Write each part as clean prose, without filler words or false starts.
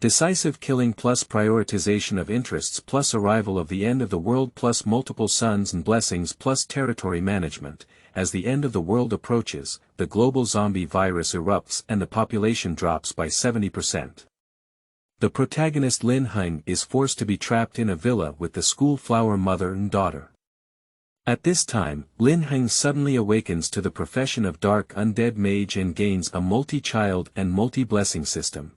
Decisive killing plus prioritization of interests plus arrival of the end of the world plus multiple suns and blessings plus territory management. As the end of the world approaches, the global zombie virus erupts and the population drops by 70%. The protagonist Lin Heng is forced to be trapped in a villa with the school flower mother and daughter. At this time, Lin Heng suddenly awakens to the profession of Dark Undead Mage and gains a multi-child and multi-blessing system.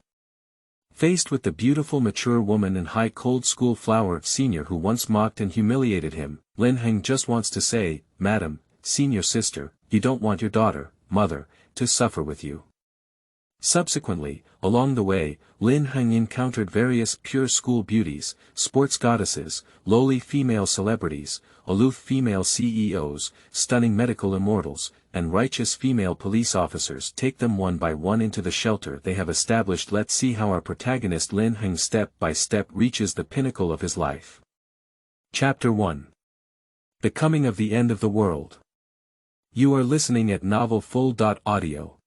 Faced with the beautiful mature woman and high cold school flower senior who once mocked and humiliated him, Lin Heng just wants to say, "Madam, senior sister, you don't want your daughter, mother, to suffer with you." Subsequently, along the way, Lin Heng encountered various pure school beauties, sports goddesses, loli female celebrities, aloof female CEOs, stunning medical immortals, and righteous female police officers. Take them one by one into the shelter they have established. Let's see how our protagonist Lin Heng step by step reaches the pinnacle of his life. Chapter 1. The Coming of the End of the World. You are listening at Novel Full.audio.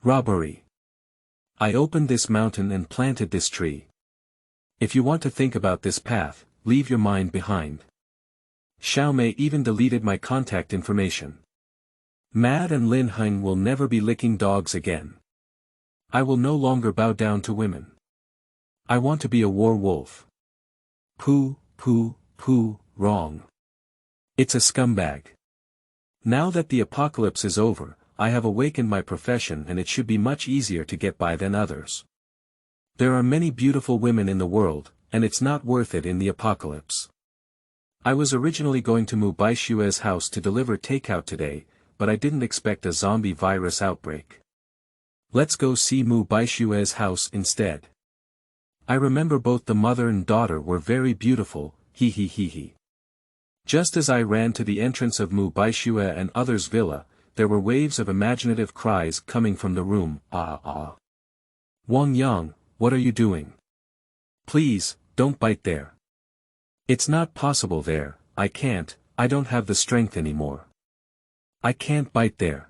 Robbery. I opened this mountain and planted this tree. If you want to think about this path, leave your mind behind. Xiao Mei even deleted my contact information. Mad and Lin Heng will never be licking dogs again. I will no longer bow down to women. I want to be a war wolf. Pooh, wrong. It's a scumbag. Now that the apocalypse is over, I have awakened my profession and it should be much easier to get by than others. There are many beautiful women in the world, and it's not worth it in the apocalypse. I was originally going to Mu Baishue's house to deliver takeout today, but I didn't expect a zombie virus outbreak. Let's go see Mu Baishue's house instead. I remember both the mother and daughter were very beautiful, he. Just as I ran to the entrance of Mu Baishue and others' villa, there were waves of imaginative cries coming from the room. Ah. Wang Yang, what are you doing? Please, don't bite there. It's not possible there, I don't have the strength anymore. I can't bite there.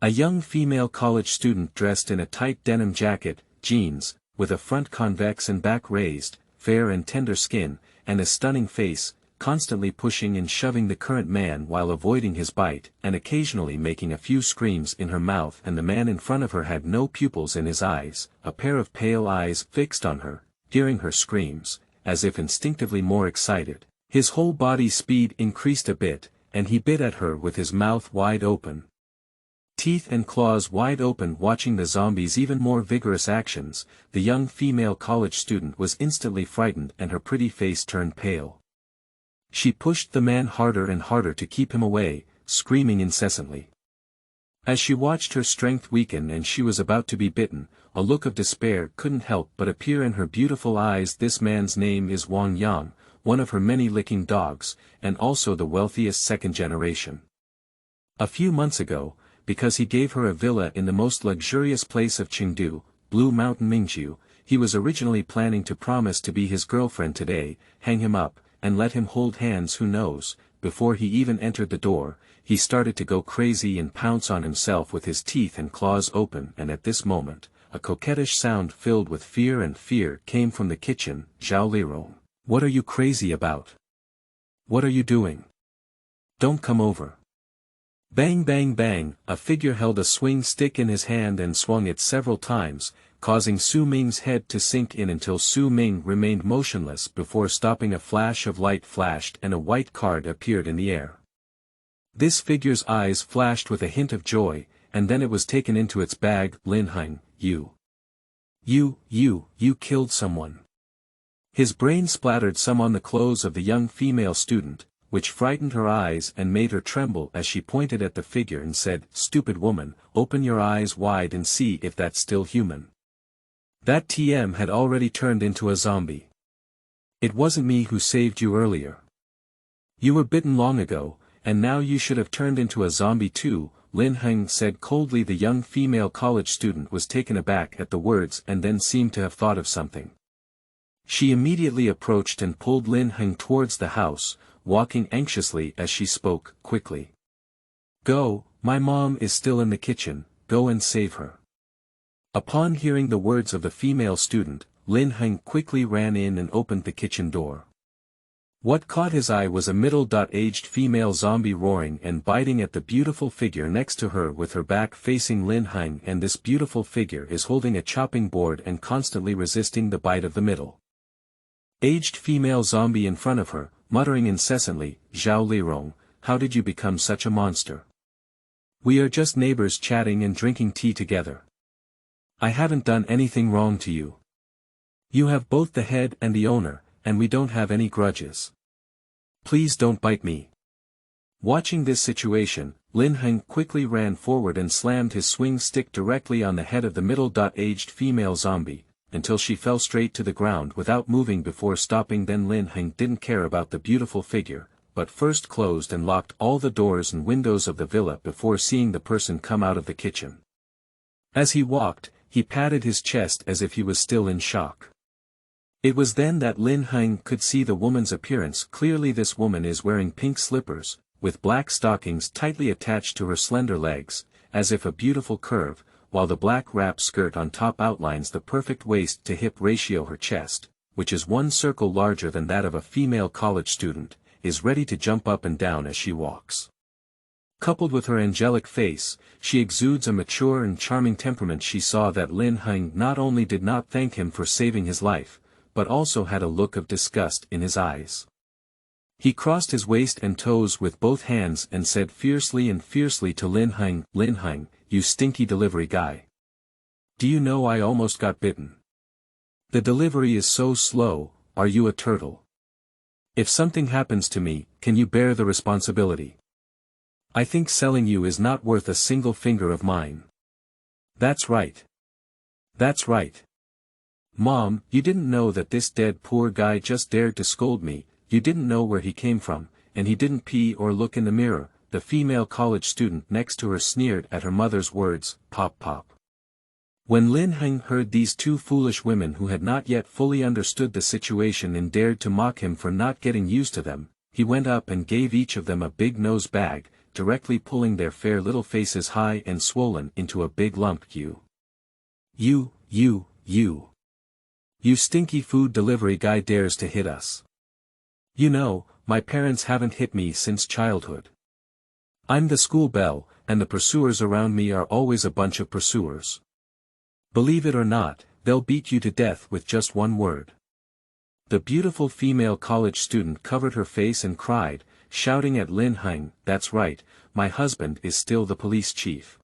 A young female college student dressed in a tight denim jacket, jeans, with a front convex and back raised, fair and tender skin, and a stunning face, constantly pushing and shoving the current man while avoiding his bite, and occasionally making a few screams in her mouth, and the man in front of her had no pupils in his eyes, a pair of pale eyes fixed on her, hearing her screams, as if instinctively more excited. His whole body's speed increased a bit, and he bit at her with his mouth wide open. Teeth and claws wide open. Watching the zombie's even more vigorous actions, the young female college student was instantly frightened and her pretty face turned pale. She pushed the man harder and harder to keep him away, screaming incessantly. As she watched her strength weaken and she was about to be bitten, a look of despair couldn't help but appear in her beautiful eyes. This man's name is Wang Yang, one of her many licking dogs, and also the wealthiest second generation. A few months ago, because he gave her a villa in the most luxurious place of Chengdu, Blue Mountain Mingju, he was originally planning to promise to be his girlfriend today, hang him up, and let him hold hands. Who knows, before he even entered the door, he started to go crazy and pounce on himself with his teeth and claws open, and at this moment, a coquettish sound filled with fear came from the kitchen. Zhao Lirong. What are you crazy about? What are you doing? Don't come over. Bang bang bang, a figure held a swing stick in his hand and swung it several times, causing Su Ming's head to sink in until Su Ming remained motionless before stopping. A flash of light flashed and a white card appeared in the air. This figure's eyes flashed with a hint of joy, and then it was taken into its bag. Lin Heng, you killed someone. His brain splattered some on the clothes of the young female student, which frightened her eyes and made her tremble as she pointed at the figure and said, "Stupid woman, open your eyes wide and see if that's still human." That TM had already turned into a zombie. It wasn't me who saved you earlier. You were bitten long ago, and now you should have turned into a zombie too, Lin Heng said coldly. The young female college student was taken aback at the words and then seemed to have thought of something. She immediately approached and pulled Lin Heng towards the house, walking anxiously as she spoke, quickly. "Go, my mom is still in the kitchen, go and save her." Upon hearing the words of the female student, Lin Heng quickly ran in and opened the kitchen door. What caught his eye was a middle-aged female zombie roaring and biting at the beautiful figure next to her with her back facing Lin Heng, and this beautiful figure is holding a chopping board and constantly resisting the bite of the middle-aged female zombie in front of her, muttering incessantly, "Zhao Lirong, how did you become such a monster? We are just neighbors chatting and drinking tea together. I haven't done anything wrong to you. You have both the head and the owner, and we don't have any grudges. Please don't bite me." Watching this situation, Lin Heng quickly ran forward and slammed his swing stick directly on the head of the middle-aged female zombie, until she fell straight to the ground without moving before stopping. Then Lin Heng didn't care about the beautiful figure, but first closed and locked all the doors and windows of the villa before seeing the person come out of the kitchen. As he walked, he patted his chest as if he was still in shock. It was then that Lin Heng could see the woman's appearance clearly. This woman is wearing pink slippers, with black stockings tightly attached to her slender legs, as if a beautiful curve, while the black wrap skirt on top outlines the perfect waist-to-hip ratio. Her chest, which is one circle larger than that of a female college student, is ready to jump up and down as she walks. Coupled with her angelic face, she exudes a mature and charming temperament. She saw that Lin Heng not only did not thank him for saving his life, but also had a look of disgust in his eyes. He crossed his waist and toes with both hands and said fiercely to Lin Heng, "Lin Heng, you stinky delivery guy. Do you know I almost got bitten? The delivery is so slow. Are you a turtle? If something happens to me, can you bear the responsibility? I think selling you is not worth a single finger of mine." "That's right. That's right. Mom, you didn't know that this dead poor guy just dared to scold me. You didn't know where he came from, and he didn't pee or look in the mirror." The female college student next to her sneered at her mother's words, "Pop pop." When Lin Heng heard these two foolish women who had not yet fully understood the situation and dared to mock him for not getting used to them, he went up and gave each of them a big nose bag, directly pulling their fair little faces high and swollen into a big lump. You stinky food delivery guy dares to hit us. You know, my parents haven't hit me since childhood. I'm the school belle, and the pursuers around me are always a bunch of pursuers. Believe it or not, they'll beat you to death with just one word." The beautiful female college student covered her face and cried, shouting at Lin Heng, "That's right, my husband is still the police chief.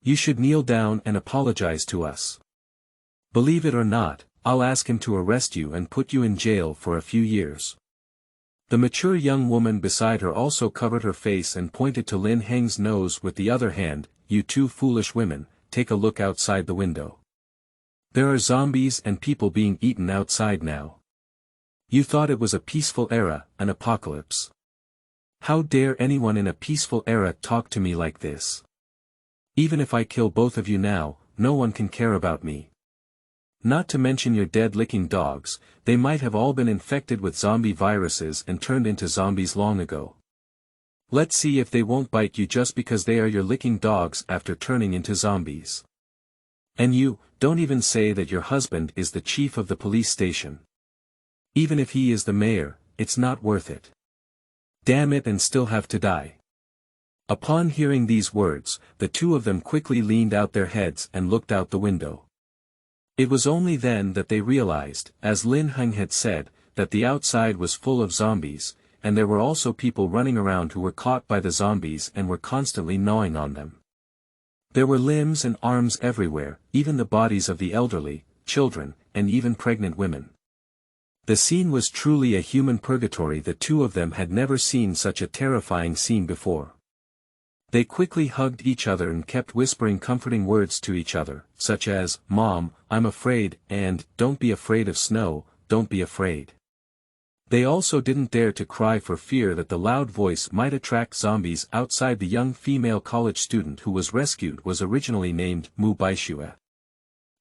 You should kneel down and apologize to us. Believe it or not, I'll ask him to arrest you and put you in jail for a few years." The mature young woman beside her also covered her face and pointed to Lin Heng's nose with the other hand. "You two foolish women, take a look outside the window. There are zombies and people being eaten outside now. You thought it was a peaceful era, an apocalypse. How dare anyone in a peaceful era talk to me like this? Even if I kill both of you now, no one can care about me. Not to mention your dead-licking dogs, they might have all been infected with zombie viruses and turned into zombies long ago. Let's see if they won't bite you just because they are your licking dogs after turning into zombies. And you, don't even say that your husband is the chief of the police station. Even if he is the mayor, it's not worth it. Damn it, and still have to die." Upon hearing these words, the two of them quickly leaned out their heads and looked out the window. It was only then that they realized, as Lin Heng had said, that the outside was full of zombies, and there were also people running around who were caught by the zombies and were constantly gnawing on them. There were limbs and arms everywhere, even the bodies of the elderly, children, and even pregnant women. The scene was truly a human purgatory. The two of them had never seen such a terrifying scene before. They quickly hugged each other and kept whispering comforting words to each other, such as, "Mom, I'm afraid," and, "Don't be afraid of snow, don't be afraid." They also didn't dare to cry for fear that the loud voice might attract zombies outside. The young female college student who was rescued was originally named Mu Baixue.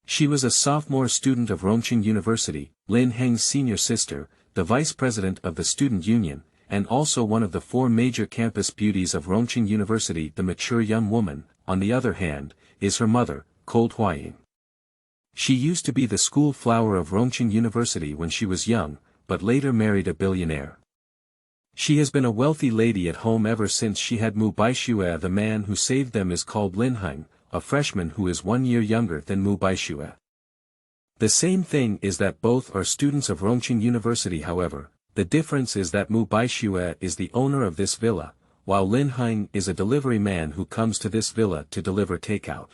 She was a sophomore student of Rongqing University, Lin Heng's senior sister, the vice president of the student union, and also one of the 4 major campus beauties of Rongqing University. The mature young woman, on the other hand, is her mother, Cold Huaying. She used to be the school flower of Rongqing University when she was young, but later married a billionaire. She has been a wealthy lady at home ever since she had Mu Baixue. The man who saved them is called Lin Heng, a freshman who is 1 year younger than Mu Baixue. The same thing is that both are students of Rongqing University. However, the difference is that Mu Baixue is the owner of this villa, while Lin Heng is a delivery man who comes to this villa to deliver takeout.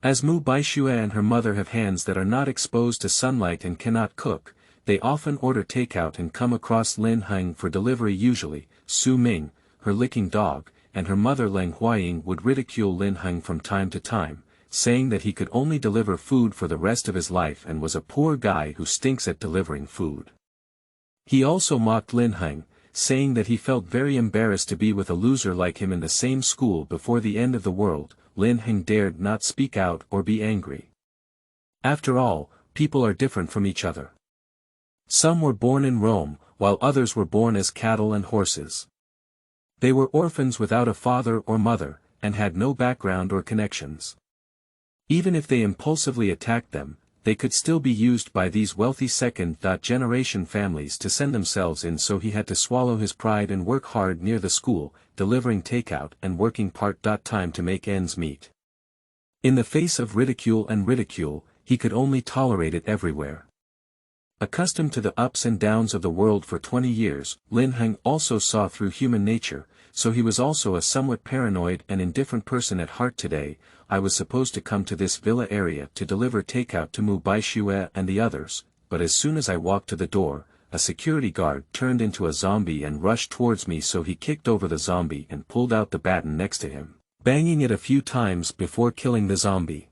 As Mu Baixue and her mother have hands that are not exposed to sunlight and cannot cook, they often order takeout and come across Lin Heng for delivery. Usually, Su Ming, her licking dog, and her mother Leng Huaying would ridicule Lin Heng from time to time, saying that he could only deliver food for the rest of his life and was a poor guy who stinks at delivering food. He also mocked Lin Heng, saying that he felt very embarrassed to be with a loser like him in the same school before the end of the world. Lin Heng dared not speak out or be angry. After all, people are different from each other. Some were born in Rome, while others were born as cattle and horses. They were orphans without a father or mother, and had no background or connections. Even if they impulsively attacked them, they could still be used by these wealthy second-generation families to send themselves in, so he had to swallow his pride and work hard near the school, delivering takeout and working part-time to make ends meet. In the face of ridicule, he could only tolerate it everywhere. Accustomed to the ups and downs of the world for 20 years, Lin Heng also saw through human nature, so he was also a somewhat paranoid and indifferent person at heart. Today, I was supposed to come to this villa area to deliver takeout to Mu Baixue and the others, but as soon as I walked to the door, a security guard turned into a zombie and rushed towards me, so he kicked over the zombie and pulled out the baton next to him, banging it a few times before killing the zombie.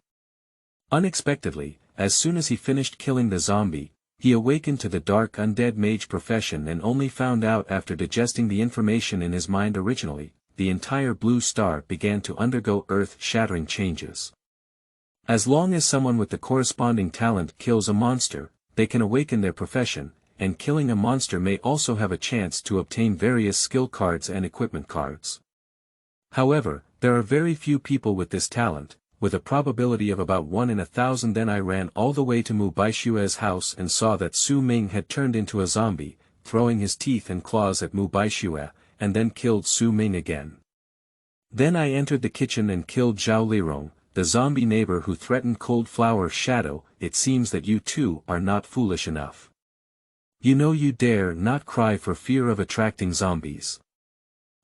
Unexpectedly, as soon as he finished killing the zombie, he awakened to the Dark Undead Mage profession and only found out after digesting the information in his mind. Originally, the entire blue star began to undergo earth-shattering changes. As long as someone with the corresponding talent kills a monster, they can awaken their profession, and killing a monster may also have a chance to obtain various skill cards and equipment cards. However, there are very few people with this talent, with a probability of about 1 in 1,000. Then I ran all the way to Mu Baixue's house and saw that Su Ming had turned into a zombie, throwing his teeth and claws at Mu Baixue, and then killed Su Ming again. Then I entered the kitchen and killed Zhao Lirong, the zombie neighbor who threatened Cold Flower Shadow. It seems that you two are not foolish enough. You know you dare not cry for fear of attracting zombies.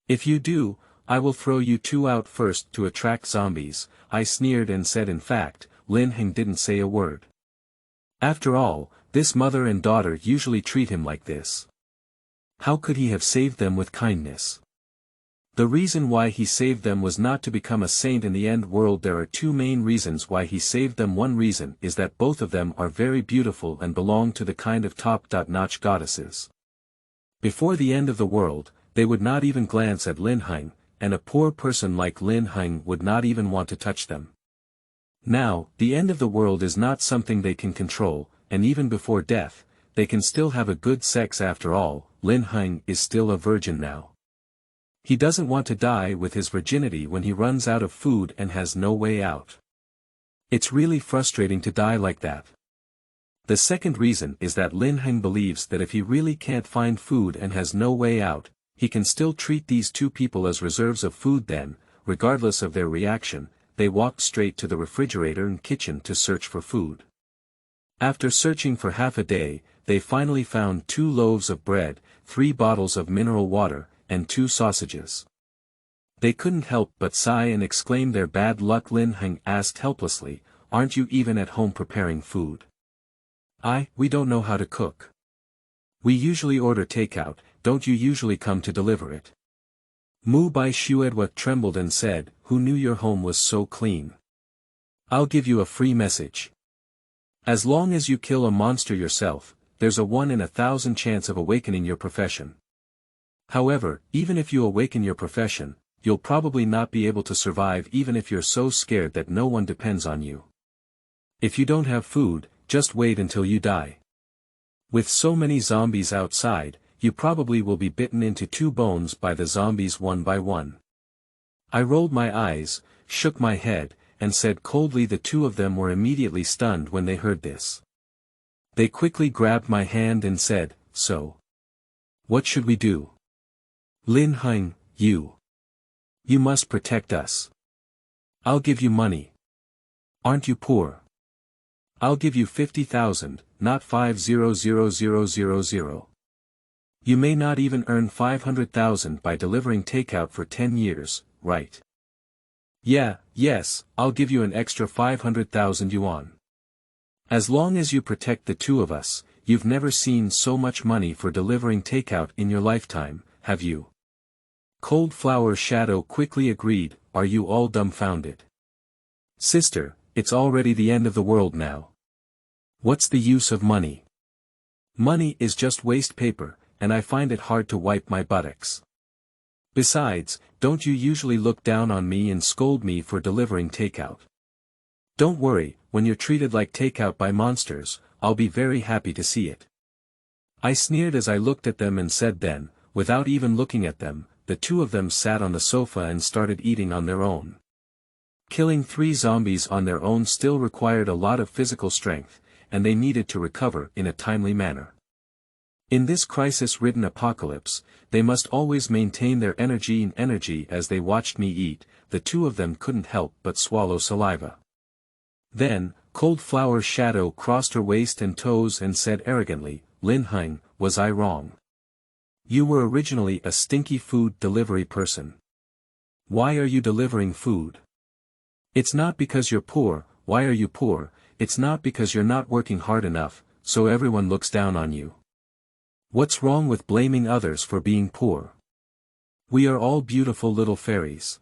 If you do, I will throw you two out first to attract zombies, I sneered and said. In fact, Lin Heng didn't say a word. After all, this mother and daughter usually treat him like this. How could he have saved them with kindness? The reason why he saved them was not to become a saint in the end world. There are two main reasons why he saved them. One reason is that both of them are very beautiful and belong to the kind of top-notch goddesses. Before the end of the world, they would not even glance at Lin Heng, and a poor person like Lin Heng would not even want to touch them. Now, the end of the world is not something they can control, and even before death, they can still have a good sex. After all, Lin Heng is still a virgin now. He doesn't want to die with his virginity when he runs out of food and has no way out. It's really frustrating to die like that. The second reason is that Lin Heng believes that if he really can't find food and has no way out, he can still treat these two people as reserves of food. Then, regardless of their reaction, they walked straight to the refrigerator and kitchen to search for food. After searching for half a day, they finally found 2 loaves of bread, 3 bottles of mineral water, and 2 sausages. They couldn't help but sigh and exclaim their bad luck. Lin Heng asked helplessly, "Aren't you even at home preparing food?" We don't know how to cook. We usually order takeout, don't you usually come to deliver it?" Mu Baixue trembled and said, "Who knew your home was so clean? I'll give you a free message. As long as you kill a monster yourself, there's a 1 in 1,000 chance of awakening your profession. However, even if you awaken your profession, you'll probably not be able to survive even if you're so scared that no one depends on you. If you don't have food, just wait until you die. With so many zombies outside, you probably will be bitten into 2 bones by the zombies one by one." I rolled my eyes, shook my head, and said coldly. The two of them were immediately stunned when they heard this. They quickly grabbed my hand and said, "So? What should we do?" "Lin Heng, you must protect us. I'll give you money. Aren't you poor? I'll give you 50,000, not 500,000. You may not even earn 500,000 by delivering takeout for 10 years, right? Yes, I'll give you an extra 500,000 yuan. As long as you protect the two of us, you've never seen so much money for delivering takeout in your lifetime, have you?" Cold Flower Shadow quickly agreed. "Are you all dumbfounded? Sister, it's already the end of the world now. What's the use of money? Money is just waste paper, and I find it hard to wipe my buttocks. Besides, don't you usually look down on me and scold me for delivering takeout? Don't worry, when you're treated like takeout by monsters, I'll be very happy to see it." I sneered as I looked at them and said then, without even looking at them, the two of them sat on the sofa and started eating on their own. Killing 3 zombies on their own still required a lot of physical strength, and they needed to recover in a timely manner. In this crisis-ridden apocalypse, they must always maintain their energy. As they watched me eat, the two of them couldn't help but swallow saliva. Then, Cold Flower Shadow crossed her waist and toes and said arrogantly, "Lin Heng, was I wrong? You were originally a stinky food delivery person. Why are you delivering food? It's not because you're poor. Why are you poor? It's not because you're not working hard enough, so everyone looks down on you. What's wrong with blaming others for being poor? We are all beautiful little fairies.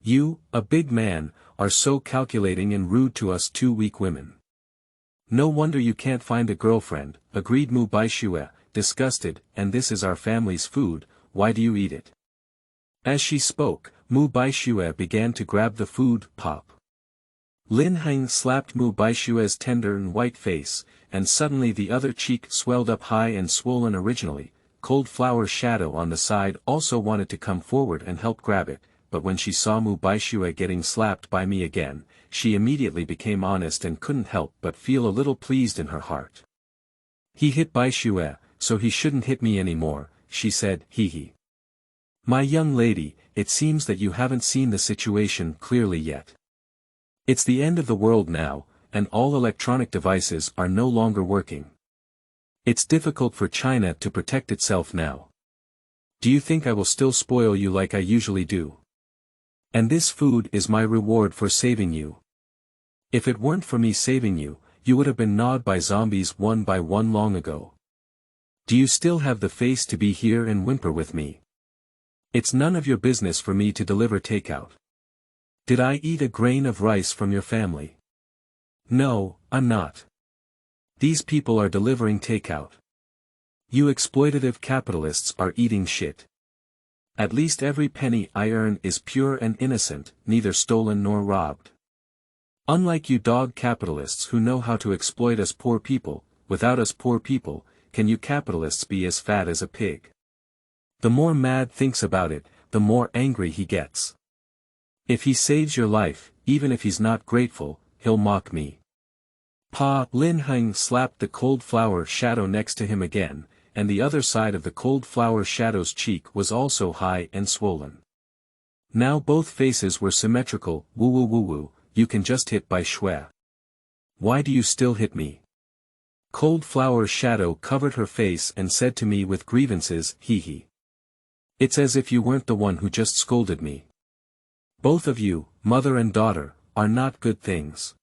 You, a big man, are so calculating and rude to us two weak women. No wonder you can't find a girlfriend," agreed Mu Baishue, disgusted. "And this is our family's food, why do you eat it?" As she spoke, Mu Baishue began to grab the food. Pop. Lin Heng slapped Mu Baishue's tender and white face, and suddenly the other cheek swelled up high and swollen. Originally, Cold Flower Shadow on the side also wanted to come forward and help grab it, but when she saw Mu Baishue getting slapped by me again, she immediately became honest and couldn't help but feel a little pleased in her heart. "He hit Baishue, so he shouldn't hit me anymore," she said, hee. "My young lady, it seems that you haven't seen the situation clearly yet. It's the end of the world now, and all electronic devices are no longer working. It's difficult for China to protect itself now. Do you think I will still spoil you like I usually do? And this food is my reward for saving you. If it weren't for me saving you, you would have been gnawed by zombies one by one long ago. Do you still have the face to be here and whimper with me? It's none of your business for me to deliver takeout. Did I eat a grain of rice from your family? No, I'm not. These people are delivering takeout. You exploitative capitalists are eating shit. At least every penny I earn is pure and innocent, neither stolen nor robbed. Unlike you dog capitalists who know how to exploit us poor people, without us poor people, can you capitalists be as fat as a pig?" The more Mad thinks about it, the more angry he gets. If he saves your life, even if he's not grateful, he'll mock me. Pa Lin Heng slapped the Cold Flower Shadow next to him again, and the other side of the Cold Flower Shadow's cheek was also high and swollen. Now both faces were symmetrical. Woo, you can just hit by Shui. Why do you still hit me? Cold Flower Shadow covered her face and said to me with grievances, hee. It's as if you weren't the one who just scolded me. Both of you, mother and daughter, are not good things.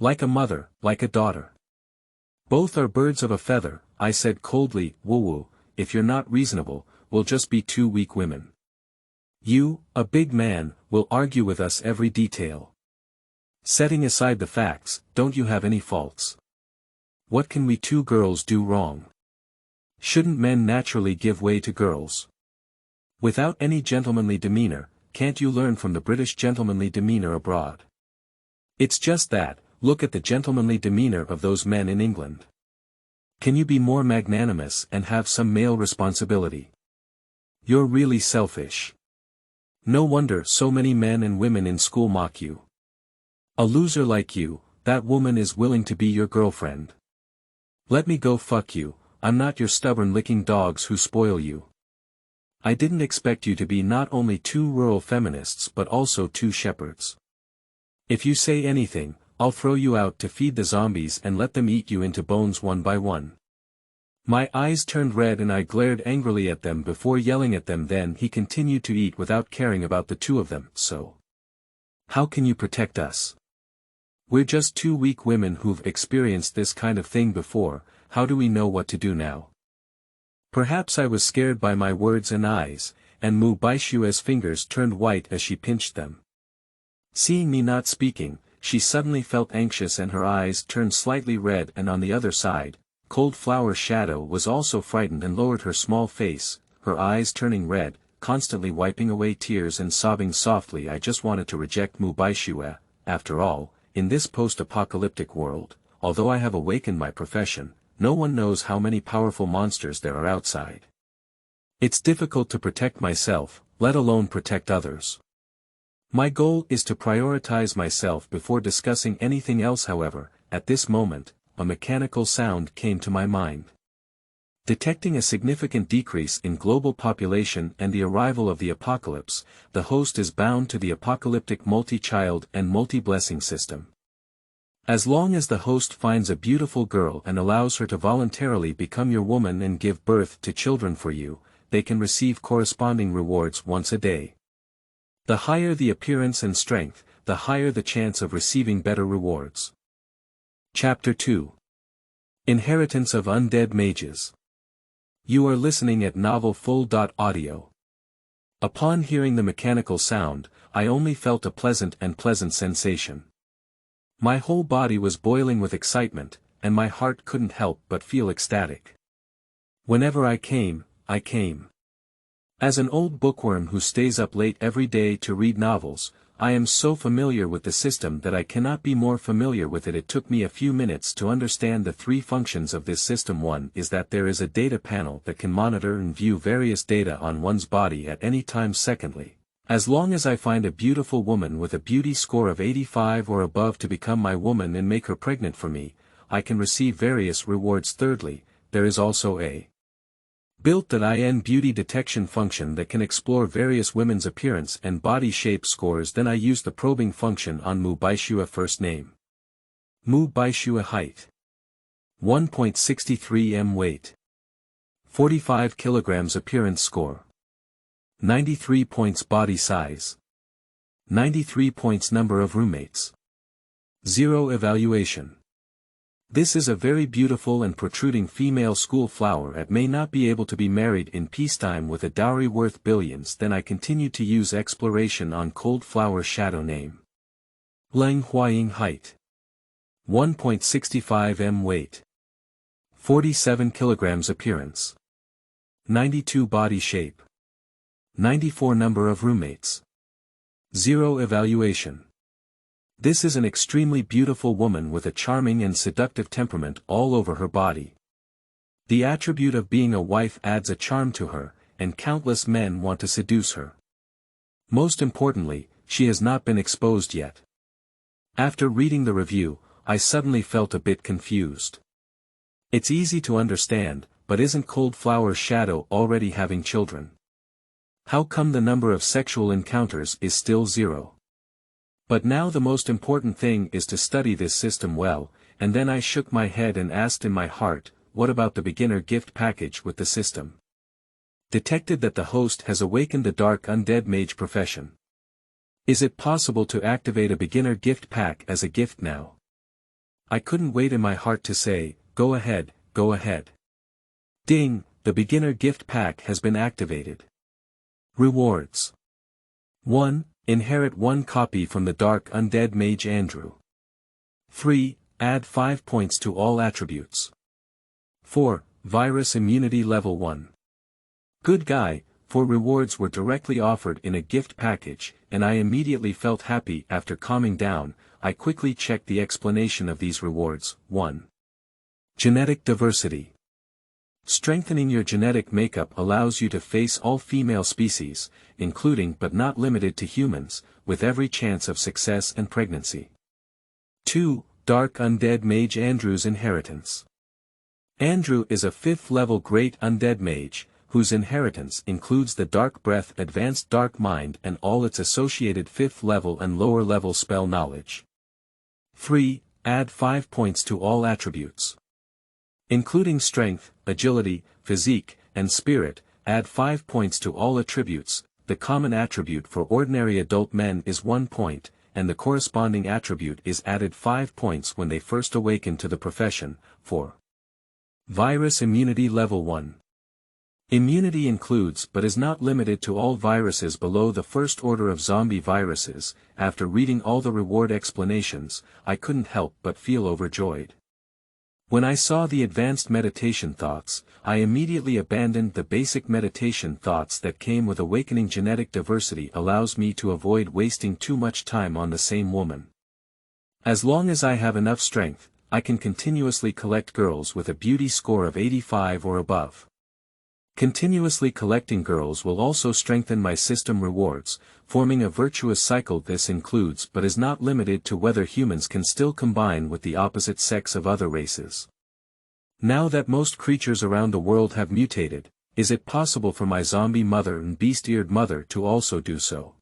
Like a mother, like a daughter. Both are birds of a feather, I said coldly. Woo, if you're not reasonable, we'll just be two weak women. You, a big man, will argue with us every detail. Setting aside the facts, don't you have any faults? What can we two girls do wrong? Shouldn't men naturally give way to girls? Without any gentlemanly demeanor, can't you learn from the British gentlemanly demeanor abroad? It's just that, look at the gentlemanly demeanor of those men in England. Can you be more magnanimous and have some male responsibility? You're really selfish. No wonder so many men and women in school mock you. A loser like you, that woman is willing to be your girlfriend. Let me go fuck you, I'm not your stubborn licking dogs who spoil you. I didn't expect you to be not only 2 rural feminists but also 2 shepherds. If you say anything, I'll throw you out to feed the zombies and let them eat you into bones one by one. My eyes turned red and I glared angrily at them before yelling at them. Then he continued to eat without caring about the 2 of them. So, how can you protect us? We're just 2 weak women who've experienced this kind of thing before. How do we know what to do now? Perhaps I was scared by my words and eyes, and Mu Baishua's fingers turned white as she pinched them. Seeing me not speaking, she suddenly felt anxious and her eyes turned slightly red, and on the other side, Cold Flower's shadow was also frightened and lowered her small face, her eyes turning red, constantly wiping away tears and sobbing softly. I just wanted to reject Mu Baishua. After all, in this post-apocalyptic world, although I have awakened my profession, no one knows how many powerful monsters there are outside. It's difficult to protect myself, let alone protect others. My goal is to prioritize myself before discussing anything else. However, at this moment, a mechanical sound came to my mind. Detecting a significant decrease in global population and the arrival of the apocalypse, the host is bound to the apocalyptic multi-child and multi-blessing system. As long as the host finds a beautiful girl and allows her to voluntarily become your woman and give birth to children for you, they can receive corresponding rewards once a day. The higher the appearance and strength, the higher the chance of receiving better rewards. Chapter 2. Inheritance of Undead Mages. You are listening at novelfull.audio. Upon hearing the mechanical sound, I only felt a pleasant sensation. My whole body was boiling with excitement, and my heart couldn't help but feel ecstatic. Whenever I came. As an old bookworm who stays up late every day to read novels, I am so familiar with the system that I cannot be more familiar with it. It took me a few minutes to understand the 3 functions of this system. One is that there is a data panel that can monitor and view various data on one's body at any time. Secondly, as long as I find a beautiful woman with a beauty score of 85 or above to become my woman and make her pregnant for me, I can receive various rewards. Thirdly, there is also a built-in beauty detection function that can explore various women's appearance and body shape scores. Then I use the probing function on Mu Baishua. First name: Mu Baishua. Height: 1.63 m. Weight: 45 kilograms. Appearance score: 93 points. Body size: 93 points. Number of roommates: 0. Evaluation: this is a very beautiful and protruding female school flower. It may not be able to be married in peacetime with a dowry worth billions. Then I continued to use exploration on Cold Flower's shadow. Name: Leng Huaying. Height: 1.65 m. Weight: 47 kilograms. Appearance: 92. Body shape: 94. Number of roommates: 0. Evaluation: this is an extremely beautiful woman with a charming and seductive temperament all over her body. The attribute of being a wife adds a charm to her, and countless men want to seduce her. Most importantly, she has not been exposed yet. After reading the review, I suddenly felt a bit confused. It's easy to understand, but isn't Cold Flower's shadow already having children? How come the number of sexual encounters is still 0? But now the most important thing is to study this system well, and then I shook my head and asked in my heart, what about the beginner gift package with the system? Detected that the host has awakened the Dark Undead Mage profession. Is it possible to activate a beginner gift pack as a gift now? I couldn't wait in my heart to say, go ahead, go ahead. Ding, the beginner gift pack has been activated. Rewards: 1. Inherit 1 copy from the Dark Undead Mage Andrew. 3. Add 5 points to all attributes. 4. Virus immunity level 1. Good guy, 4 rewards were directly offered in a gift package, and I immediately felt happy. After calming down, I quickly checked the explanation of these rewards. 1. Genetic diversity. Strengthening your genetic makeup allows you to face all female species, including but not limited to humans, with every chance of success and pregnancy. 2. Dark Undead Mage Andrew's Inheritance. Andrew is a 5th level Great Undead Mage, whose inheritance includes the Dark Breath Advanced Dark Mind and all its associated 5th level and lower level spell knowledge. 3. Add 5 points to all attributes. Including strength, agility, physique, and spirit, add 5 points to all attributes. The common attribute for ordinary adult men is 1 point, and the corresponding attribute is added 5 points when they first awaken to the profession. 4. Virus Immunity Level 1. Immunity includes but is not limited to all viruses below the first order of zombie viruses. After reading all the reward explanations, I couldn't help but feel overjoyed. When I saw the advanced meditation thoughts, I immediately abandoned the basic meditation thoughts that came with awakening. Genetic diversity allows me to avoid wasting too much time on the same woman. As long as I have enough strength, I can continuously collect girls with a beauty score of 85 or above. Continuously collecting girls will also strengthen my system rewards, forming a virtuous cycle. This includes but is not limited to whether humans can still combine with the opposite sex of other races. Now that most creatures around the world have mutated, is it possible for my zombie mother and beast-eared mother to also do so?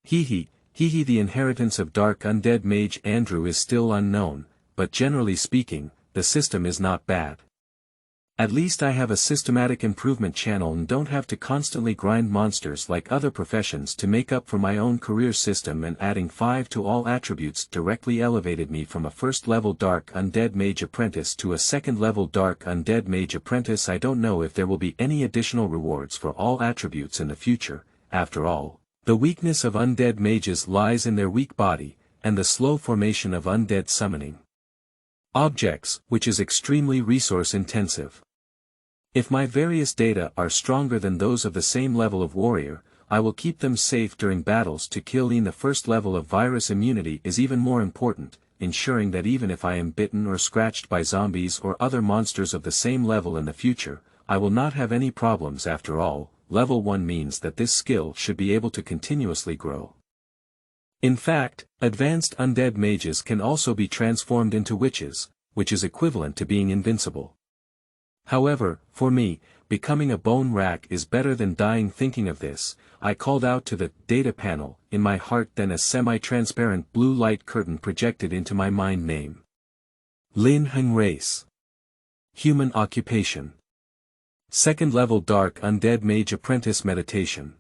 Hee. The inheritance of Dark Undead Mage Andrew is still unknown, but generally speaking, the system is not bad. At least I have a systematic improvement channel and don't have to constantly grind monsters like other professions to make up for my own career system, and adding 5 to all attributes directly elevated me from a first-level Dark Undead Mage Apprentice to a second-level Dark Undead Mage Apprentice. I don't know if there will be any additional rewards for all attributes in the future. After all, the weakness of undead mages lies in their weak body, and the slow formation of undead summoning objects, which is extremely resource-intensive. If my various data are stronger than those of the same level of warrior, I will keep them safe during battles to kill. The first level of virus immunity is even more important, ensuring that even if I am bitten or scratched by zombies or other monsters of the same level in the future, I will not have any problems. After all, level 1 means that this skill should be able to continuously grow. In fact, advanced undead mages can also be transformed into witches, which is equivalent to being invincible. However, for me, becoming a bone rack is better than dying. Thinking of this, I called out to the data panel in my heart. Then a semi-transparent blue light curtain projected into my mind. Name: Lin Heng. Race: human. Occupation: second level Dark Undead Mage Apprentice. Meditation: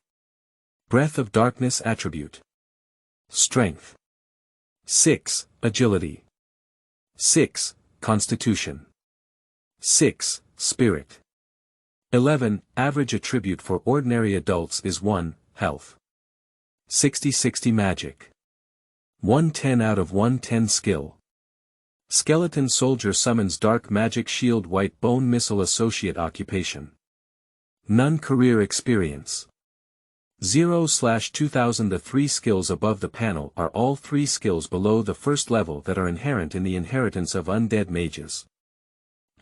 Breath of Darkness. Attribute: Strength. 6. Agility. 6. Constitution. 6. Spirit. 11. Average attribute for ordinary adults is 1. Health. 60/60 Magic. 110 out of 110 Skill. Skeleton Soldier summons Dark Magic Shield. White Bone Missile. Associate. Occupation: None. Career experience: 0/2000. The 3 skills above the panel are all 3 skills below the first level that are inherent in the inheritance of undead mages.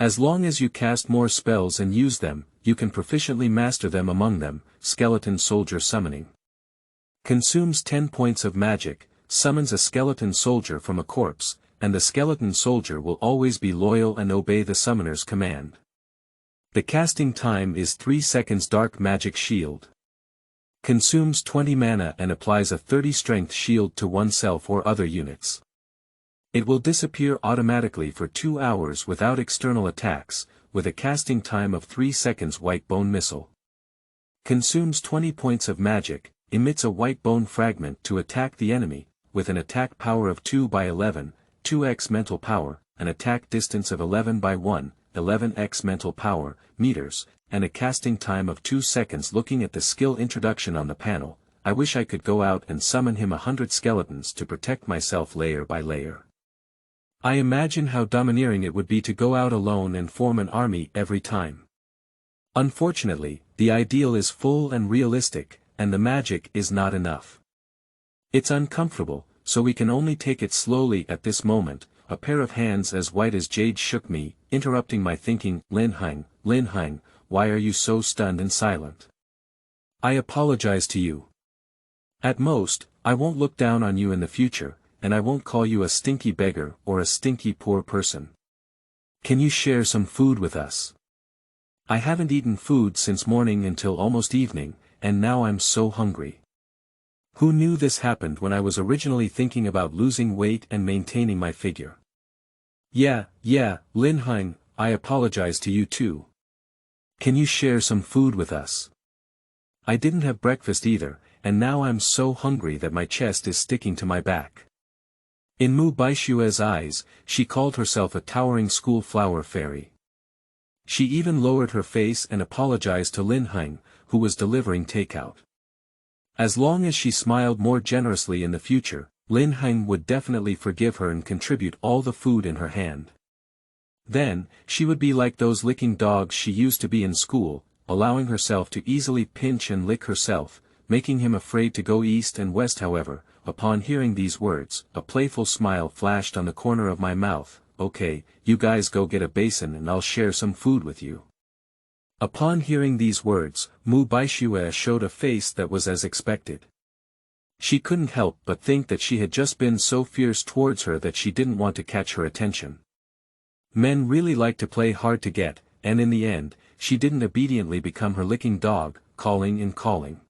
As long as you cast more spells and use them, you can proficiently master them. Among them, Skeleton Soldier Summoning. Consumes 10 points of magic, summons a skeleton soldier from a corpse, and the skeleton soldier will always be loyal and obey the summoner's command. The casting time is 3 seconds. Dark Magic Shield. Consumes 20 mana and applies a 30 strength shield to oneself or other units. It will disappear automatically for 2 hours without external attacks, with a casting time of 3 seconds. White Bone Missile. Consumes 20 points of magic, emits a white bone fragment to attack the enemy, with an attack power of 2/11, 2x mental power, an attack distance of 11/1, 11x mental power, meters, and a casting time of 2 seconds. Looking at the skill introduction on the panel, I wish I could go out and summon him 100 skeletons to protect myself layer by layer. I imagine how domineering it would be to go out alone and form an army every time. Unfortunately, the ideal is full and realistic, and the magic is not enough. It's uncomfortable, so we can only take it slowly at this moment. A pair of hands as white as jade shook me, interrupting my thinking. Lin Heng, why are you so stunned and silent? I apologize to you. At most, I won't look down on you in the future, and I won't call you a stinky beggar or a stinky poor person. Can you share some food with us? I haven't eaten food since morning until almost evening, and now I'm so hungry. Who knew this happened when I was originally thinking about losing weight and maintaining my figure? Yeah, Lin Heng, I apologize to you too. Can you share some food with us? I didn't have breakfast either, and now I'm so hungry that my chest is sticking to my back. In Mu Baixue's eyes, she called herself a towering school flower fairy. She even lowered her face and apologized to Lin Heng, who was delivering takeout. As long as she smiled more generously in the future, Lin Heng would definitely forgive her and contribute all the food in her hand. Then, she would be like those licking dogs she used to be in school, allowing herself to easily pinch and lick herself, making him afraid to go east and west. However, upon hearing these words, a playful smile flashed on the corner of my mouth. Okay, you guys go get a basin and I'll share some food with you. Upon hearing these words, Mu Baixue showed a face that was as expected. She couldn't help but think that she had just been so fierce towards her that she didn't want to catch her attention. Men really like to play hard to get, and in the end, she didn't obediently become her licking dog, calling and calling.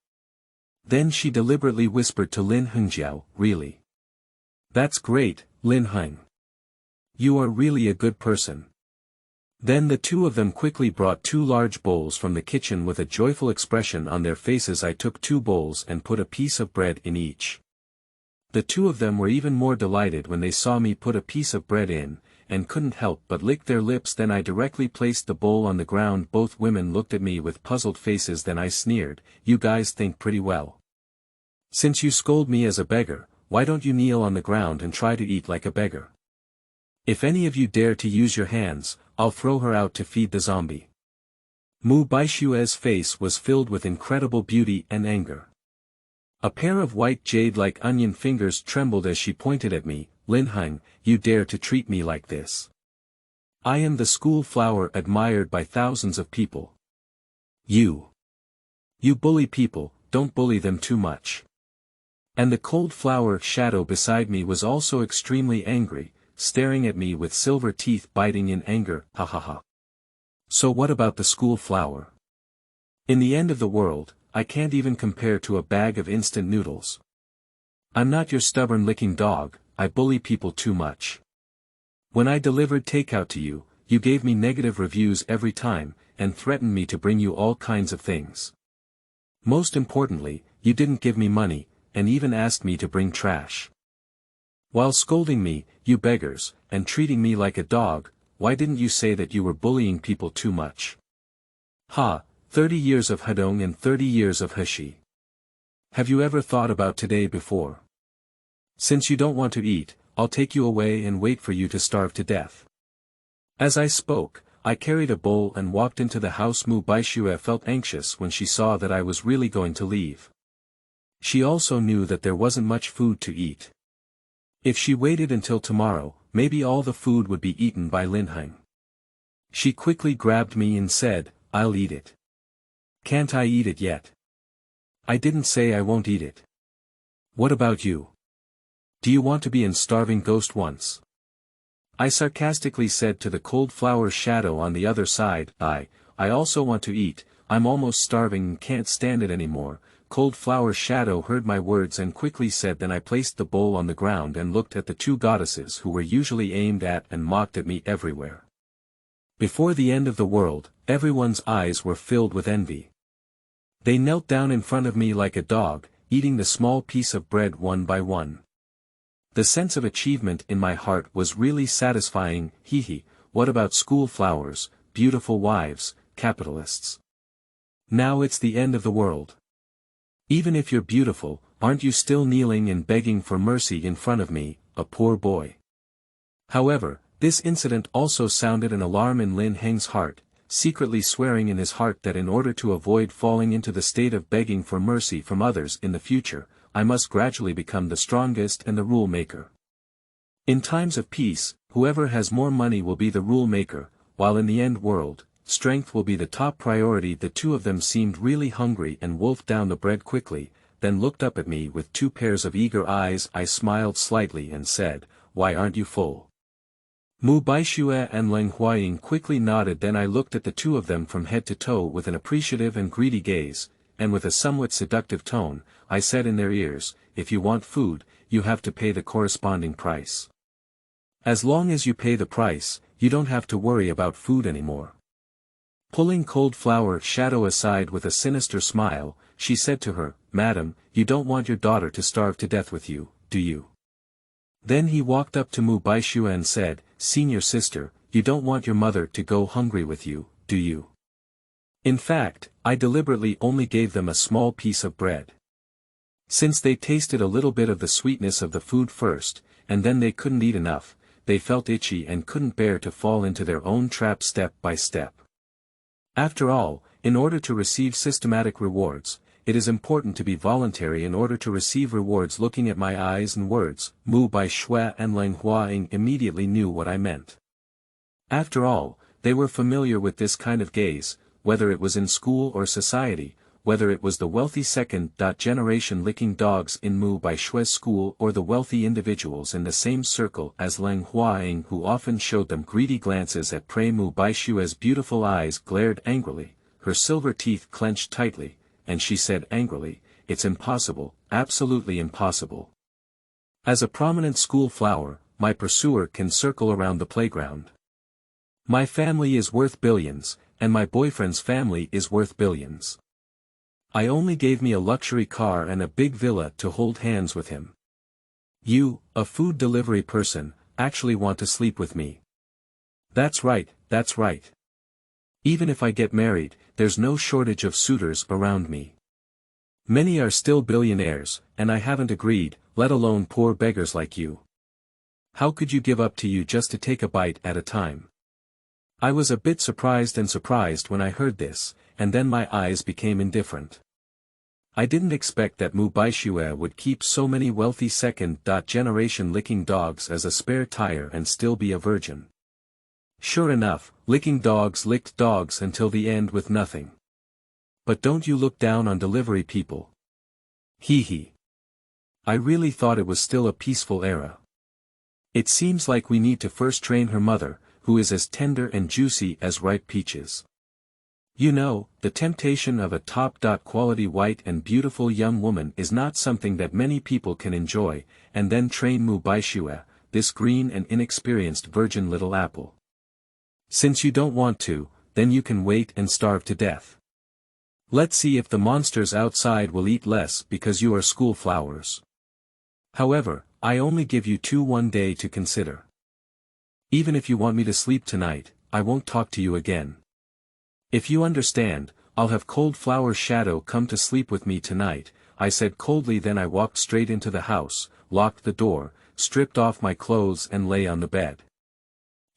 Then she deliberately whispered to Lin Hengjiao, really? That's great, Lin Heng. You are really a good person. Then the two of them quickly brought 2 large bowls from the kitchen with a joyful expression on their faces. I took 2 bowls and put a piece of bread in each. The two of them were even more delighted when they saw me put a piece of bread in, and couldn't help but lick their lips. Then I directly placed the bowl on the ground. Both women looked at me with puzzled faces. Then I sneered, you guys think pretty well. Since you scold me as a beggar, why don't you kneel on the ground and try to eat like a beggar? If any of you dare to use your hands, I'll throw her out to feed the zombie. Mu Baixue's face was filled with incredible beauty and anger. A pair of white jade-like onion fingers trembled as she pointed at me. Lin Heng, you dare to treat me like this? I am the school flower admired by thousands of people. You bully people, don't bully them too much. And the cold flower shadow beside me was also extremely angry, staring at me with silver teeth biting in anger. Ha ha ha. So what about the school flower? In the end of the world, I can't even compare to a bag of instant noodles. I'm not your stubborn licking dog, I bully people too much. When I delivered takeout to you, you gave me negative reviews every time, and threatened me to bring you all kinds of things. Most importantly, you didn't give me money, and even asked me to bring trash. While scolding me, you beggars, and treating me like a dog, why didn't you say that you were bullying people too much? Ha, 30 years of Hedong and 30 years of Heshi. Have you ever thought about today before? Since you don't want to eat, I'll take you away and wait for you to starve to death. As I spoke, I carried a bowl and walked into the house. Mu Baixue felt anxious when she saw that I was really going to leave. She also knew that there wasn't much food to eat. If she waited until tomorrow, maybe all the food would be eaten by Lin Heng. She quickly grabbed me and said, I'll eat it. Can't I eat it yet? I didn't say I won't eat it. What about you? Do you want to be in starving ghost once? I sarcastically said to the cold flower shadow on the other side. I also want to eat, I'm almost starving and can't stand it anymore. Cold flower shadow heard my words and quickly said. Then I placed the bowl on the ground and looked at the 2 goddesses who were usually aimed at and mocked at me everywhere. Before the end of the world, everyone's eyes were filled with envy. They knelt down in front of me like a dog, eating the small piece of bread one by one. The sense of achievement in my heart was really satisfying. Hee. What about school flowers, beautiful wives, capitalists? Now it's the end of the world. Even if you're beautiful, aren't you still kneeling and begging for mercy in front of me, a poor boy? However, this incident also sounded an alarm in Lin Heng's heart, secretly swearing in his heart that in order to avoid falling into the state of begging for mercy from others in the future, I must gradually become the strongest and the rule maker. In times of peace, whoever has more money will be the rule maker, while in the end world, strength will be the top priority. The two of them seemed really hungry and wolfed down the bread quickly, then looked up at me with two pairs of eager eyes. I smiled slightly and said, "Why aren't you full?" Mu Baixue and Leng Huaying quickly nodded. Then I looked at the two of them from head to toe with an appreciative and greedy gaze, and with a somewhat seductive tone, I said in their ears, "If you want food, you have to pay the corresponding price. As long as you pay the price, you don't have to worry about food anymore." Pulling Cold Flower Shadow aside with a sinister smile, she said to her, "Madam, you don't want your daughter to starve to death with you, do you?" Then he walked up to Mu Baixue and said, "Senior sister, you don't want your mother to go hungry with you, do you?" In fact, I deliberately only gave them a small piece of bread. Since they tasted a little bit of the sweetness of the food first, and then they couldn't eat enough, they felt itchy and couldn't bear to fall into their own trap step by step. After all, in order to receive systematic rewards, it is important to be voluntary in order to receive rewards. Looking at my eyes and words, Mu Baixue and Leng Huaying immediately knew what I meant. After all, they were familiar with this kind of gaze, whether it was in school or society, whether it was the wealthy second-generation licking dogs in Mu Baixue's school or the wealthy individuals in the same circle as Leng Huaying who often showed them greedy glances at prey. Mu Baixue's beautiful eyes glared angrily, her silver teeth clenched tightly, and she said angrily, "It's impossible, absolutely impossible. As a prominent school flower, my pursuer can circle around the playground. My family is worth billions, and my boyfriend's family is worth billions. I only gave me a luxury car and a big villa to hold hands with him. You, a food delivery person, actually want to sleep with me. That's right, that's right. Even if I get married, there's no shortage of suitors around me. Many are still billionaires, and I haven't agreed, let alone poor beggars like you. How could you give up to you just to take a bite at a time?" I was a bit surprised when I heard this, and then my eyes became indifferent. I didn't expect that Mu Baixue would keep so many wealthy second-generation licking dogs as a spare tire and still be a virgin. Sure enough, licking dogs licked dogs until the end with nothing. But don't you look down on delivery people. Hee hee. I really thought it was still a peaceful era. It seems like we need to first train her mother, who is as tender and juicy as ripe peaches. You know, the temptation of a top-quality white and beautiful young woman is not something that many people can enjoy, and then train Mu Baixue, this green and inexperienced virgin little apple. Since you don't want to, then you can wait and starve to death. Let's see if the monsters outside will eat less because you are school flowers. However, I only give you 1 day to consider. Even if you want me to sleep tonight, I won't talk to you again. If you understand, I'll have Cold Flower Shadow come to sleep with me tonight, I said coldly. Then I walked straight into the house, locked the door, stripped off my clothes and lay on the bed.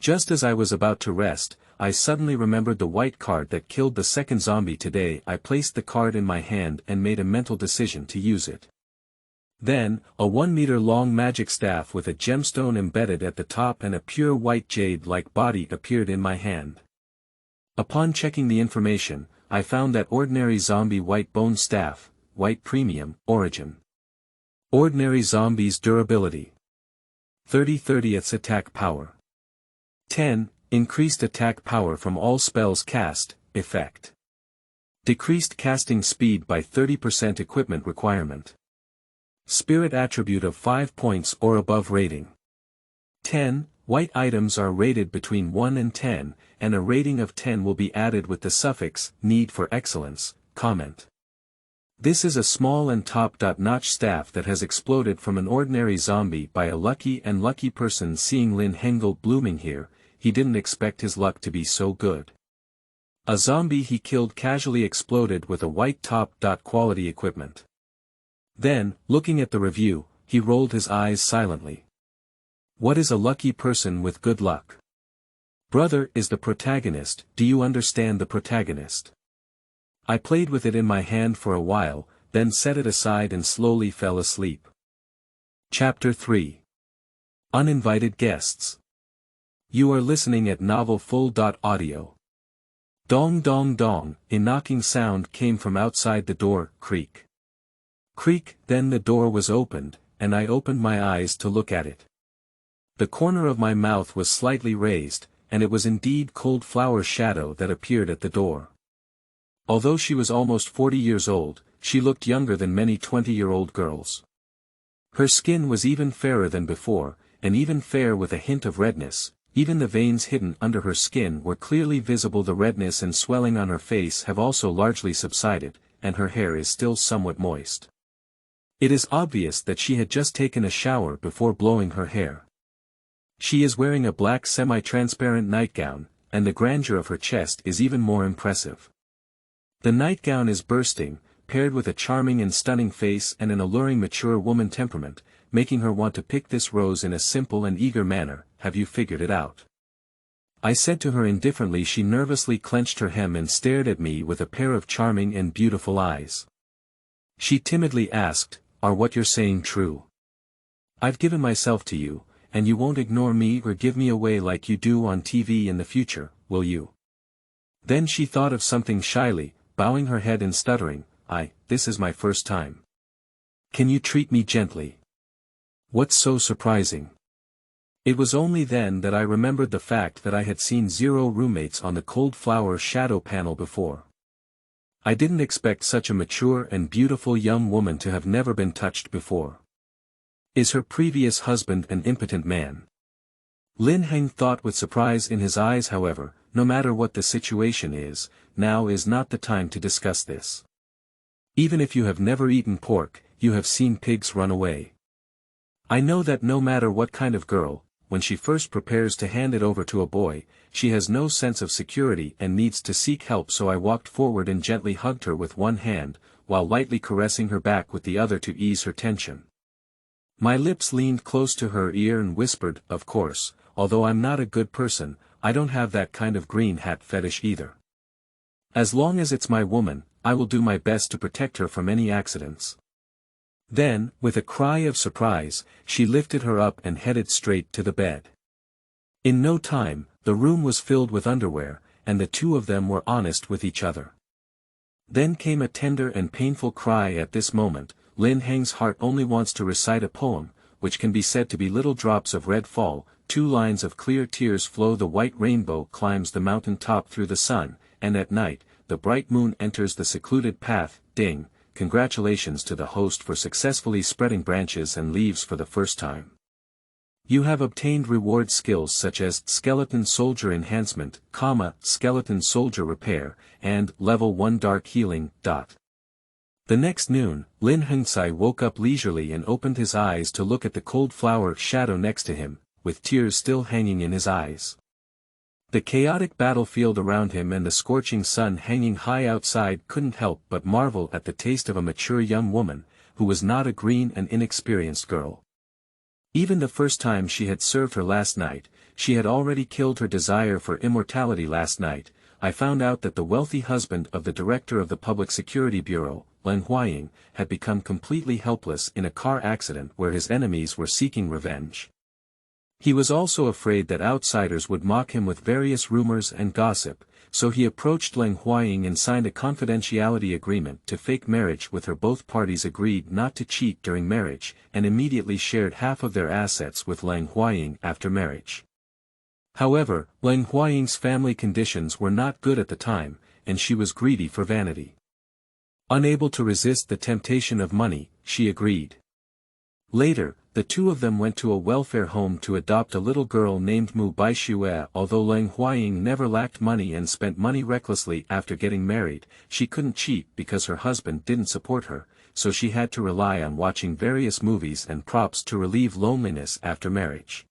Just as I was about to rest, I suddenly remembered the white card that killed the second zombie today. I placed the card in my hand and made a mental decision to use it. Then, a 1-meter-long magic staff with a gemstone embedded at the top and a pure white jade-like body appeared in my hand. Upon checking the information, I found that ordinary zombie white bone staff, white premium, origin. Ordinary zombies durability. 30/30ths attack power. 10, increased attack power from all spells cast, effect. Decreased casting speed by 30% equipment requirement. Spirit attribute of 5 points or above rating. 10. White items are rated between 1 and 10, and a rating of 10 will be added with the suffix, need for excellence, comment. This is a small and top-notch staff that has exploded from an ordinary zombie by a lucky person. Seeing Lin Heng blooming here, he didn't expect his luck to be so good. A zombie he killed casually exploded with a white top-quality equipment. Then, looking at the review, he rolled his eyes silently. What is a lucky person with good luck? Brother is the protagonist. Do you understand the protagonist? I played with it in my hand for a while, then set it aside and slowly fell asleep. Chapter 3. Uninvited Guests. You are listening at novelfull.audio. Dong dong dong, a knocking sound came from outside the door, creak. Creak, then the door was opened, and I opened my eyes to look at it. The corner of my mouth was slightly raised, and it was indeed Cold Flower's shadow that appeared at the door. Although she was almost 40 years old, she looked younger than many 20-year-old girls. Her skin was even fairer than before, and even fair with a hint of redness. Even the veins hidden under her skin were clearly visible. The redness and swelling on her face have also largely subsided, and her hair is still somewhat moist. It is obvious that she had just taken a shower before blowing her hair. She is wearing a black semi-transparent nightgown, and the grandeur of her chest is even more impressive. The nightgown is bursting, paired with a charming and stunning face and an alluring mature woman temperament, making her want to pick this rose in a simple and eager manner. Have you figured it out? I said to her indifferently. She nervously clenched her hem and stared at me with a pair of charming and beautiful eyes. She timidly asked, "Are what you're saying true? I've given myself to you, and you won't ignore me or give me away like you do on TV in the future, will you?" Then she thought of something shyly, bowing her head and stuttering, "This is my first time. Can you treat me gently?" What's so surprising? It was only then that I remembered the fact that I had seen 0 roommates on the Cold Flower shadow panel before. I didn't expect such a mature and beautiful young woman to have never been touched before. Is her previous husband an impotent man? Lin Heng thought with surprise in his eyes. However, no matter what the situation is, now is not the time to discuss this. Even if you have never eaten pork, you have seen pigs run away. I know that no matter what kind of girl, when she first prepares to hand it over to a boy, she has no sense of security and needs to seek help. So I walked forward and gently hugged her with one hand, while lightly caressing her back with the other to ease her tension. My lips leaned close to her ear and whispered, "Of course, although I'm not a good person, I don't have that kind of green hat fetish either. As long as it's my woman, I will do my best to protect her from any accidents." Then, with a cry of surprise, she lifted her up and headed straight to the bed. In no time, the room was filled with underwear, and the two of them were honest with each other. Then came a tender and painful cry. At this moment, Lin Heng's heart only wants to recite a poem, which can be said to be little drops of red fall, 2 lines of clear tears flow. The white rainbow climbs the mountain top through the sun, and at night, the bright moon enters the secluded path. Ding! Congratulations to the host for successfully spreading branches and leaves for the first time. You have obtained reward skills such as Skeleton Soldier Enhancement, Skeleton Soldier Repair, and Level 1 Dark Healing. The next noon, Lin Heng woke up leisurely and opened his eyes to look at the Cold Flower shadow next to him, with tears still hanging in his eyes. The chaotic battlefield around him and the scorching sun hanging high outside couldn't help but marvel at the taste of a mature young woman, who was not a green and inexperienced girl. Even the first time she had served her last night, she had already killed her desire for immortality. Last night, I found out that the wealthy husband of the director of the Public Security Bureau, Leng Heng, had become completely helpless in a car accident where his enemies were seeking revenge. He was also afraid that outsiders would mock him with various rumors and gossip, so he approached Leng Heng and signed a confidentiality agreement to fake marriage with her. Both parties agreed not to cheat during marriage, and immediately shared half of their assets with Leng Heng after marriage. However, Leng Heng's family conditions were not good at the time, and she was greedy for vanity. Unable to resist the temptation of money, she agreed. Later, the two of them went to a welfare home to adopt a little girl named Mu Baishue. Although Leng Heng never lacked money and spent money recklessly after getting married, she couldn't cheat because her husband didn't support her, so she had to rely on watching various movies and props to relieve loneliness after marriage.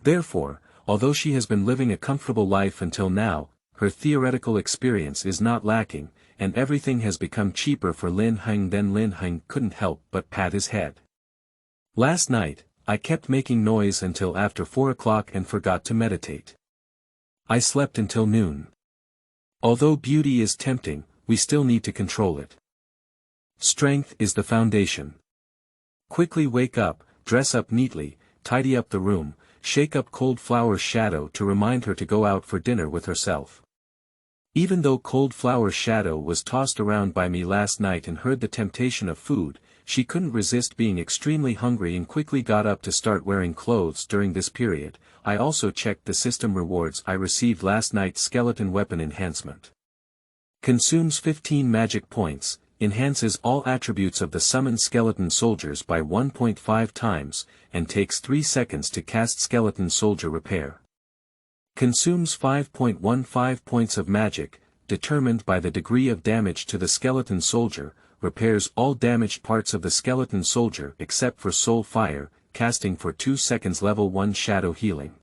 Therefore, although she has been living a comfortable life until now, her theoretical experience is not lacking, and everything has become cheaper for Lin Heng. Then Lin Heng couldn't help but pat his head. Last night, I kept making noise until after 4 o'clock and forgot to meditate. I slept until noon. Although beauty is tempting, we still need to control it. Strength is the foundation. Quickly wake up, dress up neatly, tidy up the room, shake up Cold Flower's shadow to remind her to go out for dinner with herself. Even though Cold Flower's shadow was tossed around by me last night and heard the temptation of food, she couldn't resist being extremely hungry and quickly got up to start wearing clothes during this period. I also checked the system rewards I received last night's skeleton weapon enhancement. Consumes 15 magic points, enhances all attributes of the summoned skeleton soldiers by 1.5 times, and takes 3 seconds to cast skeleton soldier repair. Consumes 5.15 points of magic, determined by the degree of damage to the skeleton soldier, repairs all damaged parts of the skeleton soldier except for soul fire, casting for 2 seconds level 1 shadow healing.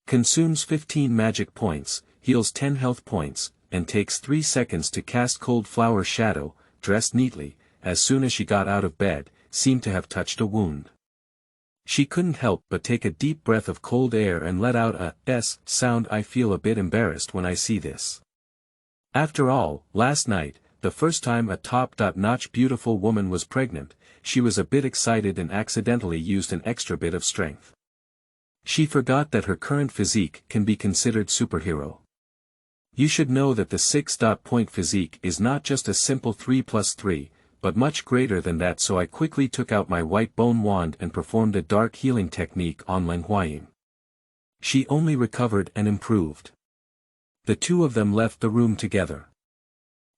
Consumes 15 magic points, heals 10 health points, and takes 3 seconds to cast cold flower shadow, dressed neatly, as soon as she got out of bed, seemed to have touched a wound. She couldn't help but take a deep breath of cold air and let out a S sound. I feel a bit embarrassed when I see this. After all, last night, the first time a top-notch beautiful woman was pregnant, she was a bit excited and accidentally used an extra bit of strength. She forgot that her current physique can be considered superhero. You should know that the 6-point physique is not just a simple 3+3, but much greater than that, so I quickly took out my white bone wand and performed a dark healing technique on Leng Huaying. She only recovered and improved. The two of them left the room together.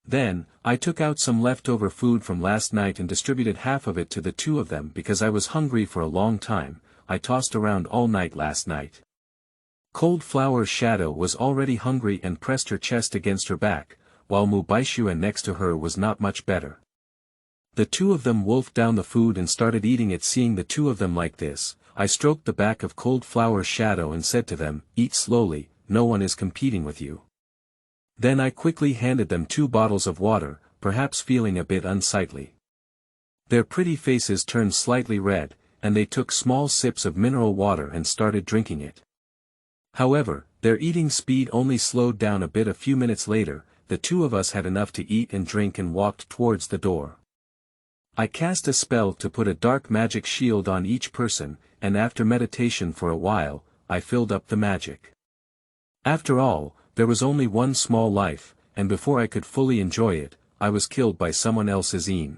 Then, I took out some leftover food from last night and distributed half of it to the two of them because I was hungry for a long time. I tossed around all night last night. Cold Flower's shadow was already hungry and pressed her chest against her back, while Mu Baixuan next to her was not much better. The two of them wolfed down the food and started eating it. Seeing the two of them like this, I stroked the back of Cold Flower's shadow and said to them, "Eat slowly, no one is competing with you." Then I quickly handed them 2 bottles of water, perhaps feeling a bit unsightly. Their pretty faces turned slightly red, and they took small sips of mineral water and started drinking it. However, their eating speed only slowed down a bit. A few minutes later, the two of us had enough to eat and drink and walked towards the door. I cast a spell to put a dark magic shield on each person, and after meditation for a while, I filled up the magic. After all, there was only one small life, and before I could fully enjoy it, I was killed by someone else's Een.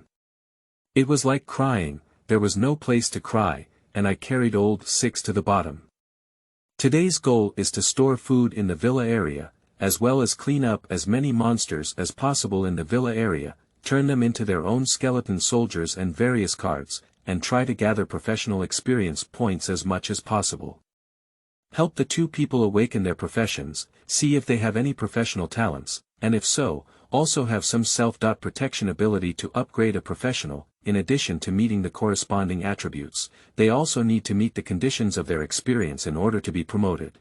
It was like crying, there was no place to cry, and I carried old Six to the bottom. Today's goal is to store food in the villa area, as well as clean up as many monsters as possible in the villa area, turn them into their own skeleton soldiers and various cards, and try to gather professional experience points as much as possible. Help the two people awaken their professions, see if they have any professional talents, and if so, also have some self-protection ability to upgrade a professional. In addition to meeting the corresponding attributes, they also need to meet the conditions of their experience in order to be promoted.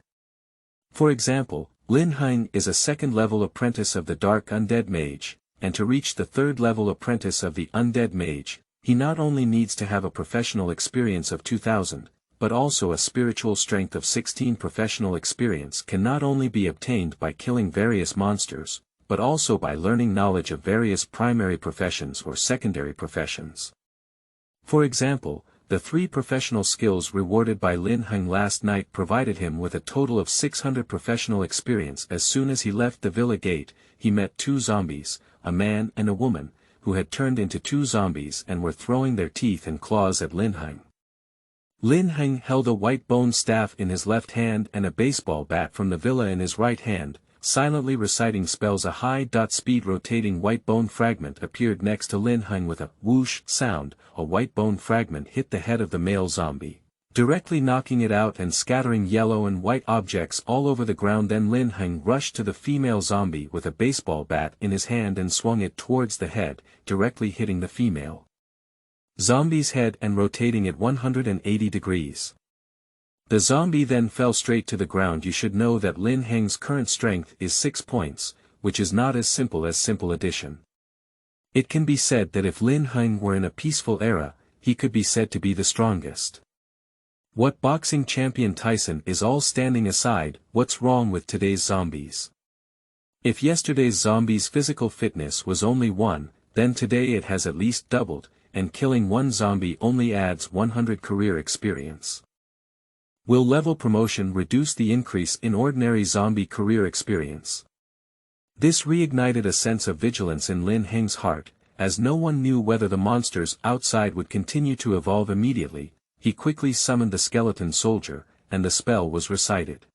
For example, Lin Heng is a 2nd-level apprentice of the Dark Undead Mage, and to reach the 3rd-level apprentice of the Undead Mage, he not only needs to have a professional experience of 2000, but also a spiritual strength of 16. Professional experience can not only be obtained by killing various monsters, but also by learning knowledge of various primary professions or secondary professions. For example, the 3 professional skills rewarded by Lin Heng last night provided him with a total of 600 professional experience. As soon as he left the villa gate, he met 2 zombies, a man and a woman, who had turned into 2 zombies and were throwing their teeth and claws at Lin Heng. Lin Heng held a white bone staff in his left hand and a baseball bat from the villa in his right hand, silently reciting spells. A high-speed rotating white bone fragment appeared next to Lin Heng with a whoosh sound. A white bone fragment hit the head of the male zombie, directly knocking it out and scattering yellow and white objects all over the ground. Then Lin Heng rushed to the female zombie with a baseball bat in his hand and swung it towards the head, directly hitting the female zombie's head and rotating it 180 degrees. The zombie then fell straight to the ground. You should know that Lin Heng's current strength is 6 points, which is not as simple as simple addition. It can be said that if Lin Heng were in a peaceful era, he could be said to be the strongest. What boxing champion Tyson is all standing aside, what's wrong with today's zombies? If yesterday's zombies' physical fitness was only 1, then today it has at least doubled, and killing 1 zombie only adds 100 career experience. Will level promotion reduce the increase in ordinary zombie career experience? This reignited a sense of vigilance in Lin Heng's heart, as no one knew whether the monsters outside would continue to evolve immediately, he quickly summoned the skeleton soldier, and the spell was recited.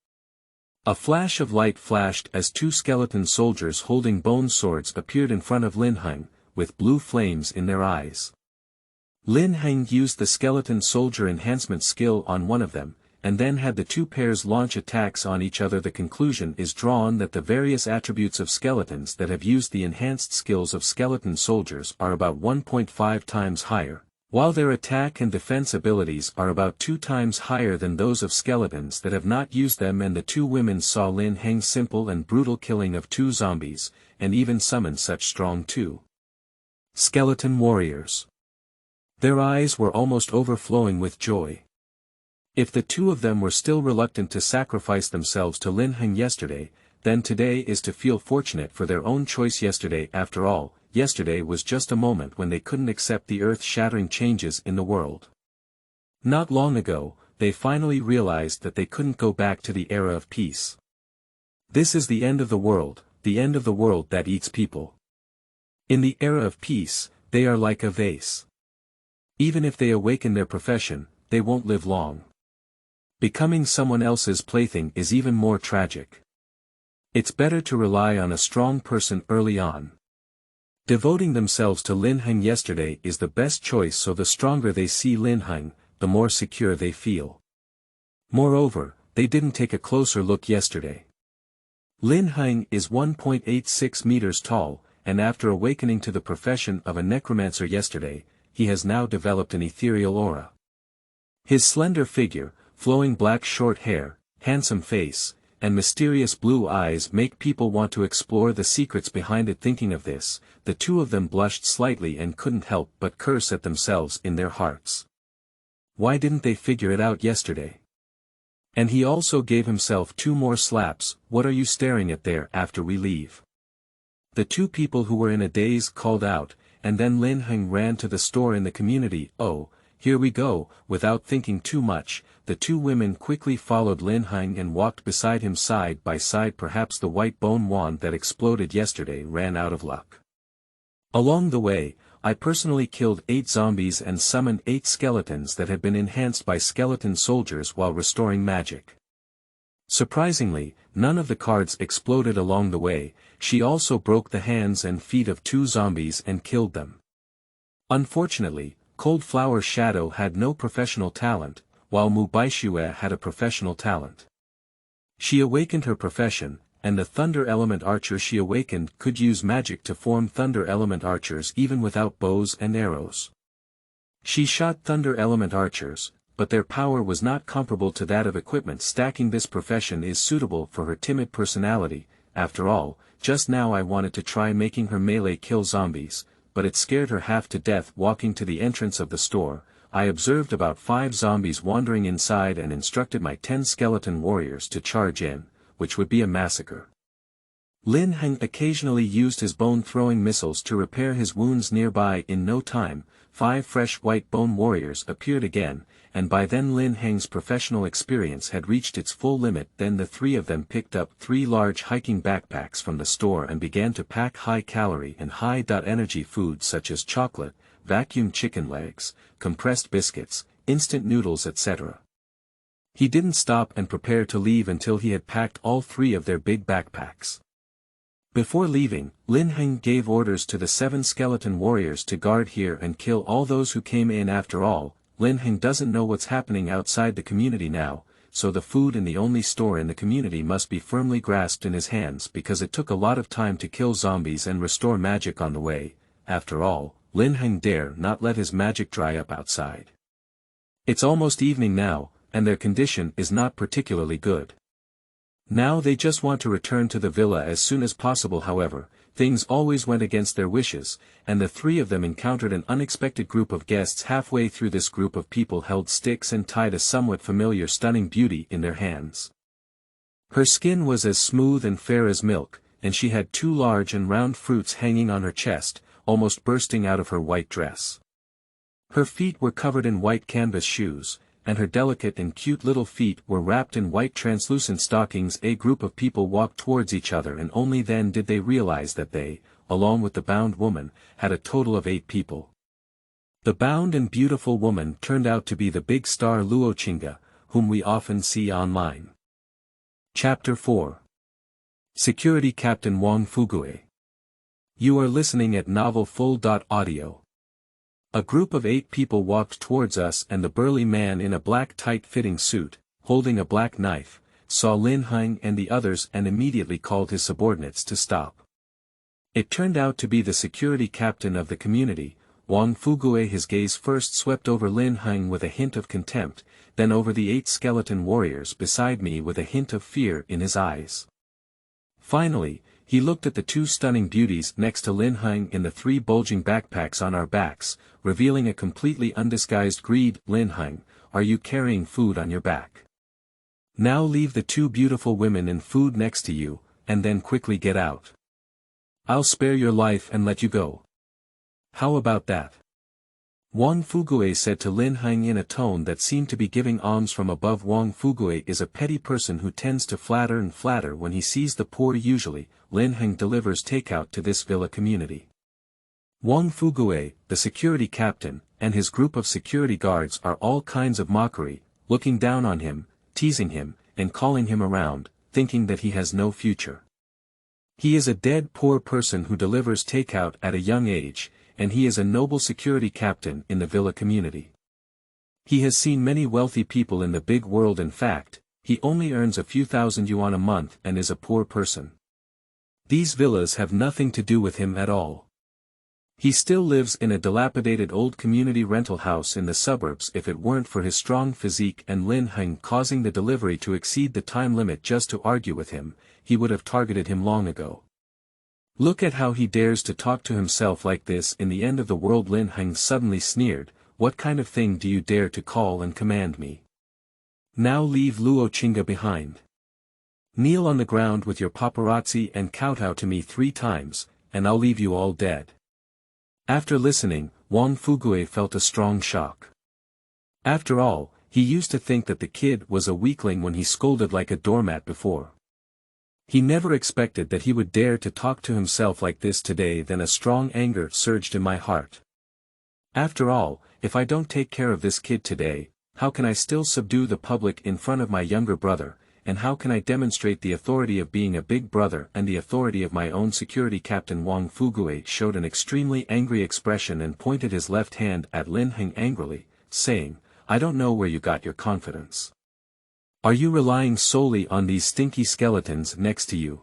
A flash of light flashed as two skeleton soldiers holding bone swords appeared in front of Lin Heng, with blue flames in their eyes. Lin Heng used the skeleton soldier enhancement skill on one of them, and then had the two pairs launch attacks on each other. The conclusion is drawn that the various attributes of skeletons that have used the enhanced skills of skeleton soldiers are about 1.5 times higher, while their attack and defense abilities are about 2 times higher than those of skeletons that have not used them. And the two women saw Lin Heng's simple and brutal killing of 2 zombies, and even summoned such strong 2 skeleton warriors. Their eyes were almost overflowing with joy. If the two of them were still reluctant to sacrifice themselves to Lin Heng yesterday, then today is to feel fortunate for their own choice. Yesterday, after all, yesterday was just a moment when they couldn't accept the earth-shattering changes in the world. Not long ago, they finally realized that they couldn't go back to the era of peace. This is the end of the world that eats people. In the era of peace, they are like a vase. Even if they awaken their profession, they won't live long. Becoming someone else's plaything is even more tragic. It's better to rely on a strong person early on. Devoting themselves to Lin Heng yesterday is the best choice, so the stronger they see Lin Heng, the more secure they feel. Moreover, they didn't take a closer look yesterday. Lin Heng is 1.86 meters tall, and after awakening to the profession of a necromancer yesterday, he has now developed an ethereal aura. His slender figure, flowing black short hair, handsome face, and mysterious blue eyes make people want to explore the secrets behind it. Thinking of this, the two of them blushed slightly and couldn't help but curse at themselves in their hearts. Why didn't they figure it out yesterday? And he also gave himself 2 more slaps. What are you staring at there? After we leave. The two people who were in a daze called out, and then Lin Heng ran to the store in the community. Oh, here we go. Without thinking too much, the two women quickly followed Lin Heng and walked beside him side by side. Perhaps the white bone wand that exploded yesterday ran out of luck. Along the way, I personally killed 8 zombies and summoned 8 skeletons that had been enhanced by skeleton soldiers while restoring magic. Surprisingly, none of the cards exploded along the way. She also broke the hands and feet of 2 zombies and killed them. Unfortunately, Cold Flower Shadow had no professional talent, while Mu Baishue had a professional talent. She awakened her profession, and the Thunder Element Archer she awakened could use magic to form Thunder Element Archers even without bows and arrows. She shot Thunder Element Archers, but their power was not comparable to that of equipment stacking. This profession is suitable for her timid personality. After all, just now I wanted to try making her melee kill zombies, but it scared her half to death. Walking to the entrance of the store, I observed about 5 zombies wandering inside and instructed my 10 skeleton warriors to charge in, which would be a massacre. Lin Heng occasionally used his bone-throwing missiles to repair his wounds nearby. In no time, 5 fresh white bone warriors appeared again, and by then Lin Heng's professional experience had reached its full limit. Then the 3 of them picked up 3 large hiking backpacks from the store and began to pack high-calorie and high-energy foods such as chocolate, vacuum chicken legs, compressed biscuits, instant noodles, etc. He didn't stop and prepare to leave until he had packed all 3 of their big backpacks. Before leaving, Lin Heng gave orders to the 7 skeleton warriors to guard here and kill all those who came in. After all, Lin Heng doesn't know what's happening outside the community now, so the food in the only store in the community must be firmly grasped in his hands, because it took a lot of time to kill zombies and restore magic on the way. After all, Lin Heng dare not let his magic dry up outside. It's almost evening now, and their condition is not particularly good. Now they just want to return to the villa as soon as possible. However, things always went against their wishes, and the 3 of them encountered an unexpected group of guests halfway through. This group of people held sticks and tied a somewhat familiar stunning beauty in their hands. Her skin was as smooth and fair as milk, and she had 2 large and round fruits hanging on her chest, almost bursting out of her white dress. Her feet were covered in white canvas shoes, and her delicate and cute little feet were wrapped in white translucent stockings. A group of people walked towards each other, and only then did they realize that they, along with the bound woman, had a total of 8 people. The bound and beautiful woman turned out to be the big star Luochinga, whom we often see online. Chapter 4. Security Captain Wang Fugui. You are listening at Novel Full.audio. A group of 8 people walked towards us, and the burly man in a black tight-fitting suit, holding a black knife, saw Lin Heng and the others and immediately called his subordinates to stop. It turned out to be the security captain of the community, Wang Fugui. His gaze first swept over Lin Heng with a hint of contempt, then over the 8 skeleton warriors beside me with a hint of fear in his eyes. Finally, he looked at the 2 stunning beauties next to Lin Heng in the 3 bulging backpacks on our backs, revealing a completely undisguised greed. Lin Heng, are you carrying food on your back? Now leave the 2 beautiful women and food next to you, and then quickly get out. I'll spare your life and let you go. How about that? Wang Fugui said to Lin Heng in a tone that seemed to be giving alms from above. Wang Fugui is a petty person who tends to flatter and flatter when he sees the poor. Usually, Lin Heng delivers takeout to this villa community. Wang Fugui, the security captain, and his group of security guards are all kinds of mockery, looking down on him, teasing him, and calling him around, thinking that he has no future. He is a dead poor person who delivers takeout at a young age, and he is a noble security captain in the villa community. He has seen many wealthy people in the big world. In fact, he only earns a few thousand yuan a month and is a poor person. These villas have nothing to do with him at all. He still lives in a dilapidated old community rental house in the suburbs. If it weren't for his strong physique and Lin Heng causing the delivery to exceed the time limit just to argue with him, he would have targeted him long ago. Look at how he dares to talk to himself like this in the end of the world. Lin Heng suddenly sneered, what kind of thing do you dare to call and command me? Now leave Luochinga behind. Kneel on the ground with your paparazzi and kowtow to me 3 times, and I'll leave you all dead. After listening, Wang Fugui felt a strong shock. After all, he used to think that the kid was a weakling when he scolded like a doormat before. He never expected that he would dare to talk to himself like this today. Then a strong anger surged in my heart. After all, if I don't take care of this kid today, how can I still subdue the public in front of my younger brother, and how can I demonstrate the authority of being a big brother and the authority of my own security captain? Wang Fugui showed an extremely angry expression and pointed his left hand at Lin Heng angrily, saying, I don't know where you got your confidence. Are you relying solely on these stinky skeletons next to you?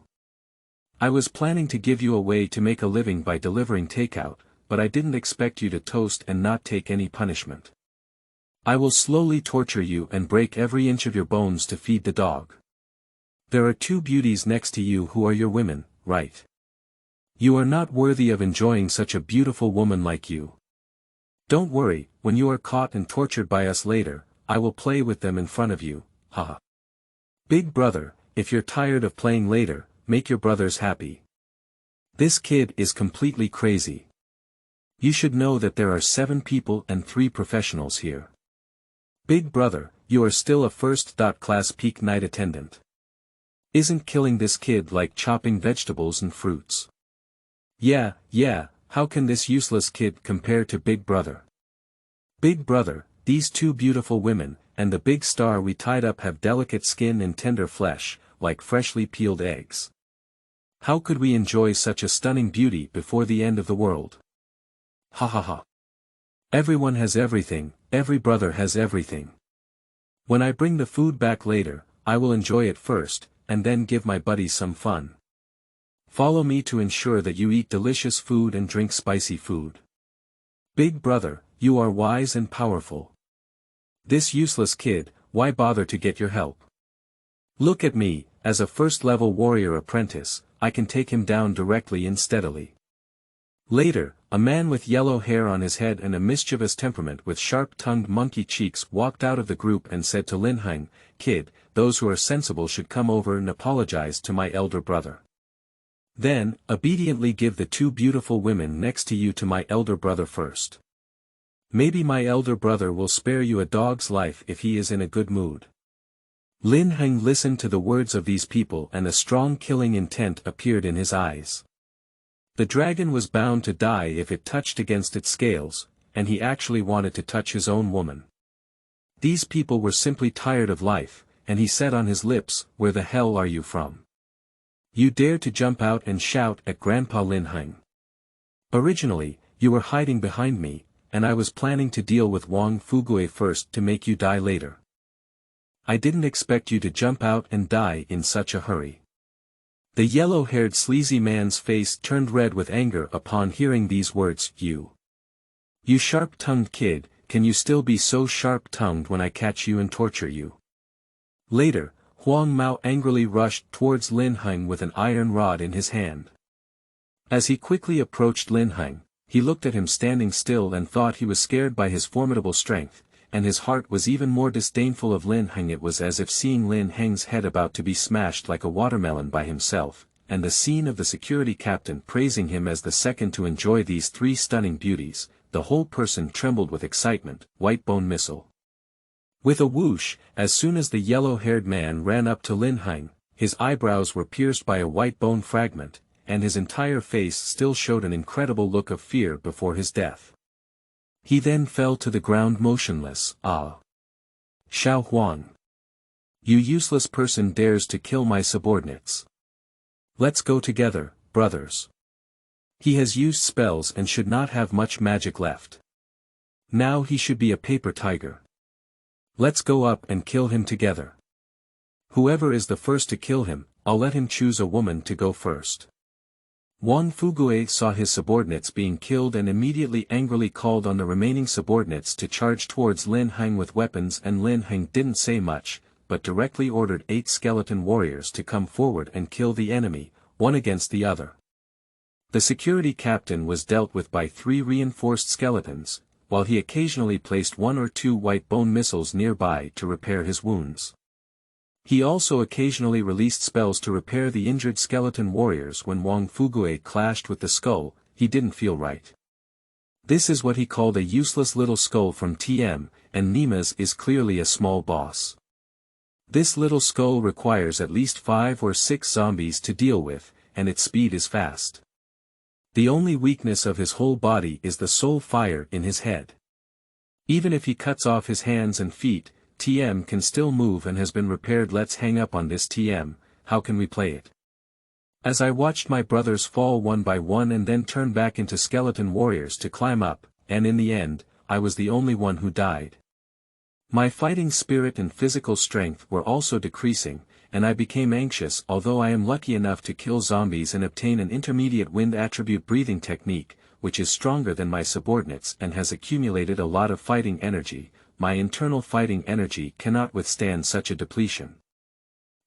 I was planning to give you a way to make a living by delivering takeout, but I didn't expect you to toast and not take any punishment. I will slowly torture you and break every inch of your bones to feed the dog. There are 2 beauties next to you who are your women, right? You are not worthy of enjoying such a beautiful woman like you. Don't worry, when you are caught and tortured by us later, I will play with them in front of you. Haha. Big brother, if you're tired of playing later, make your brothers happy. This kid is completely crazy. You should know that there are 7 people and 3 professionals here. Big brother, you are still a first-class peak night attendant. Isn't killing this kid like chopping vegetables and fruits? Yeah, how can this useless kid compare to Big brother? Big brother, these 2 beautiful women, and the big star we tied up have delicate skin and tender flesh, like freshly peeled eggs. How could we enjoy such a stunning beauty before the end of the world? Ha ha ha. Everyone has everything, every brother has everything. When I bring the food back later, I will enjoy it first, and then give my buddies some fun. Follow me to ensure that you eat delicious food and drink spicy food. Big brother, you are wise and powerful. This useless kid, why bother to get your help? Look at me, as a first-level warrior apprentice, I can take him down directly and steadily. Later, a man with yellow hair on his head and a mischievous temperament with sharp-tongued monkey cheeks walked out of the group and said to Lin Heng, Kid, those who are sensible should come over and apologize to my elder brother. Then, obediently give the 2 beautiful women next to you to my elder brother first. Maybe my elder brother will spare you a dog's life if he is in a good mood. Lin Heng listened to the words of these people and a strong killing intent appeared in his eyes. The dragon was bound to die if it touched against its scales, and he actually wanted to touch his own woman. These people were simply tired of life, and he said on his lips, "Where the hell are you from? You dare to jump out and shout at Grandpa Lin Heng. Originally, you were hiding behind me, and I was planning to deal with Wang Fugui first to make you die later. I didn't expect you to jump out and die in such a hurry." The yellow-haired sleazy man's face turned red with anger upon hearing these words. You sharp-tongued kid, can you still be so sharp-tongued when I catch you and torture you? Later, Huang Mao angrily rushed towards Lin Heng with an iron rod in his hand. As he quickly approached Lin Heng, he looked at him standing still and thought he was scared by his formidable strength, and his heart was even more disdainful of Lin Heng. It was as if seeing Lin Heng's head about to be smashed like a watermelon by himself, and the scene of the security captain praising him as the second to enjoy these three stunning beauties, the whole person trembled with excitement. White bone missile. With a whoosh, as soon as the yellow-haired man ran up to Lin Heng, his eyebrows were pierced by a white bone fragment, and his entire face still showed an incredible look of fear before his death. He then fell to the ground motionless. "Ah! Xiao Huang! You useless person dares to kill my subordinates. Let's go together, brothers. He has used spells and should not have much magic left. Now he should be a paper tiger. Let's go up and kill him together. Whoever is the first to kill him, I'll let him choose a woman to go first." Wang Fugui saw his subordinates being killed and immediately angrily called on the remaining subordinates to charge towards Lin Heng with weapons, and Lin Heng didn't say much, but directly ordered 8 skeleton warriors to come forward and kill the enemy, one against the other. The security captain was dealt with by 3 reinforced skeletons, while he occasionally placed 1 or 2 white bone missiles nearby to repair his wounds. He also occasionally released spells to repair the injured skeleton warriors. When Wang Fugui clashed with the skull, he didn't feel right. This is what he called a useless little skull from TM, and Nima's is clearly a small boss. This little skull requires at least 5 or 6 zombies to deal with, and its speed is fast. The only weakness of his whole body is the soul fire in his head. Even if he cuts off his hands and feet, TM can still move and has been repaired. Let's hang up on this TM. How can we play it? As I watched my brothers fall one by one and then turn back into skeleton warriors to climb up, and in the end, I was the only one who died. My fighting spirit and physical strength were also decreasing, and I became anxious. Although I am lucky enough to kill zombies and obtain an intermediate wind attribute breathing technique, which is stronger than my subordinates and has accumulated a lot of fighting energy, my internal fighting energy cannot withstand such a depletion.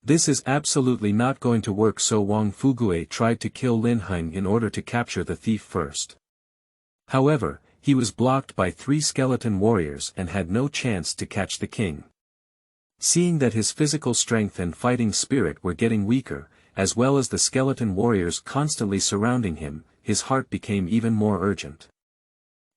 This is absolutely not going to work, so Wang Fugui tried to kill Lin Heng in order to capture the thief first. However, he was blocked by 3 skeleton warriors and had no chance to catch the king. Seeing that his physical strength and fighting spirit were getting weaker, as well as the skeleton warriors constantly surrounding him, his heart became even more urgent.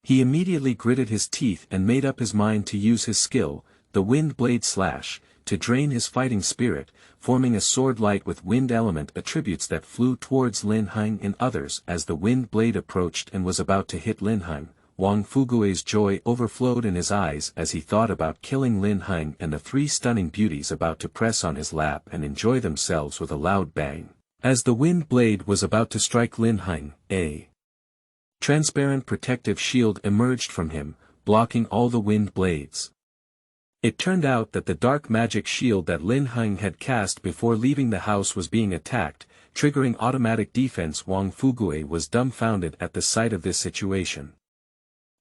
He immediately gritted his teeth and made up his mind to use his skill, the wind blade slash, to drain his fighting spirit, forming a sword light with wind element attributes that flew towards Lin Heng and others. As the wind blade approached and was about to hit Lin Heng, Wang Fugui's joy overflowed in his eyes as he thought about killing Lin Heng and the 3 stunning beauties about to press on his lap and enjoy themselves with a loud bang. As the wind blade was about to strike Lin Heng, a transparent protective shield emerged from him, blocking all the wind blades. It turned out that the dark magic shield that Lin Heng had cast before leaving the house was being attacked, triggering automatic defense. Wang Fugui was dumbfounded at the sight of this situation.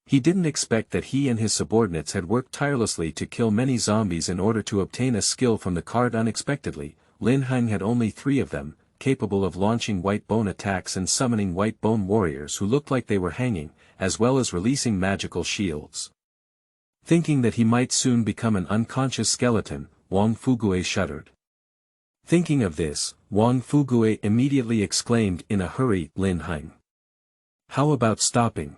He didn't expect that he and his subordinates had worked tirelessly to kill many zombies in order to obtain a skill from the card. Unexpectedly, Lin Heng had only 3 of them, capable of launching white bone attacks and summoning white bone warriors who looked like they were hanging, as well as releasing magical shields. Thinking that he might soon become an unconscious skeleton, Wang Fugui shuddered. Thinking of this, Wang Fugui immediately exclaimed in a hurry, "Lin Heng, how about stopping?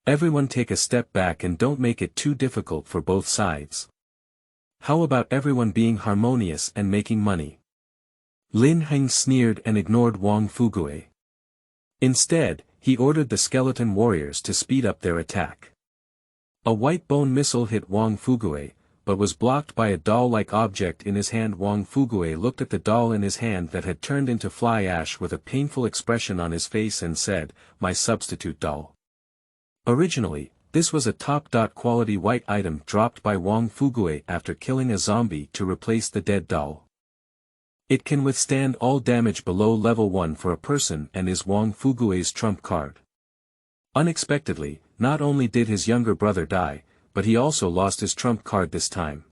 Everyone take a step back and don't make it too difficult for both sides. How about everyone being harmonious and making money? Lin Heng sneered and ignored Wang Fugui. Instead, he ordered the skeleton warriors to speed up their attack. A white bone missile hit Wang Fugui, but was blocked by a doll-like object in his hand. Wang Fugui looked at the doll in his hand that had turned into fly ash with a painful expression on his face and said, "My substitute doll." Originally, this was a top-quality white item dropped by Wang Fugui after killing a zombie to replace the dead doll. It can withstand all damage below level 1 for a person and is Wang Fugui's trump card. Unexpectedly, not only did his younger brother die, but he also lost his trump card this time.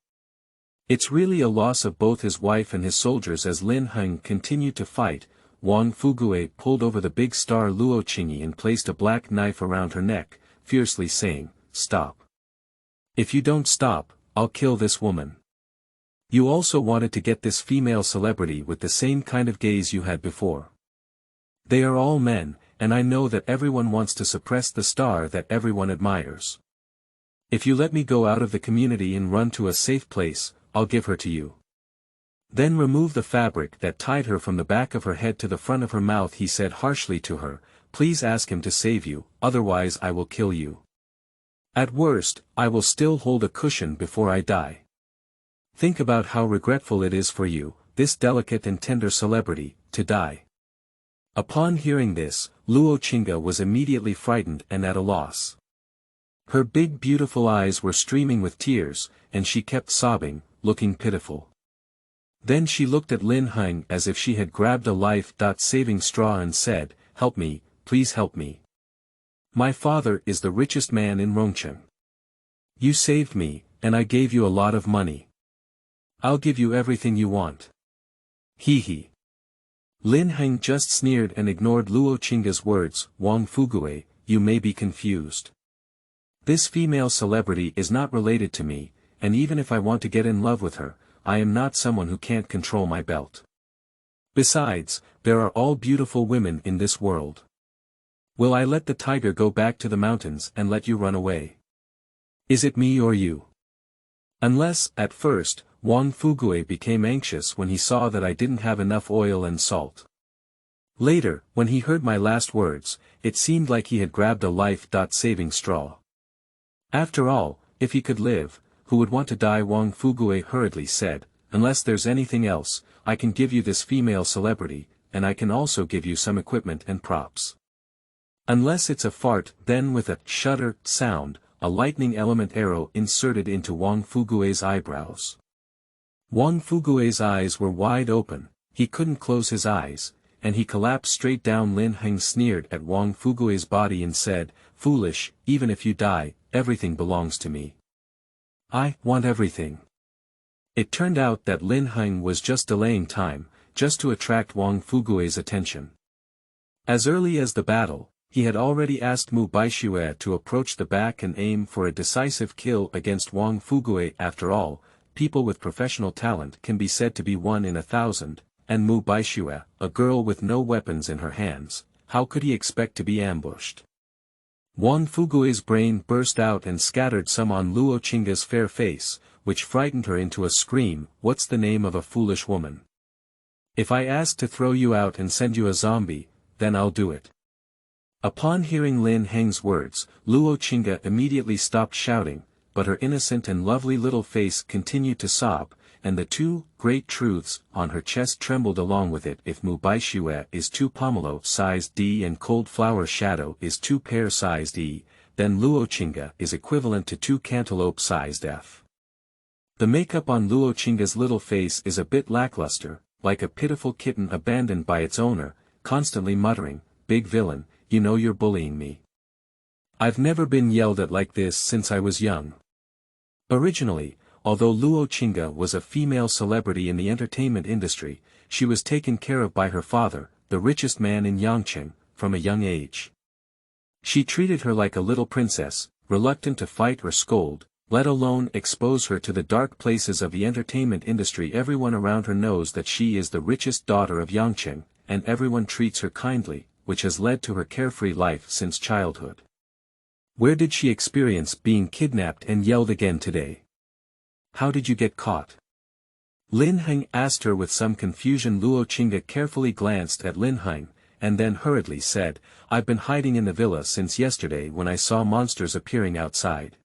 It's really a loss of both his wife and his soldiers. As Lin Heng continued to fight, Wang Fugui pulled over the big star Luo Qingyi and placed a black knife around her neck, fiercely saying, "Stop. If you don't stop, I'll kill this woman. You also wanted to get this female celebrity with the same kind of gaze you had before. They are all men, and I know that everyone wants to suppress the star that everyone admires. If you let me go out of the community and run to a safe place, I'll give her to you. Then remove the fabric that tied her from the back of her head to the front of her mouth," he said harshly to her. "Please ask him to save you, otherwise I will kill you. At worst, I will still hold a cushion before I die. Think about how regretful it is for you, this delicate and tender celebrity, to die." Upon hearing this, Luo Qingyi was immediately frightened and at a loss. Her big beautiful eyes were streaming with tears, and she kept sobbing, looking pitiful. Then she looked at Lin Heng as if she had grabbed a life-saving straw and said, "Help me, please help me. My father is the richest man in Rongcheng. You saved me, and I gave you a lot of money. I'll give you everything you want." Hee. Lin Heng just sneered and ignored Luo Qingyi's words. "Wang Fugui, you may be confused. This female celebrity is not related to me, and even if I want to get in love with her, I am not someone who can't control my belt. Besides, there are all beautiful women in this world. Will I let the tiger go back to the mountains and let you run away? Is it me or you? Unless, at first, Wang Fugui became anxious when he saw that I didn't have enough oil and salt. Later, when he heard my last words, it seemed like he had grabbed a life-saving straw. After all, if he could live, who would want to die?" Wang Fugui hurriedly said, "Unless there's anything else, I can give you this female celebrity, and I can also give you some equipment and props. Unless it's a fart." Then with a shudder sound, a lightning element arrow inserted into Wang Fugui's eyebrows. Wang Fugui's eyes were wide open, he couldn't close his eyes, and he collapsed straight down. Lin Heng sneered at Wang Fugui's body and said, "Foolish, even if you die, everything belongs to me. I want everything." It turned out that Lin Heng was just delaying time, just to attract Wang Fugui's attention. As early as the battle, he had already asked Mu Baixue to approach the back and aim for a decisive kill against Wang Fugui. After all, people with professional talent can be said to be 1 in 1,000, and Mu Baixue, a girl with no weapons in her hands, how could he expect to be ambushed? Wang Fugui's brain burst out and scattered some on Luo Qingyi's fair face, which frightened her into a scream. "What's the name of a foolish woman? If I ask to throw you out and send you a zombie, then I'll do it." Upon hearing Lin Heng's words, Luo Qingyi immediately stopped shouting, but her innocent and lovely little face continued to sob, and the 2 great truths on her chest trembled along with it. If Mu Baixue is 2 pomelo-sized D and Cold Flower Shadow is 2 pear-sized E, then Luo Qingyi is equivalent to 2 cantaloupe-sized F. The makeup on Luo Qingyi's little face is a bit lackluster, like a pitiful kitten abandoned by its owner, constantly muttering, "Big villain, you know you're bullying me. I've never been yelled at like this since I was young." Originally, although Luo Qingyi was a female celebrity in the entertainment industry, she was taken care of by her father, the richest man in Yangcheng, from a young age. She treated her like a little princess, reluctant to fight or scold, let alone expose her to the dark places of the entertainment industry. Everyone around her knows that she is the richest daughter of Yangcheng, and everyone treats her kindly, which has led to her carefree life since childhood. Where did she experience being kidnapped and yelled again today? How did you get caught? Lin Heng asked her with some confusion. Luo Qingge carefully glanced at Lin Heng, and then hurriedly said, I've been hiding in the villa since yesterday when I saw monsters appearing outside.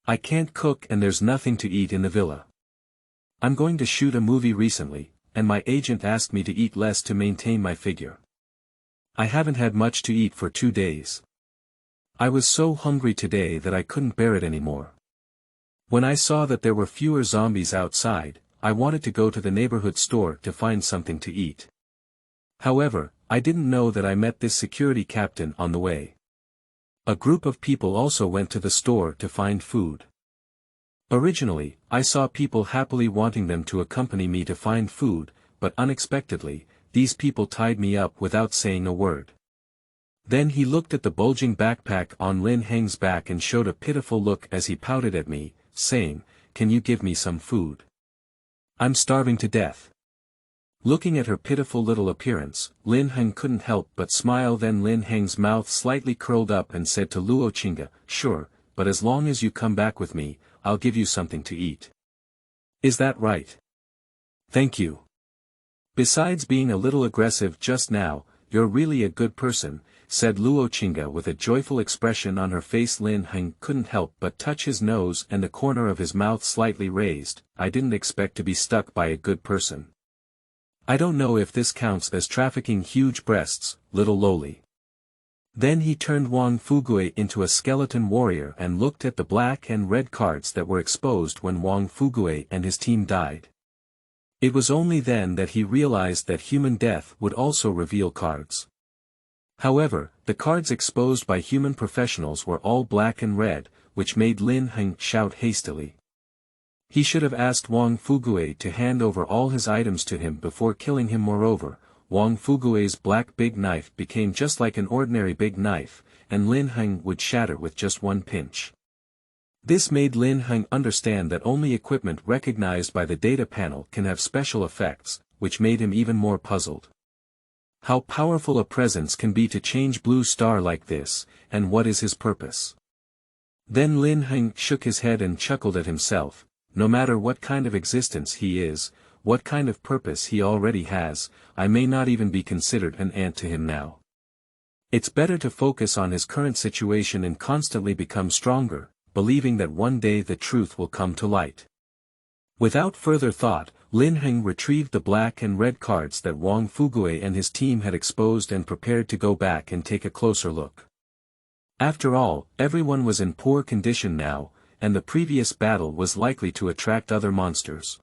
I can't cook and there's nothing to eat in the villa. I'm going to shoot a movie recently, and my agent asked me to eat less to maintain my figure. I haven't had much to eat for 2 days. I was so hungry today that I couldn't bear it anymore. When I saw that there were fewer zombies outside, I wanted to go to the neighborhood store to find something to eat. However, I didn't know that I met this security captain on the way. A group of people also went to the store to find food. Originally, I saw people happily wanting them to accompany me to find food, but unexpectedly, these people tied me up without saying a word. Then he looked at the bulging backpack on Lin Heng's back and showed a pitiful look as he pouted at me, saying, Can you give me some food? I'm starving to death. Looking at her pitiful little appearance, Lin Heng couldn't help but smile. Then Lin Heng's mouth slightly curled up and said to Luo Qingge, Sure, but as long as you come back with me, I'll give you something to eat. Is that right? Thank you. Besides being a little aggressive just now, you're really a good person, said Luo Qingge with a joyful expression on her face. Lin Heng couldn't help but touch his nose and the corner of his mouth slightly raised. I didn't expect to be stuck by a good person. I don't know if this counts as trafficking huge breasts, little loli. Then he turned Wang Fugui into a skeleton warrior and looked at the black and red cards that were exposed when Wang Fugui and his team died. It was only then that he realized that human death would also reveal cards. However, the cards exposed by human professionals were all black and red, which made Lin Heng shout hastily. He should have asked Wang Fugui to hand over all his items to him before killing him. Moreover, Wang Fugui's black big knife became just like an ordinary big knife, and Lin Heng would shatter with just one pinch. This made Lin Heng understand that only equipment recognized by the data panel can have special effects, which made him even more puzzled. How powerful a presence can be to change blue star like this, and what is his purpose? Then Lin Heng shook his head and chuckled at himself. No matter what kind of existence he is, what kind of purpose he already has, I may not even be considered an ant to him now. It's better to focus on his current situation and constantly become stronger, believing that one day the truth will come to light. Without further thought, Lin Heng retrieved the black and red cards that Wang Fugui and his team had exposed and prepared to go back and take a closer look. After all, everyone was in poor condition now, and the previous battle was likely to attract other monsters.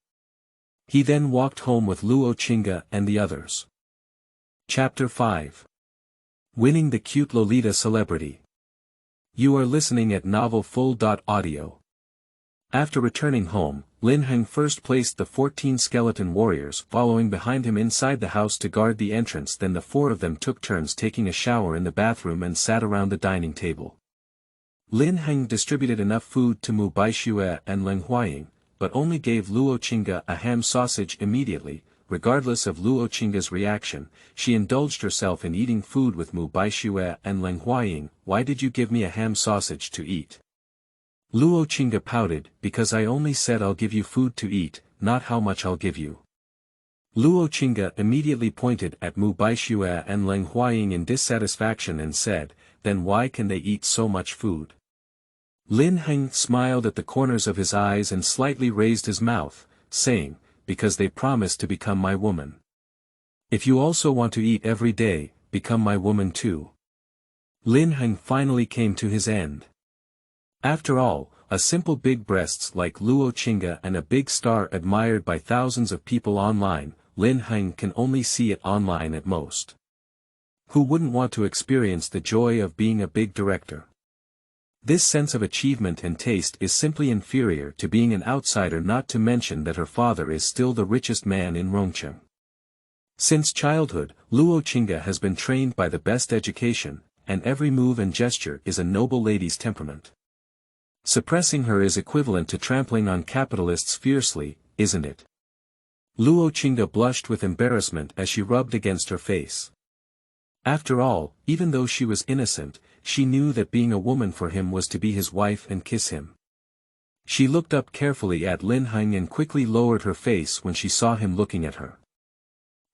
He then walked home with Luo Qingge and the others. Chapter 5. Winning the Cute Lolita Celebrity. You are listening at novelfull.audio. After returning home, Lin Heng first placed the 14 skeleton warriors following behind him inside the house to guard the entrance. Then the 4 of them took turns taking a shower in the bathroom and sat around the dining table. Lin Heng distributed enough food to Mu Baixue and Leng Huaying, but only gave Luo Qingge a ham sausage immediately. Regardless of Luo Qingge's reaction, she indulged herself in eating food with Mu Baixue and Leng Huaying. Why did you give me a ham sausage to eat? Luo Qingge pouted, because I only said I'll give you food to eat, not how much I'll give you. Luo Qingge immediately pointed at Mu Baixue and Leng Huaying in dissatisfaction and said, then why can they eat so much food? Lin Heng smiled at the corners of his eyes and slightly raised his mouth, saying, because they promised to become my woman. If you also want to eat every day, become my woman too. Lin Heng finally came to his end. After all, a simple big breasts like Luo Qingge and a big star admired by thousands of people online, Lin Heng can only see it online at most. Who wouldn't want to experience the joy of being a big director? This sense of achievement and taste is simply inferior to being an outsider, not to mention that her father is still the richest man in Rongcheng. Since childhood, Luo Qingge has been trained by the best education, and every move and gesture is a noble lady's temperament. Suppressing her is equivalent to trampling on capitalists fiercely, isn't it? Luo Qingge blushed with embarrassment as she rubbed against her face. After all, even though she was innocent, she knew that being a woman for him was to be his wife and kiss him. She looked up carefully at Lin Heng and quickly lowered her face when she saw him looking at her.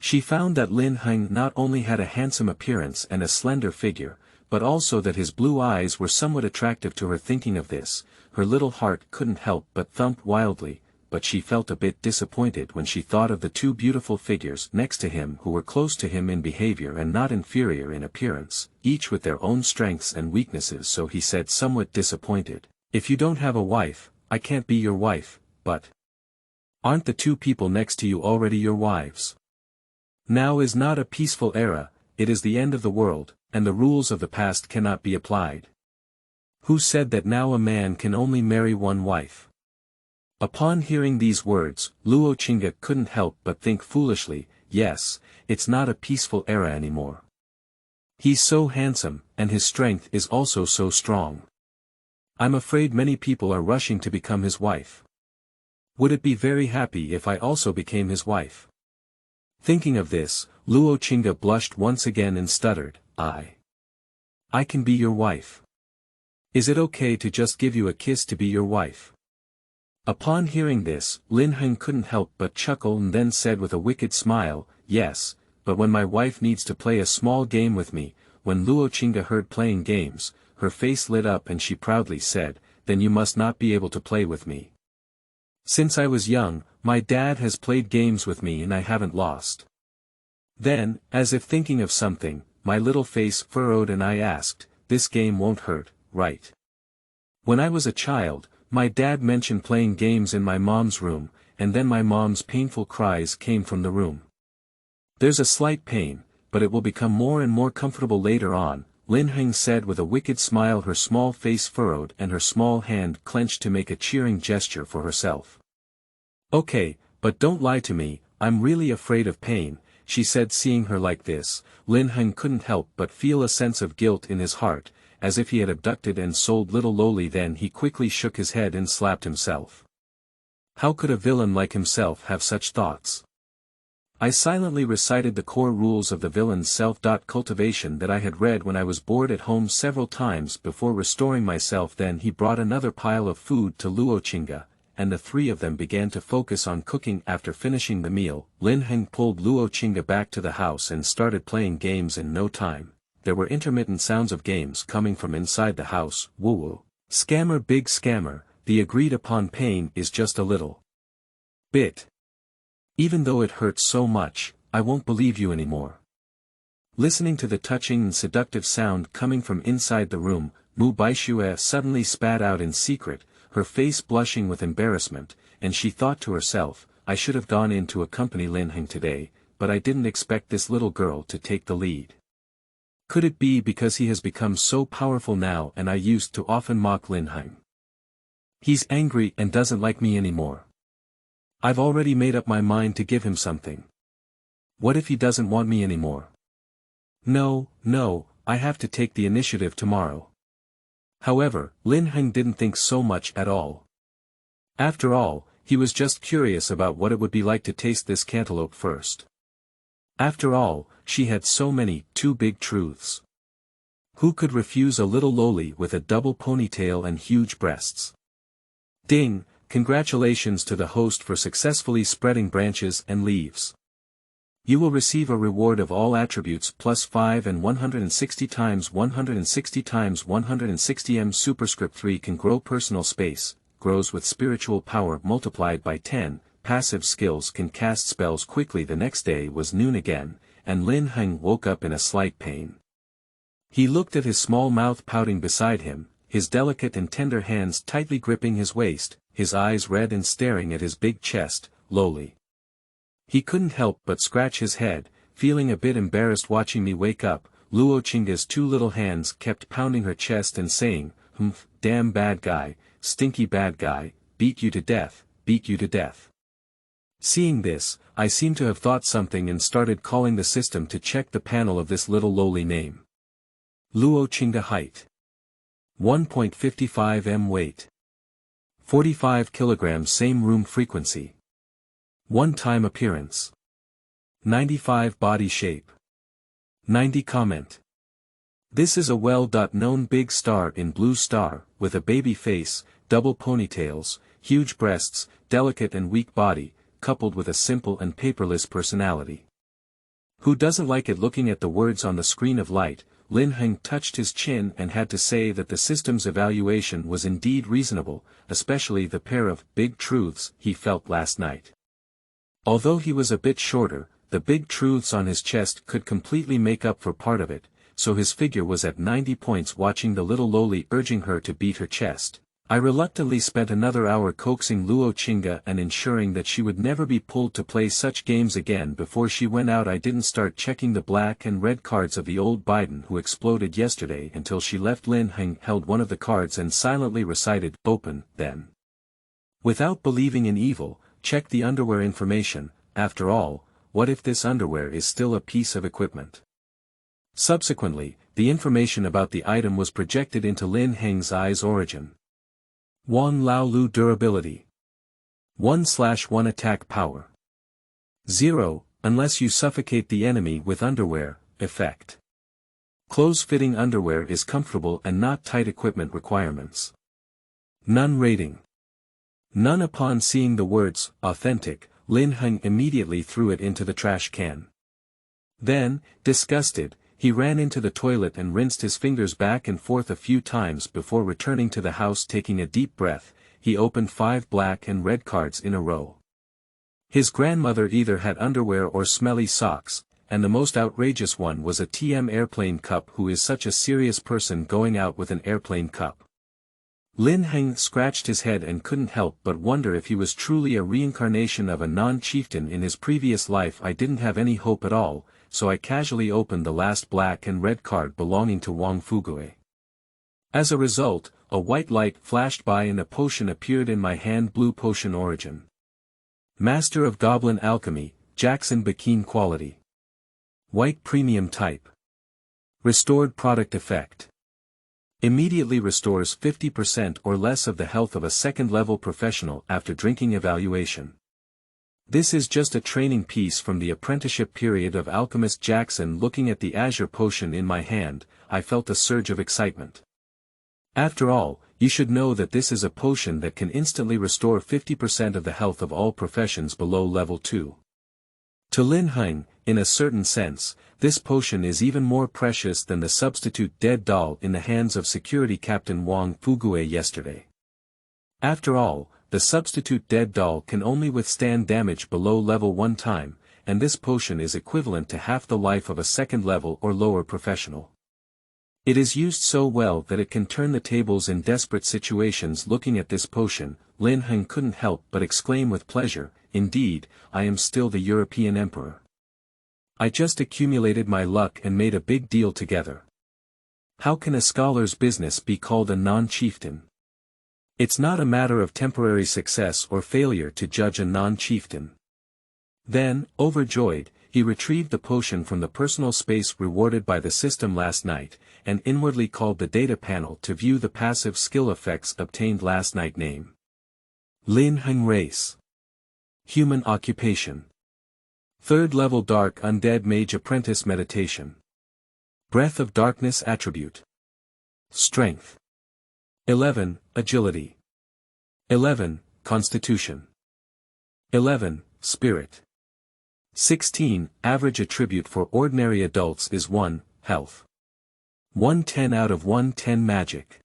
She found that Lin Heng not only had a handsome appearance and a slender figure, but also that his blue eyes were somewhat attractive to her. Thinking of this, her little heart couldn't help but thump wildly, but she felt a bit disappointed when she thought of the two beautiful figures next to him who were close to him in behavior and not inferior in appearance, each with their own strengths and weaknesses. So he said, somewhat disappointed, "If you don't have a wife, I can't be your wife, but aren't the two people next to you already your wives? Now is not a peaceful era, it is the end of the world, and the rules of the past cannot be applied. Who said that now a man can only marry one wife?" Upon hearing these words, Luo Qingge couldn't help but think foolishly, yes, it's not a peaceful era anymore. He's so handsome, and his strength is also so strong. I'm afraid many people are rushing to become his wife. Would it be very happy if I also became his wife? Thinking of this, Luo Qingge blushed once again and stuttered, I can be your wife. Is it okay to just give you a kiss to be your wife?" Upon hearing this, Lin Heng couldn't help but chuckle and then said with a wicked smile, "Yes, but when my wife needs to play a small game with me." When Luo Qingge heard playing games, her face lit up and she proudly said, "Then you must not be able to play with me. Since I was young, my dad has played games with me and I haven't lost." Then, as if thinking of something, my little face furrowed and I asked, "This game won't hurt, right?" When I was a child, my dad mentioned playing games in my mom's room, and then my mom's painful cries came from the room. There's a slight pain, but it will become more and more comfortable later on, Lin Heng said with a wicked smile, her small face furrowed and her small hand clenched to make a cheering gesture for herself. "Okay, but don't lie to me, I'm really afraid of pain," she said. Seeing her like this, Lin Heng couldn't help but feel a sense of guilt in his heart, as if he had abducted and sold little Loli. Then he quickly shook his head and slapped himself. How could a villain like himself have such thoughts? I silently recited the core rules of the villain's self-cultivation that I had read when I was bored at home several times before restoring myself. Then he brought another pile of food to Luo Qingge, and the three of them began to focus on cooking. After finishing the meal, Lin Heng pulled Luo Qingge back to the house and started playing games. In no time, there were intermittent sounds of games coming from inside the house. "Woo-woo. Scammer, big scammer, the agreed upon pain is just a little bit. Even though it hurts so much, I won't believe you anymore." Listening to the touching and seductive sound coming from inside the room, Mu Baixue suddenly spat out in secret, her face blushing with embarrassment, and she thought to herself, "I should have gone in to accompany Lin Heng today, but I didn't expect this little girl to take the lead. Could it be because he has become so powerful now and I used to often mock Lin Heng? He's angry and doesn't like me anymore. I've already made up my mind to give him something. What if he doesn't want me anymore? No, I have to take the initiative tomorrow." However, Lin Heng didn't think so much at all. After all, he was just curious about what it would be like to taste this cantaloupe first. After all, she had so many, two big truths. Who could refuse a little loli with a double ponytail and huge breasts? Ding! Congratulations to the host for successfully spreading branches and leaves. You will receive a reward of all attributes +5 and 160 times 160 times 160 Superscript 3 can grow. Personal space, grows with spiritual power multiplied by 10, passive skills can cast spells quickly. The next day was noon again, and Lin Heng woke up in a slight pain. He looked at his small mouth pouting beside him, his delicate and tender hands tightly gripping his waist, his eyes red and staring at his big chest. "Loli." He couldn't help but scratch his head, feeling a bit embarrassed. "Watching me wake up." Luo Qingge's two little hands kept pounding her chest and saying, "Humph, damn bad guy, stinky bad guy, beat you to death, beat you to death." Seeing this, I seem to have thought something and started calling the system to check the panel of this little loli name. Luo Qingge height: 1.55 m weight, 45 kilograms. Same room frequency. One-time appearance. 95 body shape. 90 comment. This is a well-known big star in blue star, with a baby face, double ponytails, huge breasts, delicate and weak body, coupled with a simple and paperless personality. Who doesn't like it? Looking at the words on the screen of light, Lin Heng touched his chin and had to say that the system's evaluation was indeed reasonable, especially the pair of big truths he felt last night. Although he was a bit shorter, the big truths on his chest could completely make up for part of it, so his figure was at 90 points. Watching the little loli urging her to beat her chest, I reluctantly spent another hour coaxing Luo Chinga and ensuring that she would never be pulled to play such games again. Before she went out, I didn't start checking the black and red cards of the old Biden who exploded yesterday until she left. Lin Heng held one of the cards and silently recited, "Open, then." Without believing in evil, check the underwear information. After all, what if this underwear is still a piece of equipment? Subsequently, the information about the item was projected into Lin Heng's eyes. Origin. Wang Lao Lu durability. 1/1 attack power. 0, unless you suffocate the enemy with underwear, effect. Close-fitting underwear is comfortable and not tight. Equipment requirements. None rating. None. Upon seeing the words, authentic, Lin Heng immediately threw it into the trash can. Then, disgusted, he ran into the toilet and rinsed his fingers back and forth a few times before returning to the house. Taking a deep breath, he opened 5 black and red cards in a row. His grandmother either had underwear or smelly socks, and the most outrageous one was a TM airplane cup. Who is such a serious person going out with an airplane cup? Lin Heng scratched his head and couldn't help but wonder if he was truly a reincarnation of a non-chieftain in his previous life. I didn't have any hope at all, so I casually opened the last black and red card belonging to Wang Fugui. As a result, a white light flashed by and a potion appeared in my hand. Blue potion. Origin. Master of Goblin Alchemy, Jackson Bakin quality. White premium type. Restored product effect. Immediately restores 50% or less of the health of a second-level professional after drinking. Evaluation. This is just a training piece from the apprenticeship period of Alchemist Jackson. Looking at the azure potion in my hand, I felt a surge of excitement. After all, you should know that this is a potion that can instantly restore 50% of the health of all professions below level 2. To Lin Heng, in a certain sense, this potion is even more precious than the substitute dead doll in the hands of security captain Wang Fugui yesterday. After all, the substitute dead doll can only withstand damage below level 1 time, and this potion is equivalent to half the life of a second-level or lower professional. It is used so well that it can turn the tables in desperate situations. Looking at this potion, Lin Heng couldn't help but exclaim with pleasure, "Indeed, I am still the European Emperor. I just accumulated my luck and made a big deal together." How can a scholar's business be called a non-chieftain? It's not a matter of temporary success or failure to judge a non-chieftain. Then, overjoyed, he retrieved the potion from the personal space rewarded by the system last night, and inwardly called the data panel to view the passive skill effects obtained last night. Name. Lin Heng. Race. Human occupation. 3rd level Dark Undead Mage Apprentice Meditation. Breath of Darkness attribute. Strength. 11, Agility. 11, Constitution. 11, Spirit. 16, Average attribute for ordinary adults is 1, Health. 110 out of 110 Magic.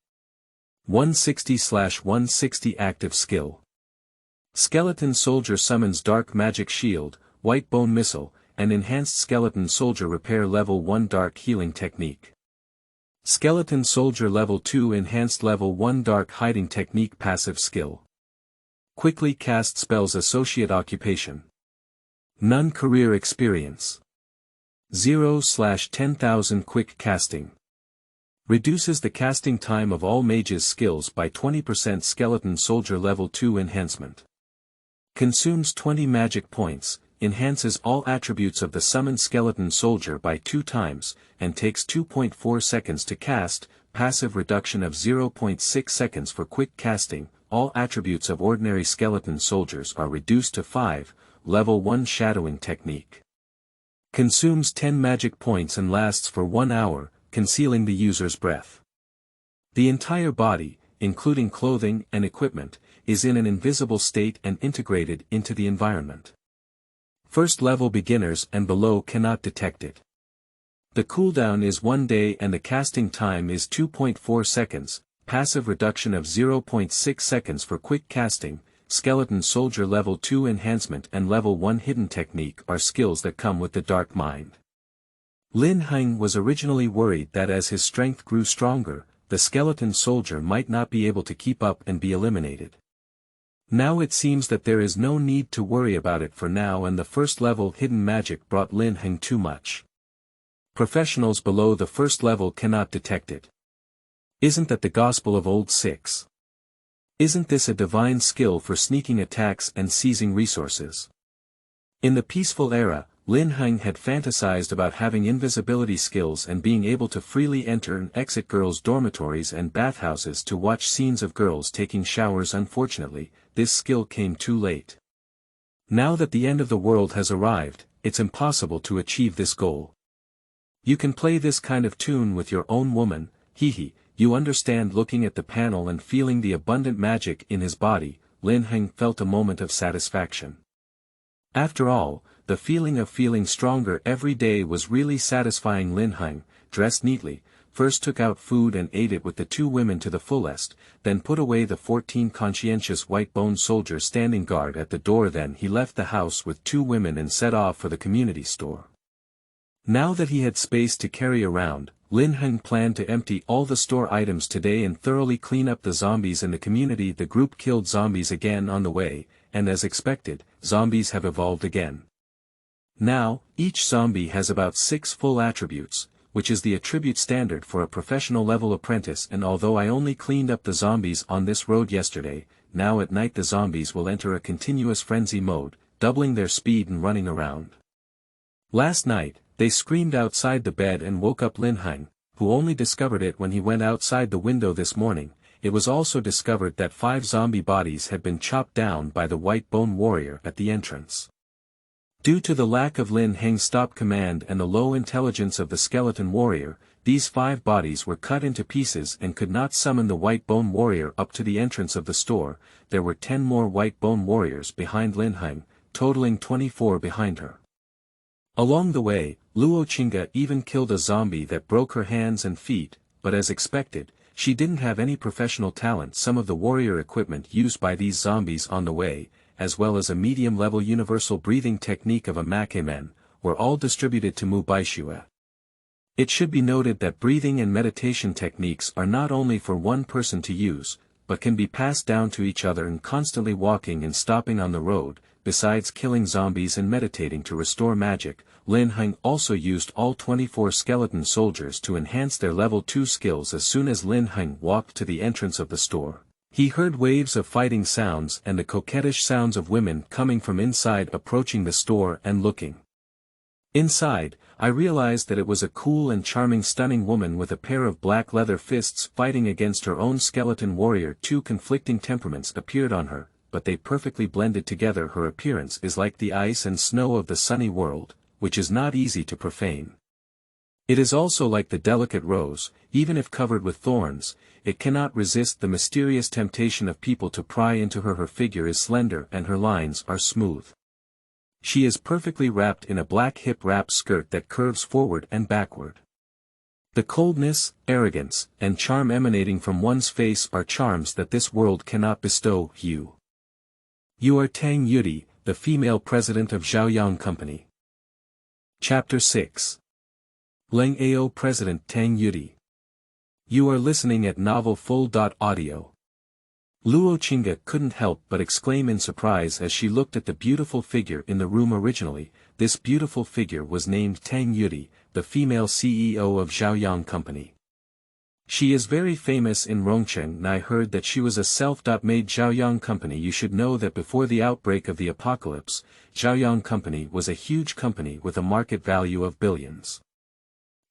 160/160 Active Skill. Skeleton Soldier summons Dark Magic Shield, White Bone Missile, and Enhanced Skeleton Soldier Repair Level 1 Dark Healing Technique. Skeleton Soldier Level 2 Enhanced Level 1 Dark Hiding Technique Passive Skill. Quickly cast spells. Associate occupation. None. Career experience. 0/10,000 Quick casting. Reduces the casting time of all mages' skills by 20%. Skeleton Soldier Level 2 Enhancement. Consumes 20 magic points, enhances all attributes of the summoned skeleton soldier by 2 times, and takes 2.4 seconds to cast. Passive reduction of 0.6 seconds for quick casting. All attributes of ordinary skeleton soldiers are reduced to 5, level 1 shadowing technique. Consumes 10 magic points and lasts for 1 hour, concealing the user's breath. The entire body, including clothing and equipment, is in an invisible state and integrated into the environment. First-level beginners and below cannot detect it. The cooldown is 1 day and the casting time is 2.4 seconds, passive reduction of 0.6 seconds for quick casting, skeleton soldier level 2 enhancement and level 1 hidden technique are skills that come with the dark mind. Lin Heng was originally worried that as his strength grew stronger, the skeleton soldier might not be able to keep up and be eliminated. Now it seems that there is no need to worry about it for now, and the first level hidden magic brought Lin Heng too much. Professionals below the first level cannot detect it. Isn't that the gospel of old 6? Isn't this a divine skill for sneaking attacks and seizing resources? In the peaceful era, Lin Heng had fantasized about having invisibility skills and being able to freely enter and exit girls' dormitories and bathhouses to watch scenes of girls taking showers. Unfortunately, this skill came too late. Now that the end of the world has arrived, it's impossible to achieve this goal. You can play this kind of tune with your own woman, hehe, you understand. Looking at the panel and feeling the abundant magic in his body, Lin Heng felt a moment of satisfaction. After all, the feeling of feeling stronger every day was really satisfying. Lin Heng, dressed neatly, first took out food and ate it with the 2 women to the fullest, then put away the 14 conscientious white-boned soldiers standing guard at the door. Then he left the house with 2 women and set off for the community store. Now that he had space to carry around, Lin Heng planned to empty all the store items today and thoroughly clean up the zombies in the community. The group killed zombies again on the way, and as expected, zombies have evolved again. Now, each zombie has about 6 full attributes, which is the attribute standard for a professional level apprentice. And although I only cleaned up the zombies on this road yesterday, now at night the zombies will enter a continuous frenzy mode, doubling their speed and running around. Last night, they screamed outside the bed and woke up Lin Heng, who only discovered it when he went outside the window this morning. It was also discovered that 5 zombie bodies had been chopped down by the white bone warrior at the entrance. Due to the lack of Lin Heng's stop command and the low intelligence of the skeleton warrior, these 5 bodies were cut into pieces and could not summon the white bone warrior up to the entrance of the store. There were 10 more white bone warriors behind Lin Heng, totaling 24 behind her. Along the way, Luo Qingge even killed a zombie that broke her hands and feet, but as expected, she didn't have any professional talent. Some of the warrior equipment used by these zombies on the way, as well as a medium-level universal breathing technique of a Makemen, were all distributed to Mu Baishue. It should be noted that breathing and meditation techniques are not only for one person to use, but can be passed down to each other. And constantly walking and stopping on the road, besides killing zombies and meditating to restore magic, Lin Heng also used all 24 skeleton soldiers to enhance their level 2 skills. As soon as Lin Heng walked to the entrance of the store, he heard waves of fighting sounds and the coquettish sounds of women coming from inside, approaching the store and looking inside. I realized that it was a cool and charming stunning woman with a pair of black leather fists fighting against her own skeleton warrior. 2 conflicting temperaments appeared on her, but they perfectly blended together. Her appearance is like the ice and snow of the sunny world, which is not easy to profane. It is also like the delicate rose, even if covered with thorns, it cannot resist the mysterious temptation of people to pry into her. Her figure is slender and her lines are smooth. She is perfectly wrapped in a black hip-wrap skirt that curves forward and backward. The coldness, arrogance, and charm emanating from one's face are charms that this world cannot bestow. You are Tang Yudie, the female president of Xiaoyang Company. Chapter 6. Leng Ao President Tang Yudie. You are listening at Novel Full.audio. Luo Qingge couldn't help but exclaim in surprise as she looked at the beautiful figure in the room. Originally, this beautiful figure was named Tang Yudie, the female CEO of Xiaoyang Company. She is very famous in Rongcheng, and I heard that she was a self-made Xiaoyang Company. You should know that before the outbreak of the apocalypse, Xiaoyang Company was a huge company with a market value of billions.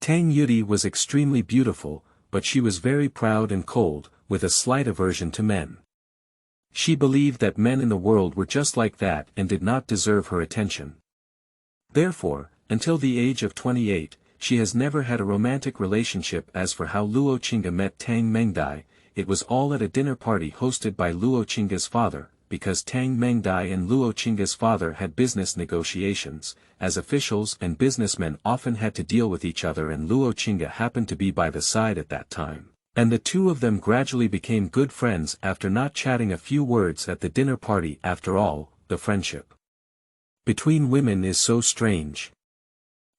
Tang Yudie was extremely beautiful, but she was very proud and cold, with a slight aversion to men. She believed that men in the world were just like that and did not deserve her attention. Therefore, until the age of 28, she has never had a romantic relationship. As for how Luo Qingge met Tang Mengdai, it was all at a dinner party hosted by Luo Qingge's father, because Tang Mengdai and Luo Qingge's father had business negotiations, as officials and businessmen often had to deal with each other, and Luo Qingge happened to be by the side at that time. And the two of them gradually became good friends after not chatting a few words at the dinner party. After all, the friendship between women is so strange.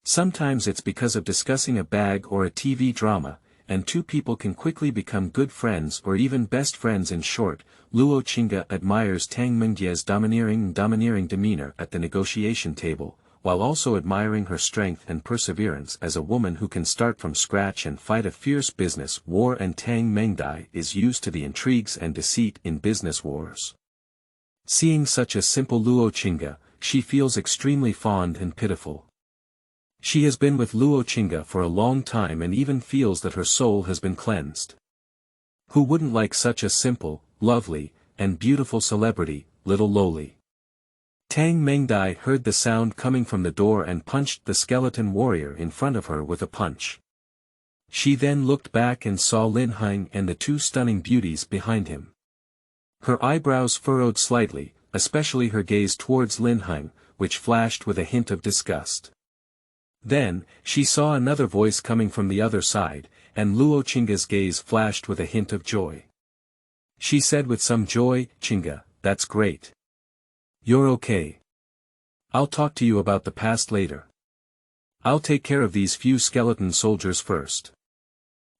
Sometimes it's because of discussing a bag or a TV drama, and two people can quickly become good friends or even best friends. In short, Luo Qingge admires Tang Mengdie's domineering demeanor at the negotiation table, while also admiring her strength and perseverance as a woman who can start from scratch and fight a fierce business war. And Tang Mengdai is used to the intrigues and deceit in business wars. Seeing such a simple Luo Qingge, she feels extremely fond and pitiful. She has been with Luo Qingge for a long time and even feels that her soul has been cleansed. Who wouldn't like such a simple, lovely, and beautiful celebrity, little loli? Tang Mengdai heard the sound coming from the door and punched the skeleton warrior in front of her with a punch. She then looked back and saw Lin Heng and the two stunning beauties behind him. Her eyebrows furrowed slightly, especially her gaze towards Lin Heng, which flashed with a hint of disgust. Then, she saw another voice coming from the other side, and Luo Qingge's gaze flashed with a hint of joy. She said with some joy, "Qingge, that's great. You're okay. I'll talk to you about the past later. I'll take care of these few skeleton soldiers first."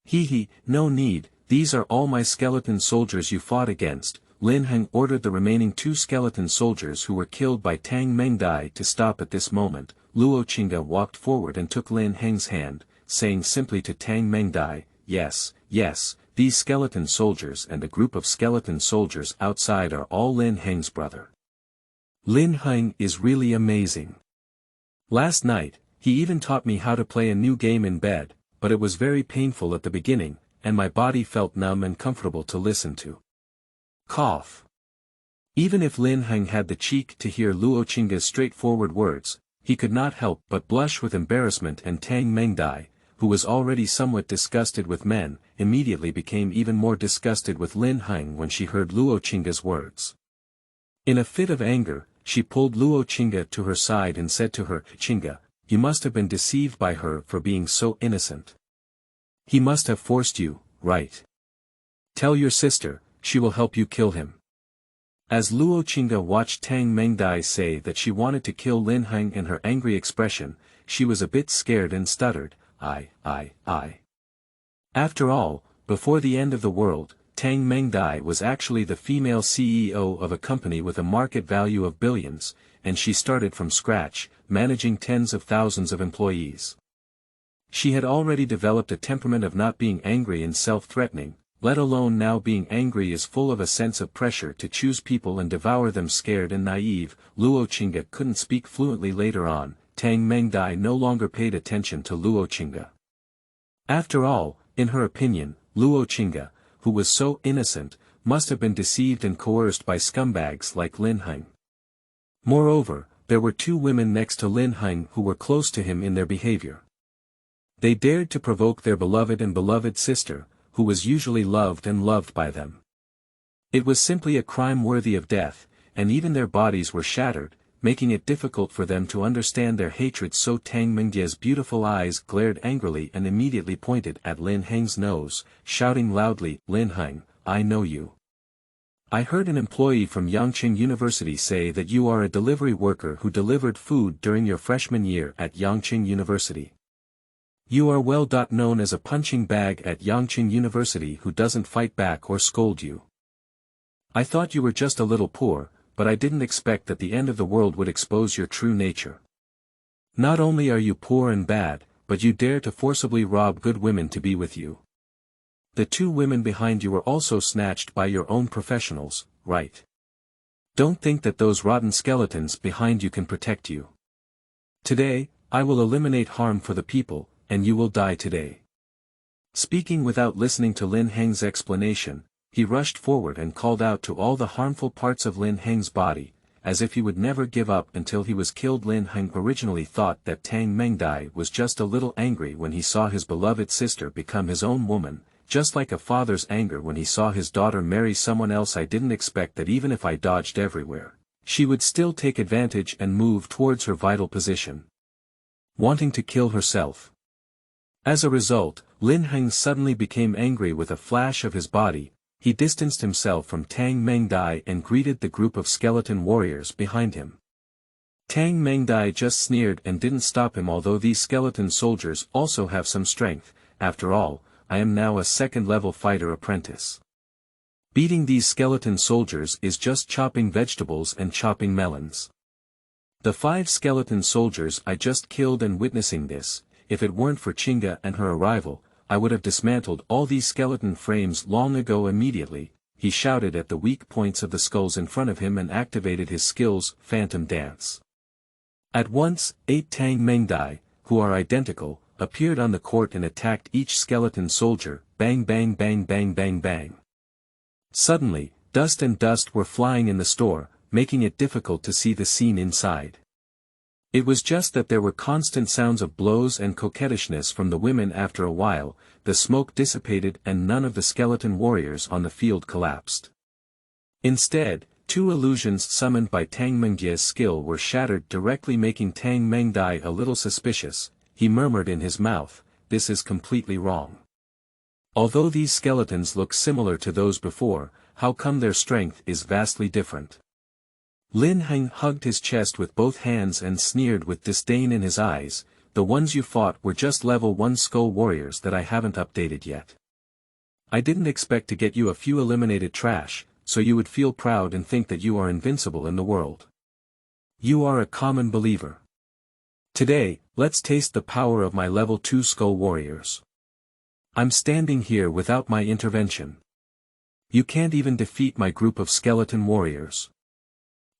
"Hee, no need, these are all my skeleton soldiers you fought against." Lin Heng ordered the remaining two skeleton soldiers who were killed by Tang Mengdai to stop. At this moment, Luo Qingge walked forward and took Lin Heng's hand, saying simply to Tang Mengdai, yes, these skeleton soldiers and a group of skeleton soldiers outside are all Lin Heng's brother. Lin Heng is really amazing. Last night, he even taught me how to play a new game in bed, but it was very painful at the beginning, and my body felt numb and comfortable to listen to. Cough. Even if Lin Heng had the cheek to hear Luo Qingge's straightforward words, he could not help but blush with embarrassment, and Tang Mengdai, who was already somewhat disgusted with men, immediately became even more disgusted with Lin Heng when she heard Luo Qingge's words. In a fit of anger, she pulled Luo Qingge to her side and said to her, "Qingge, you must have been deceived by her for being so innocent. He must have forced you, right? Tell your sister, she will help you kill him." As Luo Qingge watched Tang Mengdai say that she wanted to kill Lin Heng in her angry expression, she was a bit scared and stuttered, I. After all, before the end of the world, Tang Mengdai was actually the female CEO of a company with a market value of billions, and she started from scratch, managing tens of thousands of employees. She had already developed a temperament of not being angry and self-threatening, let alone now being angry is full of a sense of pressure to choose people and devour them. Scared and naive, Luo Qingge couldn't speak fluently. Later on, Tang Mengdai no longer paid attention to Luo Qingge. After all, in her opinion, Luo Qingge, who was so innocent, must have been deceived and coerced by scumbags like Lin Heng. Moreover, there were two women next to Lin Heng who were close to him in their behavior. They dared to provoke their beloved sister, who was usually loved and loved by them. It was simply a crime worthy of death, and even their bodies were shattered, making it difficult for them to understand their hatred. So Tang Mengdie's beautiful eyes glared angrily and immediately pointed at Lin Heng's nose, shouting loudly, "Lin Heng, I know you. I heard an employee from Yangqing University say that you are a delivery worker who delivered food during your freshman year at Yangqing University. You are well known as a punching bag at Yangqing University who doesn't fight back or scold you. I thought you were just a little poor, but I didn't expect that the end of the world would expose your true nature. Not only are you poor and bad, but you dare to forcibly rob good women to be with you. The two women behind you were also snatched by your own professionals, right? Don't think that those rotten skeletons behind you can protect you. Today, I will eliminate harm for the people, and you will die today." Speaking without listening to Lin Heng's explanation, he rushed forward and called out to all the harmful parts of Lin Heng's body, as if he would never give up until he was killed. Lin Heng originally thought that Tang Mengdai was just a little angry when he saw his beloved sister become his own woman, just like a father's anger when he saw his daughter marry someone else. I didn't expect that even if I dodged everywhere, she would still take advantage and move towards her vital position, wanting to kill herself. As a result, Lin Heng suddenly became angry. With a flash of his body, he distanced himself from Tang Mengdai and greeted the group of skeleton warriors behind him. Tang Mengdai just sneered and didn't stop him. Although these skeleton soldiers also have some strength, after all, I am now a second-level fighter apprentice. Beating these skeleton soldiers is just chopping vegetables and chopping melons. The 5 skeleton soldiers I just killed, and witnessing this, if it weren't for Chinga and her arrival, I would have dismantled all these skeleton frames long ago. Immediately, he shouted at the weak points of the skulls in front of him and activated his skills, Phantom Dance. At once, 8 Tang Mengdai, who are identical, appeared on the court and attacked each skeleton soldier. Bang bang bang bang bang bang. Suddenly, dust and dust were flying in the store, making it difficult to see the scene inside. It was just that there were constant sounds of blows and coquettishness from the women. After a while, the smoke dissipated and none of the skeleton warriors on the field collapsed. Instead, 2 illusions summoned by Tang Mengdai's skill were shattered, directly making Tang Mengdai a little suspicious. He murmured in his mouth, "This is completely wrong. Although these skeletons look similar to those before, how come their strength is vastly different?" Lin Heng hugged his chest with both hands and sneered with disdain in his eyes. "The ones you fought were just level 1 skull warriors that I haven't updated yet. I didn't expect to get you a few eliminated trash, so you would feel proud and think that you are invincible in the world. You are a common believer. Today, let's taste the power of my level 2 skull warriors. I'm standing here without my intervention. You can't even defeat my group of skeleton warriors."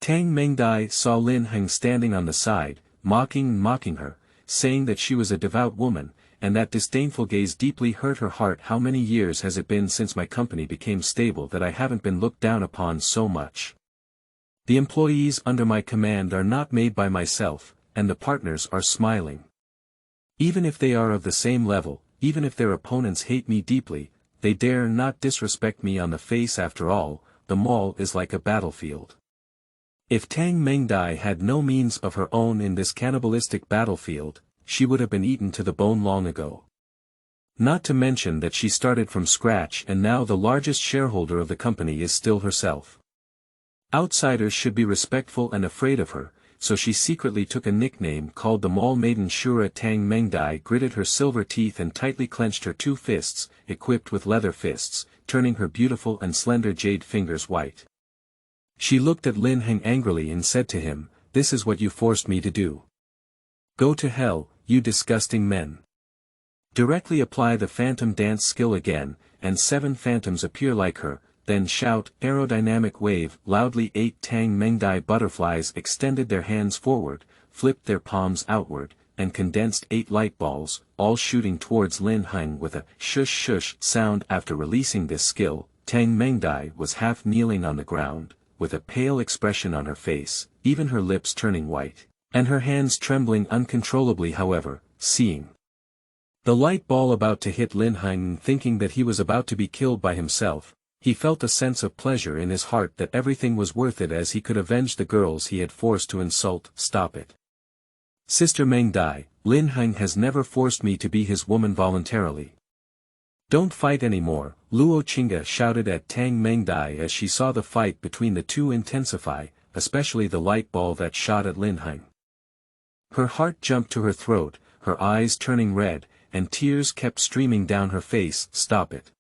Tang Mengdai saw Lin Heng standing on the side, mocking her, saying that she was a devout woman, and that disdainful gaze deeply hurt her heart. "How many years has it been since my company became stable that I haven't been looked down upon so much? The employees under my command are not made by myself, and the partners are smiling. Even if they are of the same level, even if their opponents hate me deeply, they dare not disrespect me on the face. After all, the mall is like a battlefield. If Tang Mengdai had no means of her own in this cannibalistic battlefield, she would have been eaten to the bone long ago. Not to mention that she started from scratch, and now the largest shareholder of the company is still herself. Outsiders should be respectful and afraid of her, so she secretly took a nickname called the Mall Maiden Shura." Tang Mengdai gritted her silver teeth and tightly clenched her 2 fists, equipped with leather fists, turning her beautiful and slender jade fingers white. She looked at Lin Heng angrily and said to him, "This is what you forced me to do. Go to hell, you disgusting men. Directly apply the Phantom Dance skill again, and 7 phantoms appear like her, then shout, aerodynamic wave." Loudly 8 Tang Mengdai butterflies extended their hands forward, flipped their palms outward, and condensed 8 light balls, all shooting towards Lin Heng with a shush shush sound. After releasing this skill, Tang Mengdai was half kneeling on the ground, with a pale expression on her face, even her lips turning white, and her hands trembling uncontrollably. However, seeing the light ball about to hit Lin Heng, thinking that he was about to be killed by himself, he felt a sense of pleasure in his heart that everything was worth it, as he could avenge the girls he had forced to insult. "Stop it. Sister Mengdai, Lin Heng has never forced me to be his woman voluntarily. Don't fight anymore." Luo Chinga shouted at Tang Mengdai as she saw the fight between the 2 intensify, especially the light ball that shot at Lin Heng. Her heart jumped to her throat, her eyes turning red, and tears kept streaming down her face. "Stop it.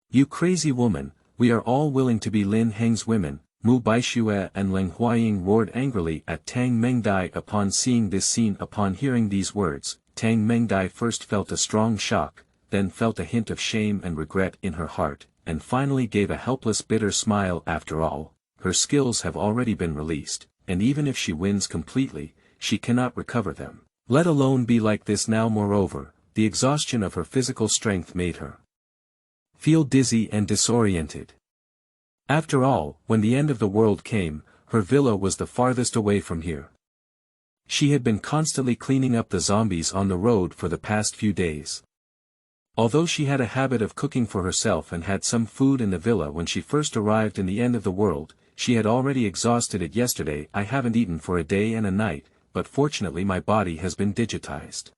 You crazy woman, we are all willing to be Lin Heng's women." Mu Baixue and Leng Huaying roared angrily at Tang Mengdai upon seeing this scene. Upon hearing these words, Tang Mengdai first felt a strong shock, then felt a hint of shame and regret in her heart, and finally gave a helpless bitter smile. After all, her skills have already been released, and even if she wins completely, she cannot recover them, let alone be like this now. Moreover, the exhaustion of her physical strength made her feel dizzy and disoriented. After all, when the end of the world came, her villa was the farthest away from here. She had been constantly cleaning up the zombies on the road for the past few days. Although she had a habit of cooking for herself and had some food in the villa when she first arrived in the end of the world, she had already exhausted it yesterday. I haven't eaten for a day and a night, but fortunately my body has been digitized.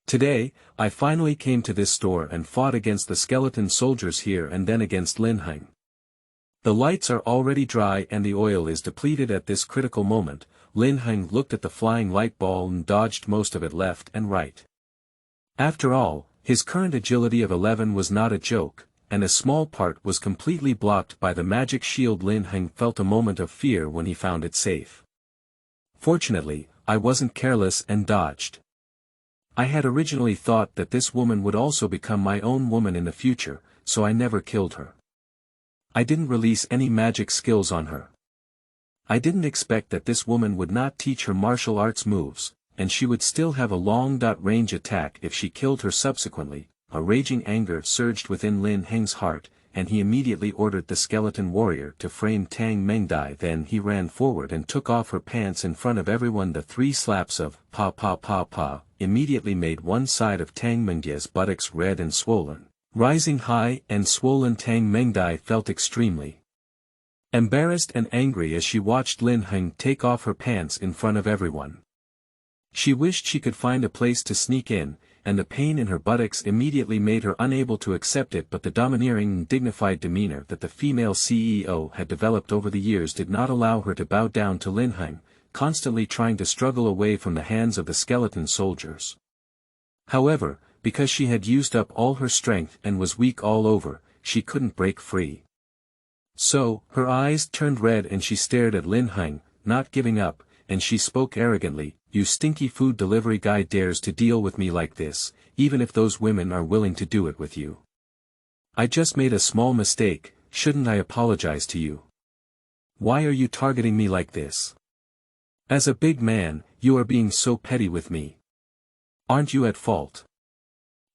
Today, I finally came to this store and fought against the skeleton soldiers here and then against Lin Heng. The lights are already dry and the oil is depleted at this critical moment. Lin Heng looked at the flying light ball and dodged most of it left and right. After all, his current agility of 11 was not a joke, and a small part was completely blocked by the magic shield. Lin Heng felt a moment of fear when he found it safe. Fortunately, I wasn't careless and dodged. I had originally thought that this woman would also become my own woman in the future, so I never killed her. I didn't release any magic skills on her. I didn't expect that this woman would not teach her martial arts moves, and she would still have a long-range attack if she killed her subsequently. A raging anger surged within Lin Heng's heart, and he immediately ordered the skeleton warrior to frame Tang Mengdai. Then he ran forward and took off her pants in front of everyone. The 3 slaps of pa pa pa pa immediately made one side of Tang Mengdai's buttocks red and swollen. Rising high and swollen, Tang Mengdai felt extremely embarrassed and angry as she watched Lin Heng take off her pants in front of everyone. She wished she could find a place to sneak in, and the pain in her buttocks immediately made her unable to accept it. But the domineering and dignified demeanor that the female CEO had developed over the years did not allow her to bow down to Lin Heng, constantly trying to struggle away from the hands of the skeleton soldiers. However, because she had used up all her strength and was weak all over, she couldn't break free. So, her eyes turned red and she stared at Lin Heng, not giving up, and she spoke arrogantly, "You stinky food delivery guy dares to deal with me like this, even if those women are willing to do it with you. I just made a small mistake, shouldn't I apologize to you? Why are you targeting me like this? As a big man, you are being so petty with me. Aren't you at fault?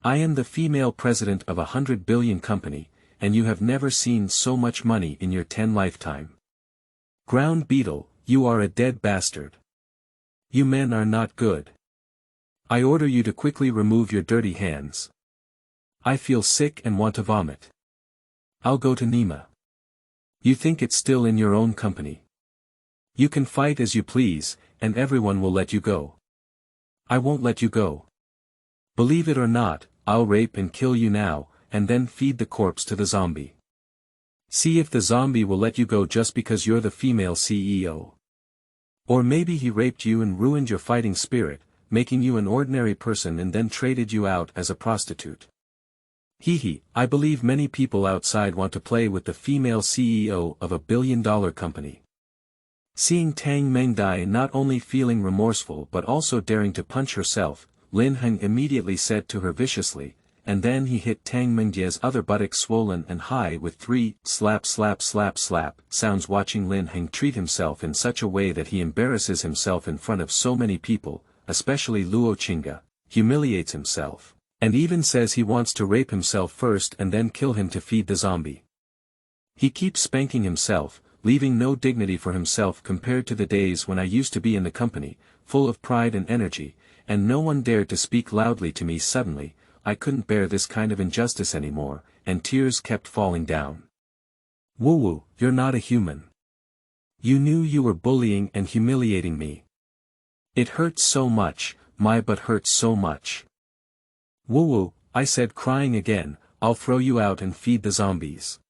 I am the female president of a 100 billion company, and you have never seen so much money in your 10 lifetime. Ground beetle, you are a dead bastard. You men are not good. I order you to quickly remove your dirty hands. I feel sick and want to vomit. I'll go to Nima. You think it's still in your own company? You can fight as you please, and everyone will let you go. I won't let you go. Believe it or not, I'll rape and kill you now, and then feed the corpse to the zombie. See if the zombie will let you go just because you're the female CEO. Or maybe he raped you and ruined your fighting spirit, making you an ordinary person and then traded you out as a prostitute. Hehe, I believe many people outside want to play with the female CEO of a billion-dollar company." Seeing Tang Mengdai not only feeling remorseful but also daring to punch herself, Lin Heng immediately said to her viciously, and then he hit Tang Mengdai's other buttock swollen and high with 3 slap slap slap slap sounds. Watching Lin Heng treat himself in such a way that he embarrasses himself in front of so many people, especially Luo Qingge, humiliates himself, and even says he wants to rape himself first and then kill him to feed the zombie. He keeps spanking himself, leaving no dignity for himself compared to the days when I used to be in the company, full of pride and energy, and no one dared to speak loudly to me. Suddenly, I couldn't bear this kind of injustice anymore, and tears kept falling down. Woo-woo, you're not a human. You knew you were bullying and humiliating me. It hurts so much, my butt hurts so much. Woo-woo, I said, crying again, I'll throw you out and feed the zombies.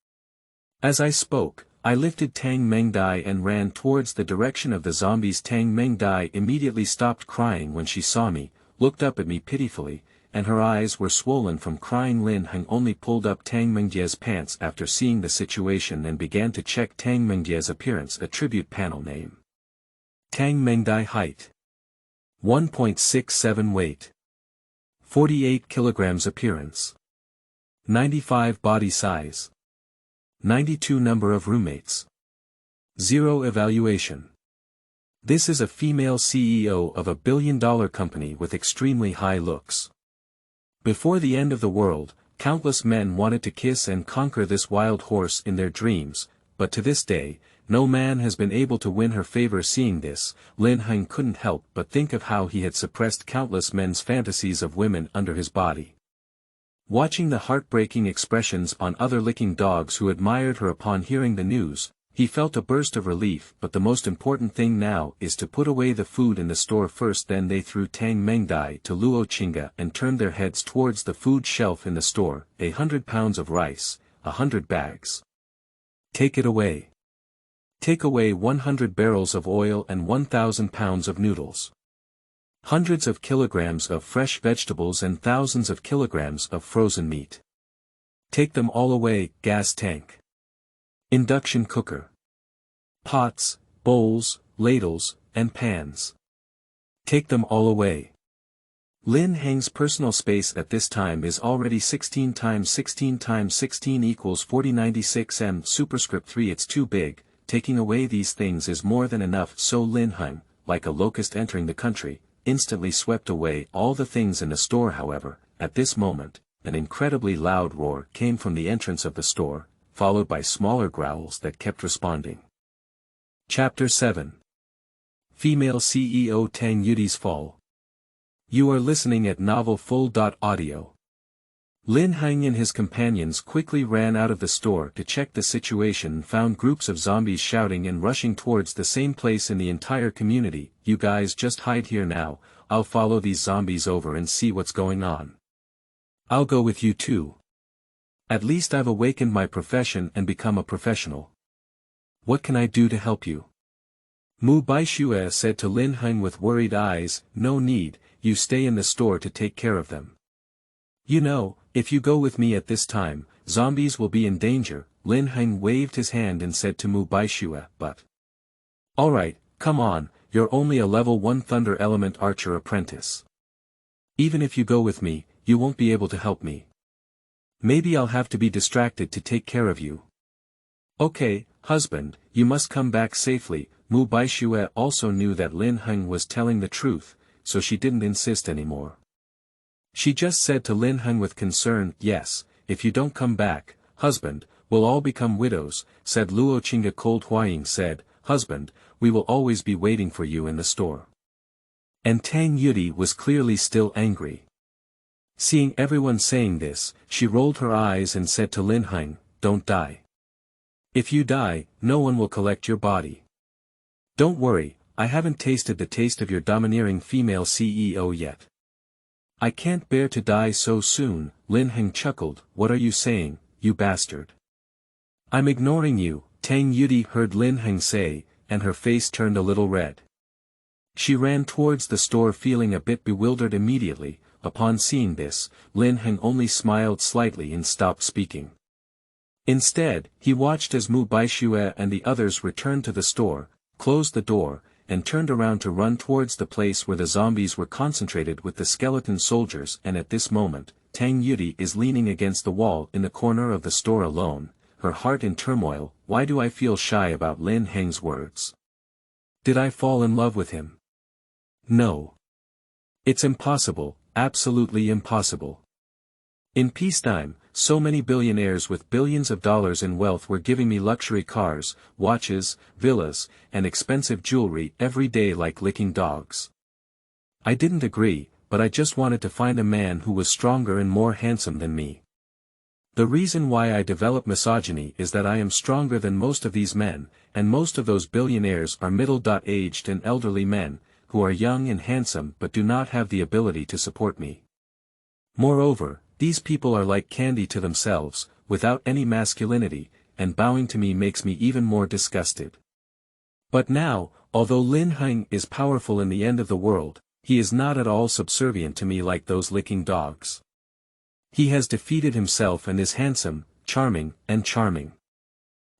As I spoke, I lifted Tang Mengdai and ran towards the direction of the zombies. Tang Mengdai immediately stopped crying when she saw me, looked up at me pitifully, and her eyes were swollen from crying. Lin Heng only pulled up Tang Mengdai's pants after seeing the situation and began to check Tang Mengdai's appearance. Attribute panel name: Tang Mengdai. Height 1.67, weight 48 kilograms. Appearance 95. Body size 92. Number of roommates 0. Evaluation. This is a female CEO of a billion-dollar company with extremely high looks. Before the end of the world, countless men wanted to kiss and conquer this wild horse in their dreams, but to this day, no man has been able to win her favor. Seeing this, Lin Heng couldn't help but think of how he had suppressed countless men's fantasies of women under his body. Watching the heartbreaking expressions on other licking dogs who admired her upon hearing the news, he felt a burst of relief. But the most important thing now is to put away the food in the store first. Then they threw Tang Mengdai to Luo Qingge and turned their heads towards the food shelf in the store. 100 pounds of rice, 100 bags. Take it away. Take away 100 barrels of oil and 1,000 pounds of noodles. Hundreds of kilograms of fresh vegetables and thousands of kilograms of frozen meat. Take them all away. Gas tank. Induction cooker. Pots, bowls, ladles, and pans. Take them all away. Lin Heng's personal space at this time is already 16 times 16 times 16 equals 4096 m. Superscript 3. It's too big. Taking away these things is more than enough. So Lin Heng, like a locust entering the country, instantly swept away all the things in the store. However, at this moment, an incredibly loud roar came from the entrance of the store, followed by smaller growls that kept responding. Chapter 7. Female CEO Tang Yudie's Fall. You are listening at Novel Full.audio. Lin Heng and his companions quickly ran out of the store to check the situation and found groups of zombies shouting and rushing towards the same place in the entire community. You guys just hide here now, I'll follow these zombies over and see what's going on. I'll go with you too. At least I've awakened my profession and become a professional. What can I do to help you? Mu Baishue said to Lin Heng with worried eyes. No need, you stay in the store to take care of them. You know, if you go with me at this time, zombies will be in danger. Lin Heng waved his hand and said to Mu Baishue, but... Alright, come on, you're only a level 1 Thunder Element Archer apprentice. Even if you go with me, you won't be able to help me. Maybe I'll have to be distracted to take care of you. Okay, husband, you must come back safely. Mu Baishue also knew that Lin Heng was telling the truth, so she didn't insist anymore. She just said to Lin Heng with concern, yes, if you don't come back, husband, we'll all become widows, said Luo Qingge. Cold Huaying said, husband, we will always be waiting for you in the store. And Tang Yudie was clearly still angry. Seeing everyone saying this, she rolled her eyes and said to Lin Heng, don't die. If you die, no one will collect your body. Don't worry, I haven't tasted the taste of your domineering female CEO yet. I can't bear to die so soon. Lin Heng chuckled. What are you saying, you bastard? I'm ignoring you, Tang Yudie heard Lin Heng say, and her face turned a little red. She ran towards the store feeling a bit bewildered immediately. Upon seeing this, Lin Heng only smiled slightly and stopped speaking. Instead, he watched as Mu Baishue and the others returned to the store, closed the door, and turned around to run towards the place where the zombies were concentrated with the skeleton soldiers. And at this moment, Tang Yudie is leaning against the wall in the corner of the store alone, her heart in turmoil. Why do I feel shy about Lin Heng's words? Did I fall in love with him? No. It's impossible, absolutely impossible. In peacetime, so many billionaires with billions of dollars in wealth were giving me luxury cars, watches, villas, and expensive jewelry every day like licking dogs. I didn't agree, but I just wanted to find a man who was stronger and more handsome than me. The reason why I develop misogyny is that I am stronger than most of these men, and most of those billionaires are middle-aged and elderly men, who are young and handsome but do not have the ability to support me. Moreover, these people are like candy to themselves, without any masculinity, and bowing to me makes me even more disgusted. But now, although Lin Heng is powerful in the end of the world, he is not at all subservient to me like those licking dogs. He has defeated himself and is handsome, charming, and charming.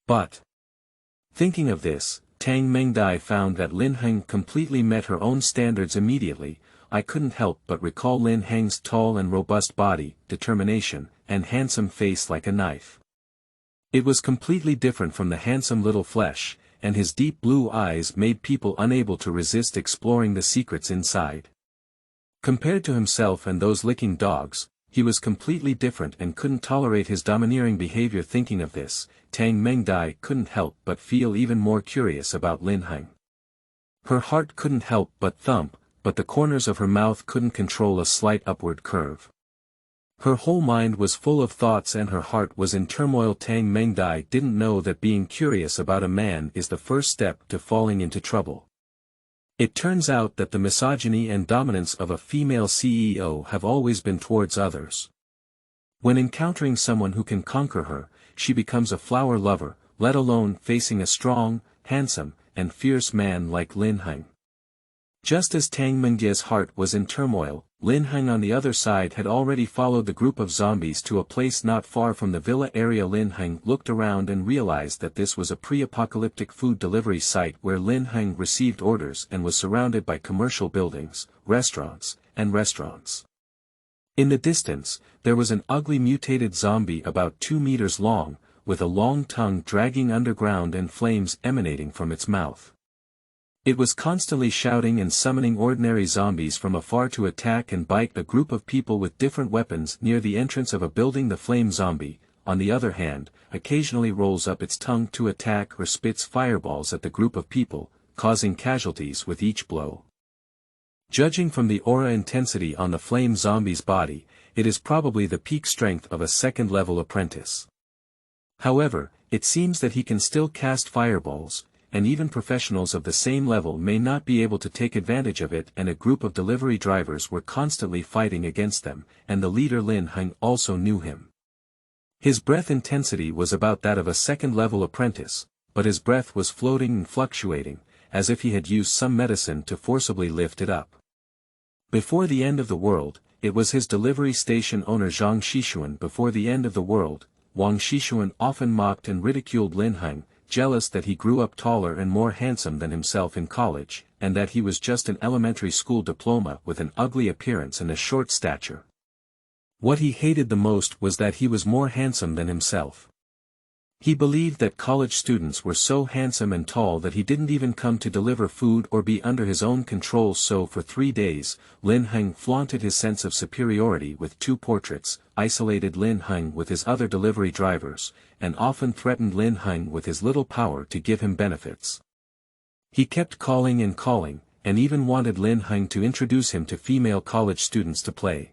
But, thinking of this, Tang Mengdai found that Lin Heng completely met her own standards immediately. I couldn't help but recall Lin Heng's tall and robust body, determination, and handsome face like a knife. It was completely different from the handsome little flesh, and his deep blue eyes made people unable to resist exploring the secrets inside. Compared to himself and those licking dogs, He was completely different and couldn't tolerate his domineering behavior. Thinking of this, Tang Mengdai couldn't help but feel even more curious about Lin Heng. Her heart couldn't help but thump, but the corners of her mouth couldn't control a slight upward curve. Her whole mind was full of thoughts and her heart was in turmoil. Tang Mengdai didn't know that being curious about a man is the first step to falling into trouble. It turns out that the misogyny and dominance of a female CEO have always been towards others. When encountering someone who can conquer her, she becomes a flower lover, let alone facing a strong, handsome, and fierce man like Lin Heng. Just as Tang Mengdai's heart was in turmoil, Lin Heng on the other side had already followed the group of zombies to a place not far from the villa area. Lin Heng looked around and realized that this was a pre-apocalyptic food delivery site where Lin Heng received orders and was surrounded by commercial buildings, restaurants. In the distance, there was an ugly mutated zombie about 2 meters long, with a long tongue dragging underground and flames emanating from its mouth. It was constantly shouting and summoning ordinary zombies from afar to attack and bite a group of people with different weapons near the entrance of a building. The flame zombie, on the other hand, occasionally rolls up its tongue to attack or spits fireballs at the group of people, causing casualties with each blow. Judging from the aura intensity on the flame zombie's body, it is probably the peak strength of a second-level apprentice. However, it seems that he can still cast fireballs, and even professionals of the same level may not be able to take advantage of it, and a group of delivery drivers were constantly fighting against them, and the leader Lin Heng also knew him. His breath intensity was about that of a second-level apprentice, but his breath was floating and fluctuating, as if he had used some medicine to forcibly lift it up. Before the end of the world, it was his delivery station owner Zhang Xishun. Before the end of the world, Wang Xishun often mocked and ridiculed Lin Heng, jealous that he grew up taller and more handsome than himself in college, and that he was just an elementary school diploma with an ugly appearance and a short stature. What he hated the most was that he was more handsome than himself. He believed that college students were so handsome and tall that he didn't even come to deliver food or be under his own control. So for 3 days, Lin Heng flaunted his sense of superiority with 2 portraits, isolated Lin Heng with his other delivery drivers, and often threatened Lin Heng with his little power to give him benefits. He kept calling, and even wanted Lin Heng to introduce him to female college students to play.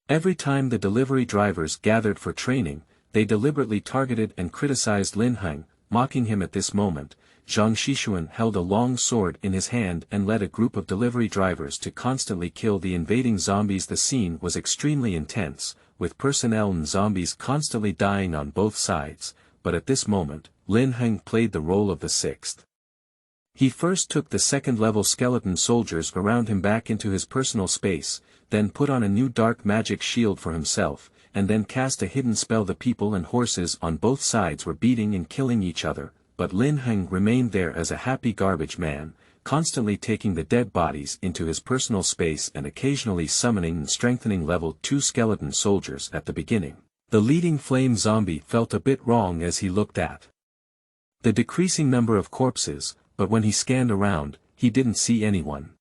Every time the delivery drivers gathered for training, they deliberately targeted and criticized Lin Heng, mocking him. At this moment, Zhang Xishun held a long sword in his hand and led a group of delivery drivers to constantly kill the invading zombies. The scene was extremely intense, with personnel and zombies constantly dying on both sides, but at this moment, Lin Heng played the role of the 6th. He first took the second-level skeleton soldiers around him back into his personal space, then put on a new dark magic shield for himself, and then cast a hidden spell. The people and horses on both sides were beating and killing each other, but Lin Heng remained there as a happy garbage man, constantly taking the dead bodies into his personal space and occasionally summoning and strengthening level 2 skeleton soldiers. At the beginning, the leading flame zombie felt a bit wrong as he looked at the decreasing number of corpses, but when he scanned around, he didn't see anyone.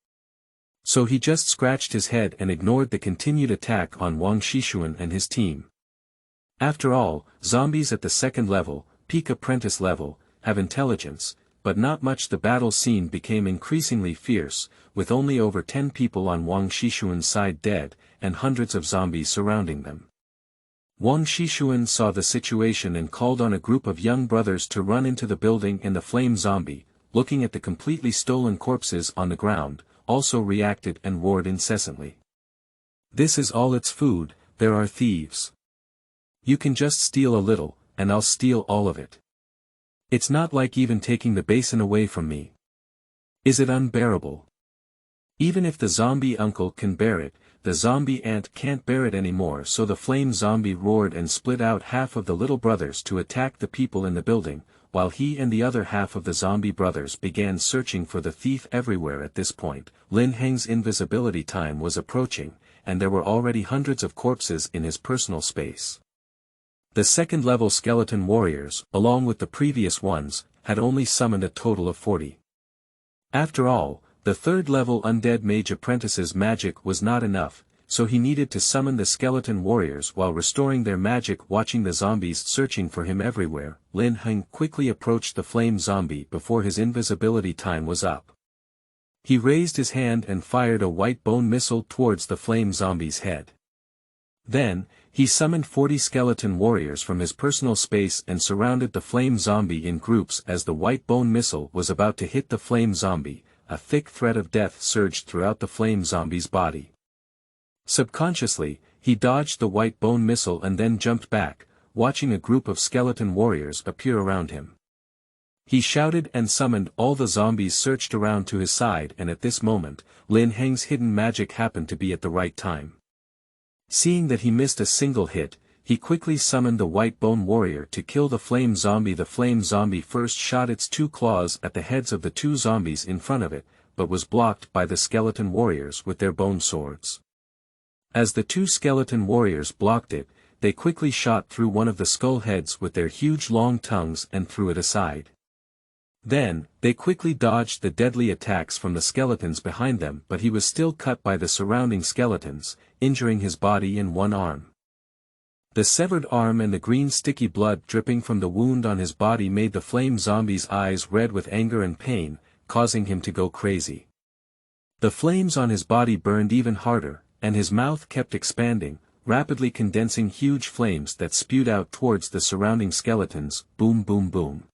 So he just scratched his head and ignored the continued attack on Wang Xishun and his team. After all, zombies at the second level, peak apprentice level, have intelligence, but not much. The battle scene became increasingly fierce, with only over 10 people on Wang Xishun's side dead, and hundreds of zombies surrounding them. Wang Xishun saw the situation and called on a group of young brothers to run into the building, and the flame zombie, looking at the completely stolen corpses on the ground, also reacted and roared incessantly. "This is all its food, there are thieves. You can just steal a little, and I'll steal all of it. It's not like even taking the basin away from me. Is it unbearable? Even if the zombie uncle can bear it, the zombie aunt can't bear it anymore." So the flame zombie roared and split out half of the little brothers to attack the people in the building, while he and the other half of the zombie brothers began searching for the thief everywhere. At this point, Lin Heng's invisibility time was approaching, and there were already hundreds of corpses in his personal space. The second-level skeleton warriors, along with the previous ones, had only summoned a total of 40. After all, the third-level undead mage apprentice's magic was not enough, so he needed to summon the skeleton warriors while restoring their magic. Watching the zombies searching for him everywhere, Lin Heng quickly approached the flame zombie before his invisibility time was up. He raised his hand and fired a white bone missile towards the flame zombie's head. Then, he summoned 40 skeleton warriors from his personal space and surrounded the flame zombie in groups. As the white bone missile was about to hit the flame zombie, a thick threat of death surged throughout the flame zombie's body. Subconsciously, he dodged the white bone missile and then jumped back, watching a group of skeleton warriors appear around him. He shouted and summoned all the zombies searched around to his side, and at this moment, Lin Heng's hidden magic happened to be at the right time. Seeing that he missed a single hit, he quickly summoned the white bone warrior to kill the flame zombie. The flame zombie first shot its 2 claws at the heads of the 2 zombies in front of it, but was blocked by the skeleton warriors with their bone swords. As the 2 skeleton warriors blocked it, they quickly shot through one of the skull heads with their huge long tongues and threw it aside. Then, they quickly dodged the deadly attacks from the skeletons behind them, but he was still cut by the surrounding skeletons, injuring his body and one arm. The severed arm and the green sticky blood dripping from the wound on his body made the flame zombie's eyes red with anger and pain, causing him to go crazy. The flames on his body burned even harder, and his mouth kept expanding, rapidly condensing huge flames that spewed out towards the surrounding skeletons. Boom boom boom.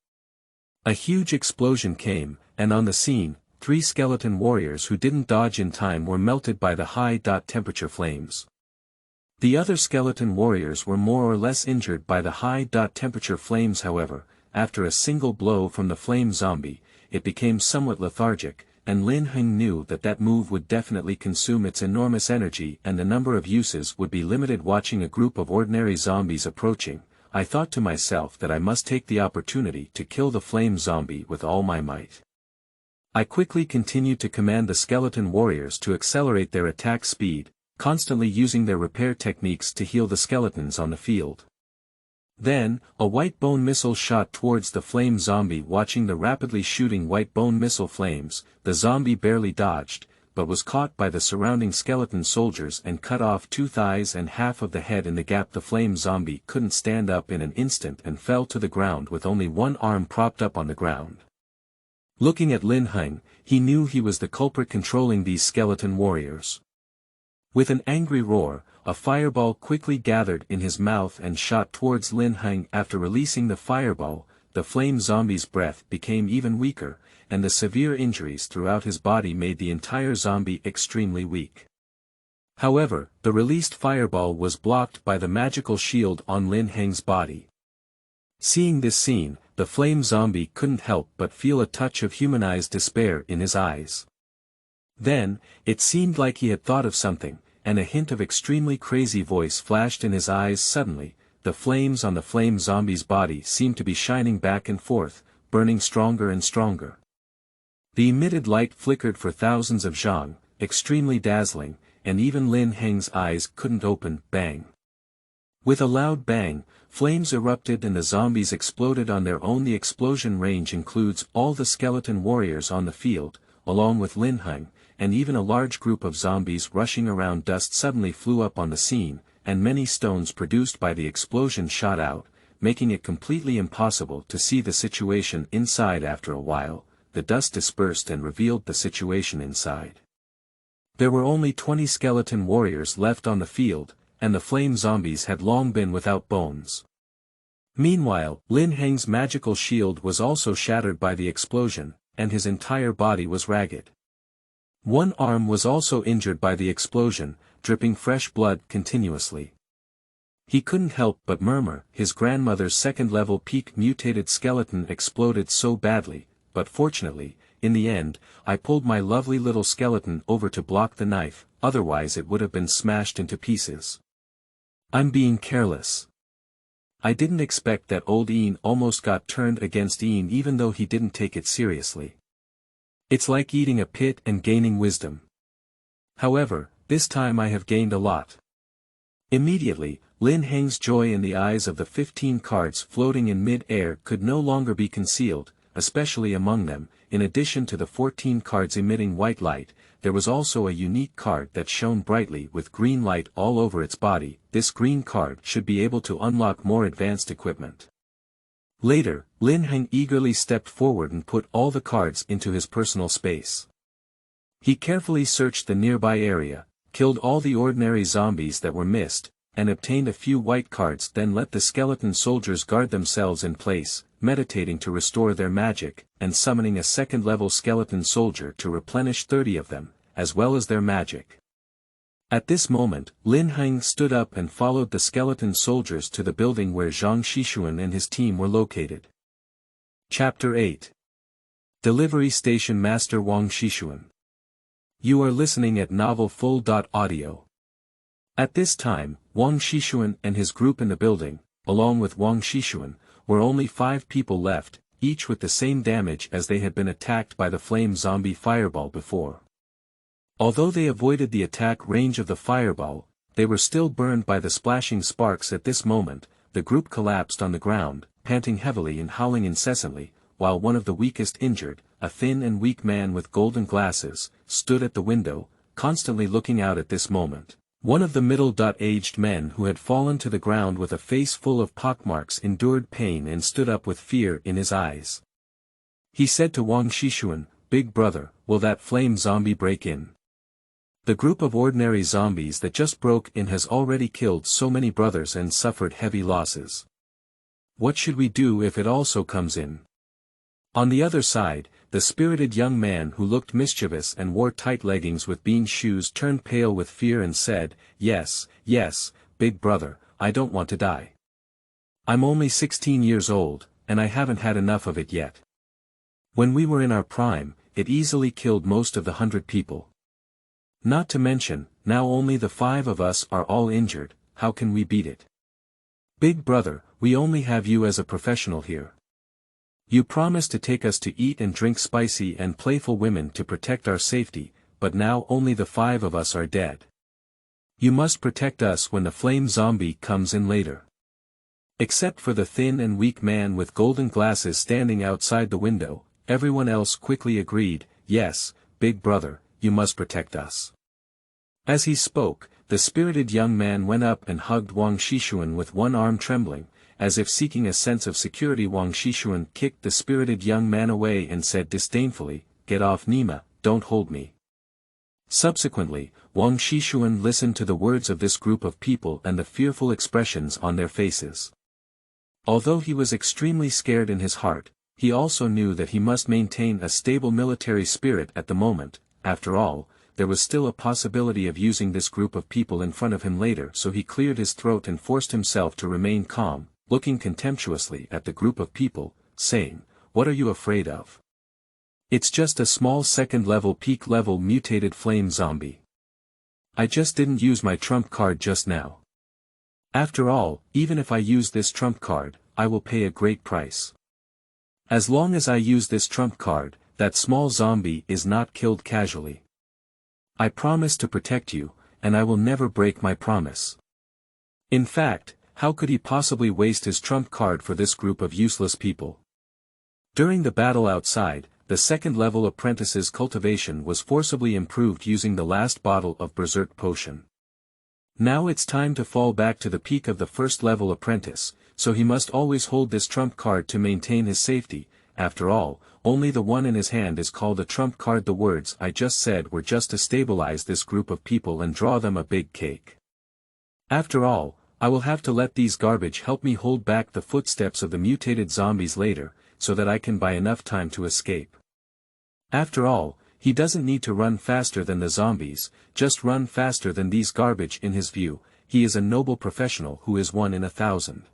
A huge explosion came, and on the scene, 3 skeleton warriors who didn't dodge in time were melted by the high temperature flames. The other skeleton warriors were more or less injured by the high temperature flames. However, after a single blow from the flame zombie, it became somewhat lethargic, and Lin Heng knew that that move would definitely consume its enormous energy and the number of uses would be limited. Watching a group of ordinary zombies approaching, I thought to myself that I must take the opportunity to kill the flame zombie with all my might. I quickly continued to command the skeleton warriors to accelerate their attack speed, constantly using their repair techniques to heal the skeletons on the field. Then, a white bone missile shot towards the flame zombie. Watching the rapidly shooting white bone missile flames, the zombie barely dodged, but was caught by the surrounding skeleton soldiers and cut off 2 thighs and half of the head in the gap. The flame zombie couldn't stand up in an instant and fell to the ground with only one arm propped up on the ground. Looking at Lin Heng, he knew he was the culprit controlling these skeleton warriors. With an angry roar, a fireball quickly gathered in his mouth and shot towards Lin Heng. After releasing the fireball, the flame zombie's breath became even weaker, and the severe injuries throughout his body made the entire zombie extremely weak. However, the released fireball was blocked by the magical shield on Lin Heng's body. Seeing this scene, the flame zombie couldn't help but feel a touch of humanized despair in his eyes. Then, it seemed like he had thought of something, and a hint of extremely crazy voice flashed in his eyes. Suddenly, the flames on the flame zombie's body seemed to be shining back and forth, burning stronger and stronger. The emitted light flickered for thousands of zhang, extremely dazzling, and even Lin Heng's eyes couldn't open. Bang! With a loud bang, flames erupted and the zombies exploded on their own. The explosion range includes all the skeleton warriors on the field, along with Lin Heng, and even a large group of zombies rushing around. Dust suddenly flew up on the scene, and many stones produced by the explosion shot out, making it completely impossible to see the situation inside. After a while, the dust dispersed and revealed the situation inside. There were only 20 skeleton warriors left on the field, and the flame zombies had long been without bones. Meanwhile, Lin Heng's magical shield was also shattered by the explosion, and his entire body was ragged. One arm was also injured by the explosion, dripping fresh blood continuously. He couldn't help but murmur. His grandmother's second-level peak mutated skeleton exploded so badly, but fortunately, in the end, I pulled my lovely little skeleton over to block the knife, otherwise it would have been smashed into pieces. I'm being careless. I didn't expect that old Ian almost got turned against Ian even though he didn't take it seriously. It's like eating a pit and gaining wisdom. However, this time I have gained a lot. Immediately, Lin Heng's joy in the eyes of the 15 cards floating in mid-air could no longer be concealed, especially among them. In addition to the 14 cards emitting white light, there was also a unique card that shone brightly with green light all over its body. This green card should be able to unlock more advanced equipment. Later, Lin Heng eagerly stepped forward and put all the cards into his personal space. He carefully searched the nearby area, killed all the ordinary zombies that were missed, and obtained a few white cards, then let the skeleton soldiers guard themselves in place, meditating to restore their magic, and summoning a second-level skeleton soldier to replenish 30 of them, as well as their magic. At this moment, Lin Heng stood up and followed the skeleton soldiers to the building where Zhang Xishun and his team were located. Chapter 8. Delivery Station Master Wang Xishun. You are listening at novelfull.audio. At this time, Wang Xishun and his group in the building, along with Wang Xishun, were only 5 people left, each with the same damage as they had been attacked by the flame zombie fireball before. Although they avoided the attack range of the fireball, they were still burned by the splashing sparks. At this moment, the group collapsed on the ground, panting heavily and howling incessantly, while one of the weakest injured, a thin and weak man with golden glasses, stood at the window, constantly looking out at this moment. One of the middle-aged men who had fallen to the ground with a face full of pockmarks endured pain and stood up with fear in his eyes. He said to Wang Xishun, "Big brother, will that flame zombie break in? The group of ordinary zombies that just broke in has already killed so many brothers and suffered heavy losses. What should we do if it also comes in?" On the other side, the spirited young man who looked mischievous and wore tight leggings with bean shoes turned pale with fear and said, yes, big brother, I don't want to die. I'm only 16 years old, and I haven't had enough of it yet. When we were in our prime, it easily killed most of the 100 people. Not to mention, now only the 5 of us are all injured. How can we beat it? Big brother, we only have you as a professional here. You promised to take us to eat and drink spicy and playful women to protect our safety, but now only the 5 of us are dead. You must protect us when the flame zombie comes in later. Except for the thin and weak man with golden glasses standing outside the window, everyone else quickly agreed, yes, big brother, you must protect us. As he spoke, the spirited young man went up and hugged Wang Xishun with one arm trembling. As if seeking a sense of security, Wang Xishun kicked the spirited young man away and said disdainfully, "Get off, Nima, don't hold me." Subsequently, Wang Xishun listened to the words of this group of people and the fearful expressions on their faces. Although he was extremely scared in his heart, he also knew that he must maintain a stable military spirit at the moment. After all, there was still a possibility of using this group of people in front of him later, so he cleared his throat and forced himself to remain calm, looking contemptuously at the group of people, saying, "What are you afraid of? It's just a small second-level peak-level mutated flame zombie. I just didn't use my trump card just now. After all, even if I use this trump card, I will pay a great price. As long as I use this trump card, that small zombie is not killed casually. I promise to protect you, and I will never break my promise." In fact, how could he possibly waste his trump card for this group of useless people? During the battle outside, the second-level apprentice's cultivation was forcibly improved using the last bottle of berserk potion. Now it's time to fall back to the peak of the first-level apprentice, so he must always hold this trump card to maintain his safety. After all, only the one in his hand is called a trump card. The words I just said were just to stabilize this group of people and draw them a big cake. After all, I will have to let these garbage help me hold back the footsteps of the mutated zombies later, so that I can buy enough time to escape. After all, he doesn't need to run faster than the zombies, just run faster than these garbage. In his view, he is a noble professional who is 1 in 1,000.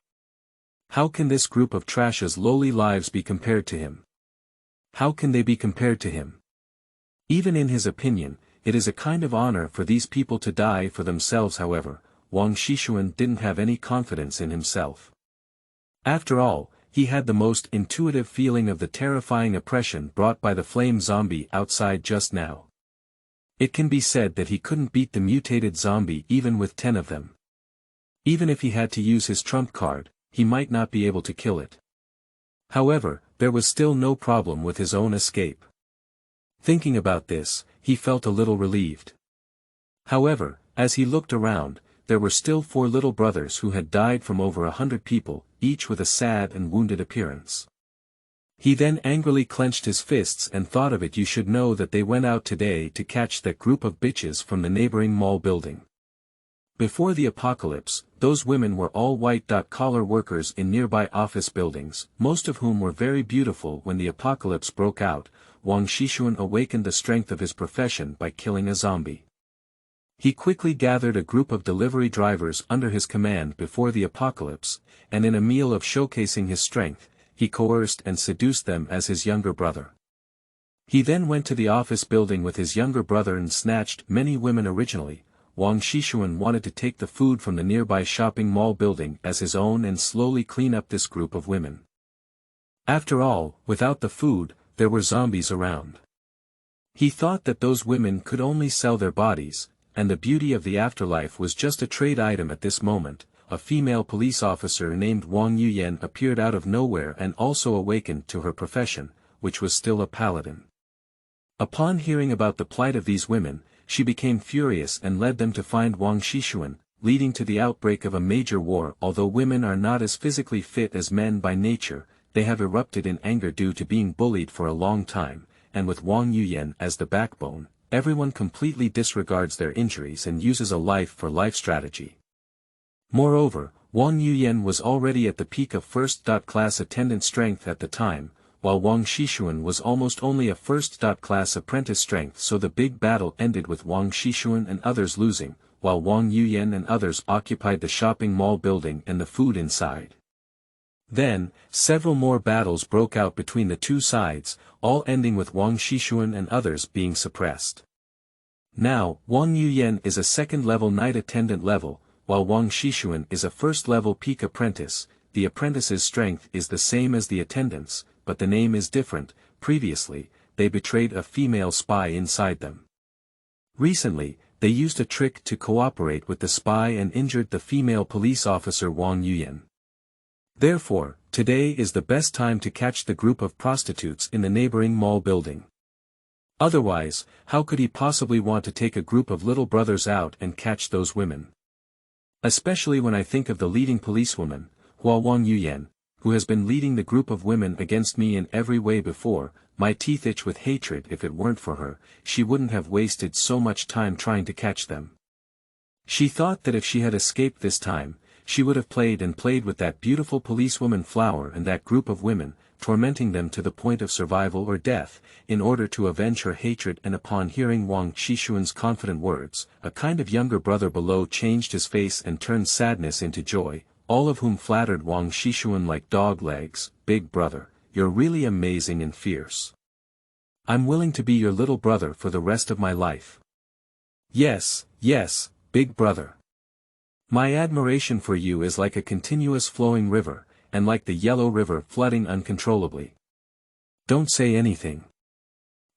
How can this group of trash's lowly lives be compared to him? How can they be compared to him? Even in his opinion, it is a kind of honor for these people to die for themselves. However, Wang Xishun didn't have any confidence in himself. After all, he had the most intuitive feeling of the terrifying oppression brought by the flame zombie outside just now. It can be said that he couldn't beat the mutated zombie even with 10 of them. Even if he had to use his trump card, he might not be able to kill it. However, there was still no problem with his own escape. Thinking about this, he felt a little relieved. However, as he looked around, there were still 4 little brothers who had died from over 100 people, each with a sad and wounded appearance. He then angrily clenched his fists and thought of it. You should know that they went out today to catch that group of bitches from the neighboring mall building. Before the apocalypse, those women were all white-collar workers in nearby office buildings, most of whom were very beautiful. When the apocalypse broke out, Wang Xishun awakened the strength of his profession by killing a zombie. He quickly gathered a group of delivery drivers under his command before the apocalypse, and in a meal of showcasing his strength, he coerced and seduced them as his younger brother. He then went to the office building with his younger brother and snatched many women. Originally, Wang Xishun wanted to take the food from the nearby shopping mall building as his own and slowly clean up this group of women. After all, without the food, there were zombies around. He thought that those women could only sell their bodies, and the beauty of the afterlife was just a trade item. At this moment, a female police officer named Wang Yuyan appeared out of nowhere and also awakened to her profession, which was still a paladin. Upon hearing about the plight of these women, she became furious and led them to find Wang Xishun, leading to the outbreak of a major war. Although women are not as physically fit as men by nature, they have erupted in anger due to being bullied for a long time, and with Wang Yuyan as the backbone, everyone completely disregards their injuries and uses a life-for-life strategy. Moreover, Wang Yuyan was already at the peak of first-class attendant strength at the time, while Wang Xishun was almost only a first-class apprentice strength. So the big battle ended with Wang Xishun and others losing, while Wang Yuyan and others occupied the shopping mall building and the food inside. Then, several more battles broke out between the two sides, all ending with Wang Xishun and others being suppressed. Now, Wang Yuyan is a second-level night attendant level, while Wang Xishun is a first-level peak apprentice. The apprentice's strength is the same as the attendant's, but the name is different. Previously, they betrayed a female spy inside them. Recently, they used a trick to cooperate with the spy and injured the female police officer Wang Yuyan. Therefore, today is the best time to catch the group of prostitutes in the neighboring mall building. Otherwise, how could he possibly want to take a group of little brothers out and catch those women? Especially when I think of the leading policewoman, Wang Yuyan, who has been leading the group of women against me in every way before. My teeth itch with hatred. If it weren't for her, she wouldn't have wasted so much time trying to catch them. She thought that if she had escaped this time, she would have played with that beautiful policewoman Flower and that group of women, tormenting them to the point of survival or death, in order to avenge her hatred. And upon hearing Wang Xishun's confident words, a kind of younger brother below changed his face and turned sadness into joy, all of whom flattered Wang Xishun like dog legs. Big brother, you're really amazing and fierce. I'm willing to be your little brother for the rest of my life. Yes, yes, big brother. My admiration for you is like a continuous flowing river, and like the yellow river flooding uncontrollably. Don't say anything.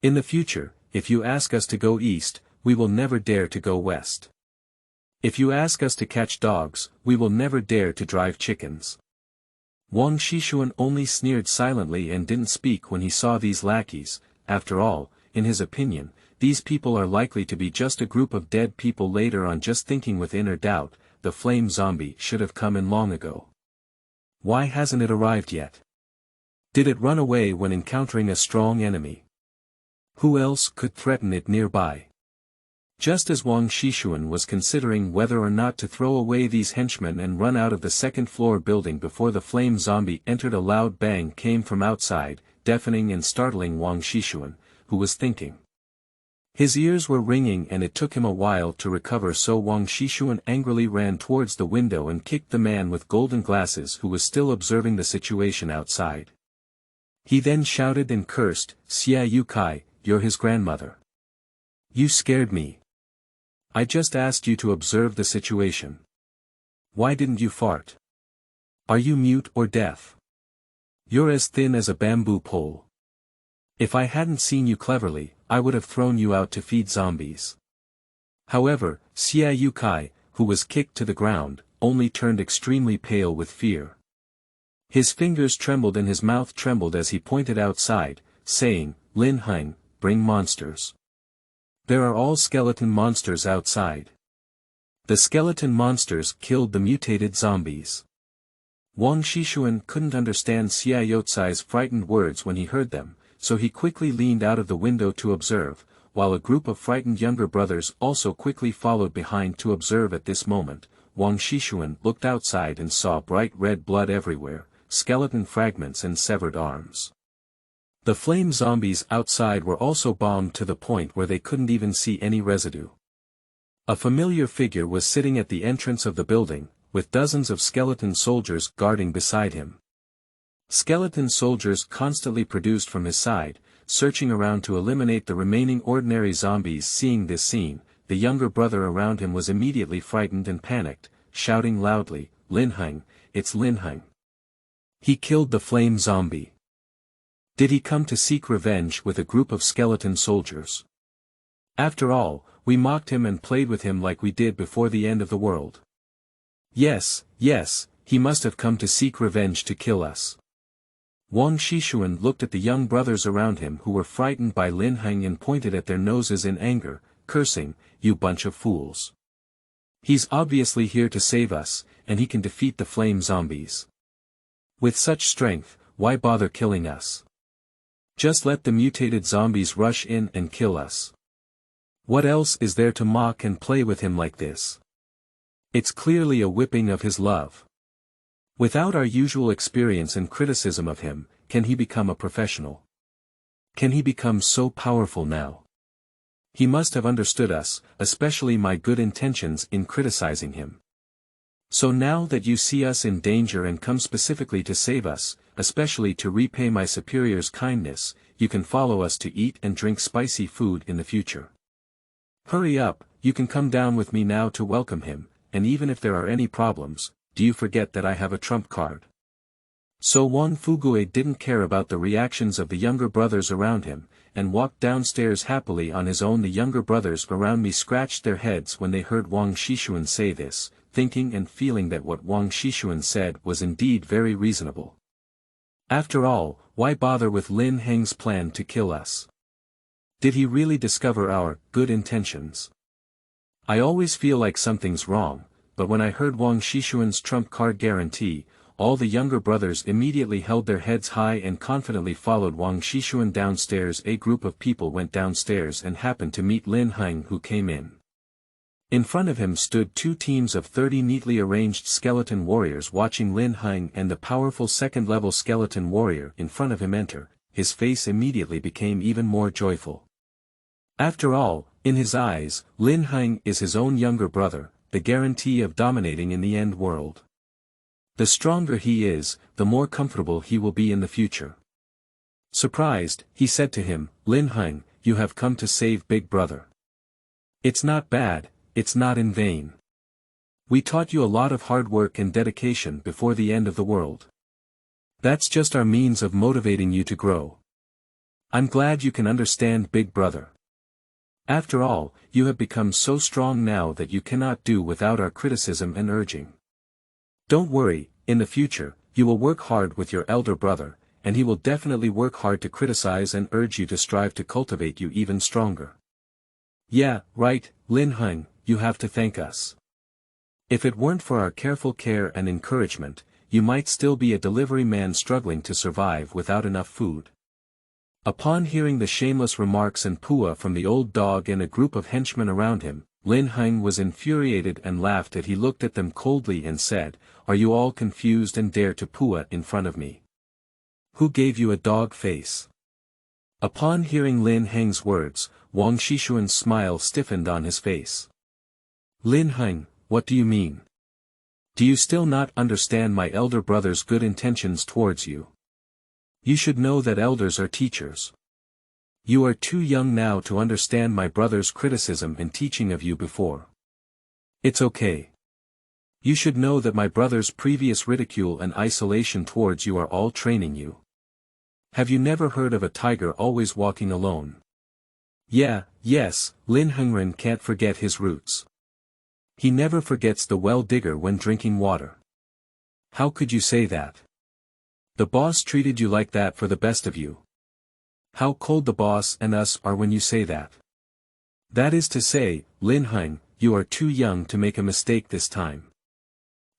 In the future, if you ask us to go east, we will never dare to go west. If you ask us to catch dogs, we will never dare to drive chickens. Wang Xishun only sneered silently and didn't speak when he saw these lackeys. After all, in his opinion, these people are likely to be just a group of dead people. Later on, just thinking with inner doubt, the flame zombie should have come in long ago. Why hasn't it arrived yet? Did it run away when encountering a strong enemy? Who else could threaten it nearby? Just as Wang Xishun was considering whether or not to throw away these henchmen and run out of the second-floor building before the flame zombie entered, a loud bang came from outside, deafening and startling Wang Xishun, who was thinking. His ears were ringing and it took him a while to recover, so Wang Xishun angrily ran towards the window and kicked the man with golden glasses who was still observing the situation outside. He then shouted and cursed, "Xia Yu Kai, you're his grandmother. You scared me. I just asked you to observe the situation. Why didn't you fart? Are you mute or deaf? You're as thin as a bamboo pole. If I hadn't seen you cleverly, I would have thrown you out to feed zombies." However, Xia Yu Kai, who was kicked to the ground, only turned extremely pale with fear. His fingers trembled and his mouth trembled as he pointed outside, saying, "Lin Heng, bring monsters. There are all skeleton monsters outside. The skeleton monsters killed the mutated zombies. Wang Xishun couldn't understand Xia Yotsai's frightened words when he heard them, so he quickly leaned out of the window to observe, while a group of frightened younger brothers also quickly followed behind to observe. At this moment, Wang Xishun looked outside and saw bright red blood everywhere, skeleton fragments and severed arms. The flame zombies outside were also bombed to the point where they couldn't even see any residue. A familiar figure was sitting at the entrance of the building, with dozens of skeleton soldiers guarding beside him. Skeleton soldiers constantly produced from his side, searching around to eliminate the remaining ordinary zombies. Seeing this scene, the younger brother around him was immediately frightened and panicked, shouting loudly, "Lin Heng, it's Lin Heng. He killed the flame zombie. Did he come to seek revenge with a group of skeleton soldiers? After all, we mocked him and played with him like we did before the end of the world. Yes, he must have come to seek revenge to kill us." Wang Xishun looked at the young brothers around him who were frightened by Lin Heng and pointed at their noses in anger, cursing, "You bunch of fools. He's obviously here to save us, and he can defeat the flame zombies. With such strength, why bother killing us? Just let the mutated zombies rush in and kill us. What else is there to mock and play with him like this? It's clearly a whipping of his love. Without our usual experience and criticism of him, can he become a professional? Can he become so powerful now? He must have understood us, especially my good intentions in criticizing him. So now that you see us in danger and come specifically to save us, especially to repay my superior's kindness, you can follow us to eat and drink spicy food in the future. Hurry up, you can come down with me now to welcome him, and even if there are any problems, do you forget that I have a trump card?" So Wang Fugui didn't care about the reactions of the younger brothers around him, and walked downstairs happily on his own. The younger brothers around me scratched their heads when they heard Wang Xishun say this, thinking and feeling that what Wang Xishun said was indeed very reasonable. After all, why bother with Lin Heng's plan to kill us? Did he really discover our good intentions? I always feel like something's wrong, but when I heard Wang Xishun's trump card guarantee, all the younger brothers immediately held their heads high and confidently followed Wang Xishun downstairs. A group of people went downstairs and happened to meet Lin Heng, who came in. In front of him stood two teams of 30 neatly arranged skeleton warriors watching Lin Heng and the powerful second-level skeleton warrior in front of him enter. His face immediately became even more joyful. After all, in his eyes, Lin Heng is his own younger brother, the guarantee of dominating in the end world. The stronger he is, the more comfortable he will be in the future. Surprised, he said to him, "Lin Heng, you have come to save Big Brother. It's not bad, it's not in vain. We taught you a lot of hard work and dedication before the end of the world. That's just our means of motivating you to grow. I'm glad you can understand Big Brother. After all, you have become so strong now that you cannot do without our criticism and urging. Don't worry, in the future, you will work hard with your elder brother, and he will definitely work hard to criticize and urge you to strive to cultivate you even stronger." "Yeah, right, Lin Heng, you have to thank us. If it weren't for our careful care and encouragement, you might still be a delivery man struggling to survive without enough food." Upon hearing the shameless remarks and pua from the old dog and a group of henchmen around him, Lin Heng was infuriated and laughed. He looked at them coldly and said, "Are you all confused and dare to pua in front of me? Who gave you a dog face?" Upon hearing Lin Heng's words, Wang Xishun's smile stiffened on his face. "Lin Heng, what do you mean? Do you still not understand my elder brother's good intentions towards you? You should know that elders are teachers. You are too young now to understand my brother's criticism and teaching of you before. It's okay. You should know that my brother's previous ridicule and isolation towards you are all training you. Have you never heard of a tiger always walking alone? Yes, Lin Hengren can't forget his roots. He never forgets the well digger when drinking water. How could you say that? The boss treated you like that for the best of you. How cold the boss and us are when you say that. That is to say, Lin Heng, you are too young to make a mistake this time.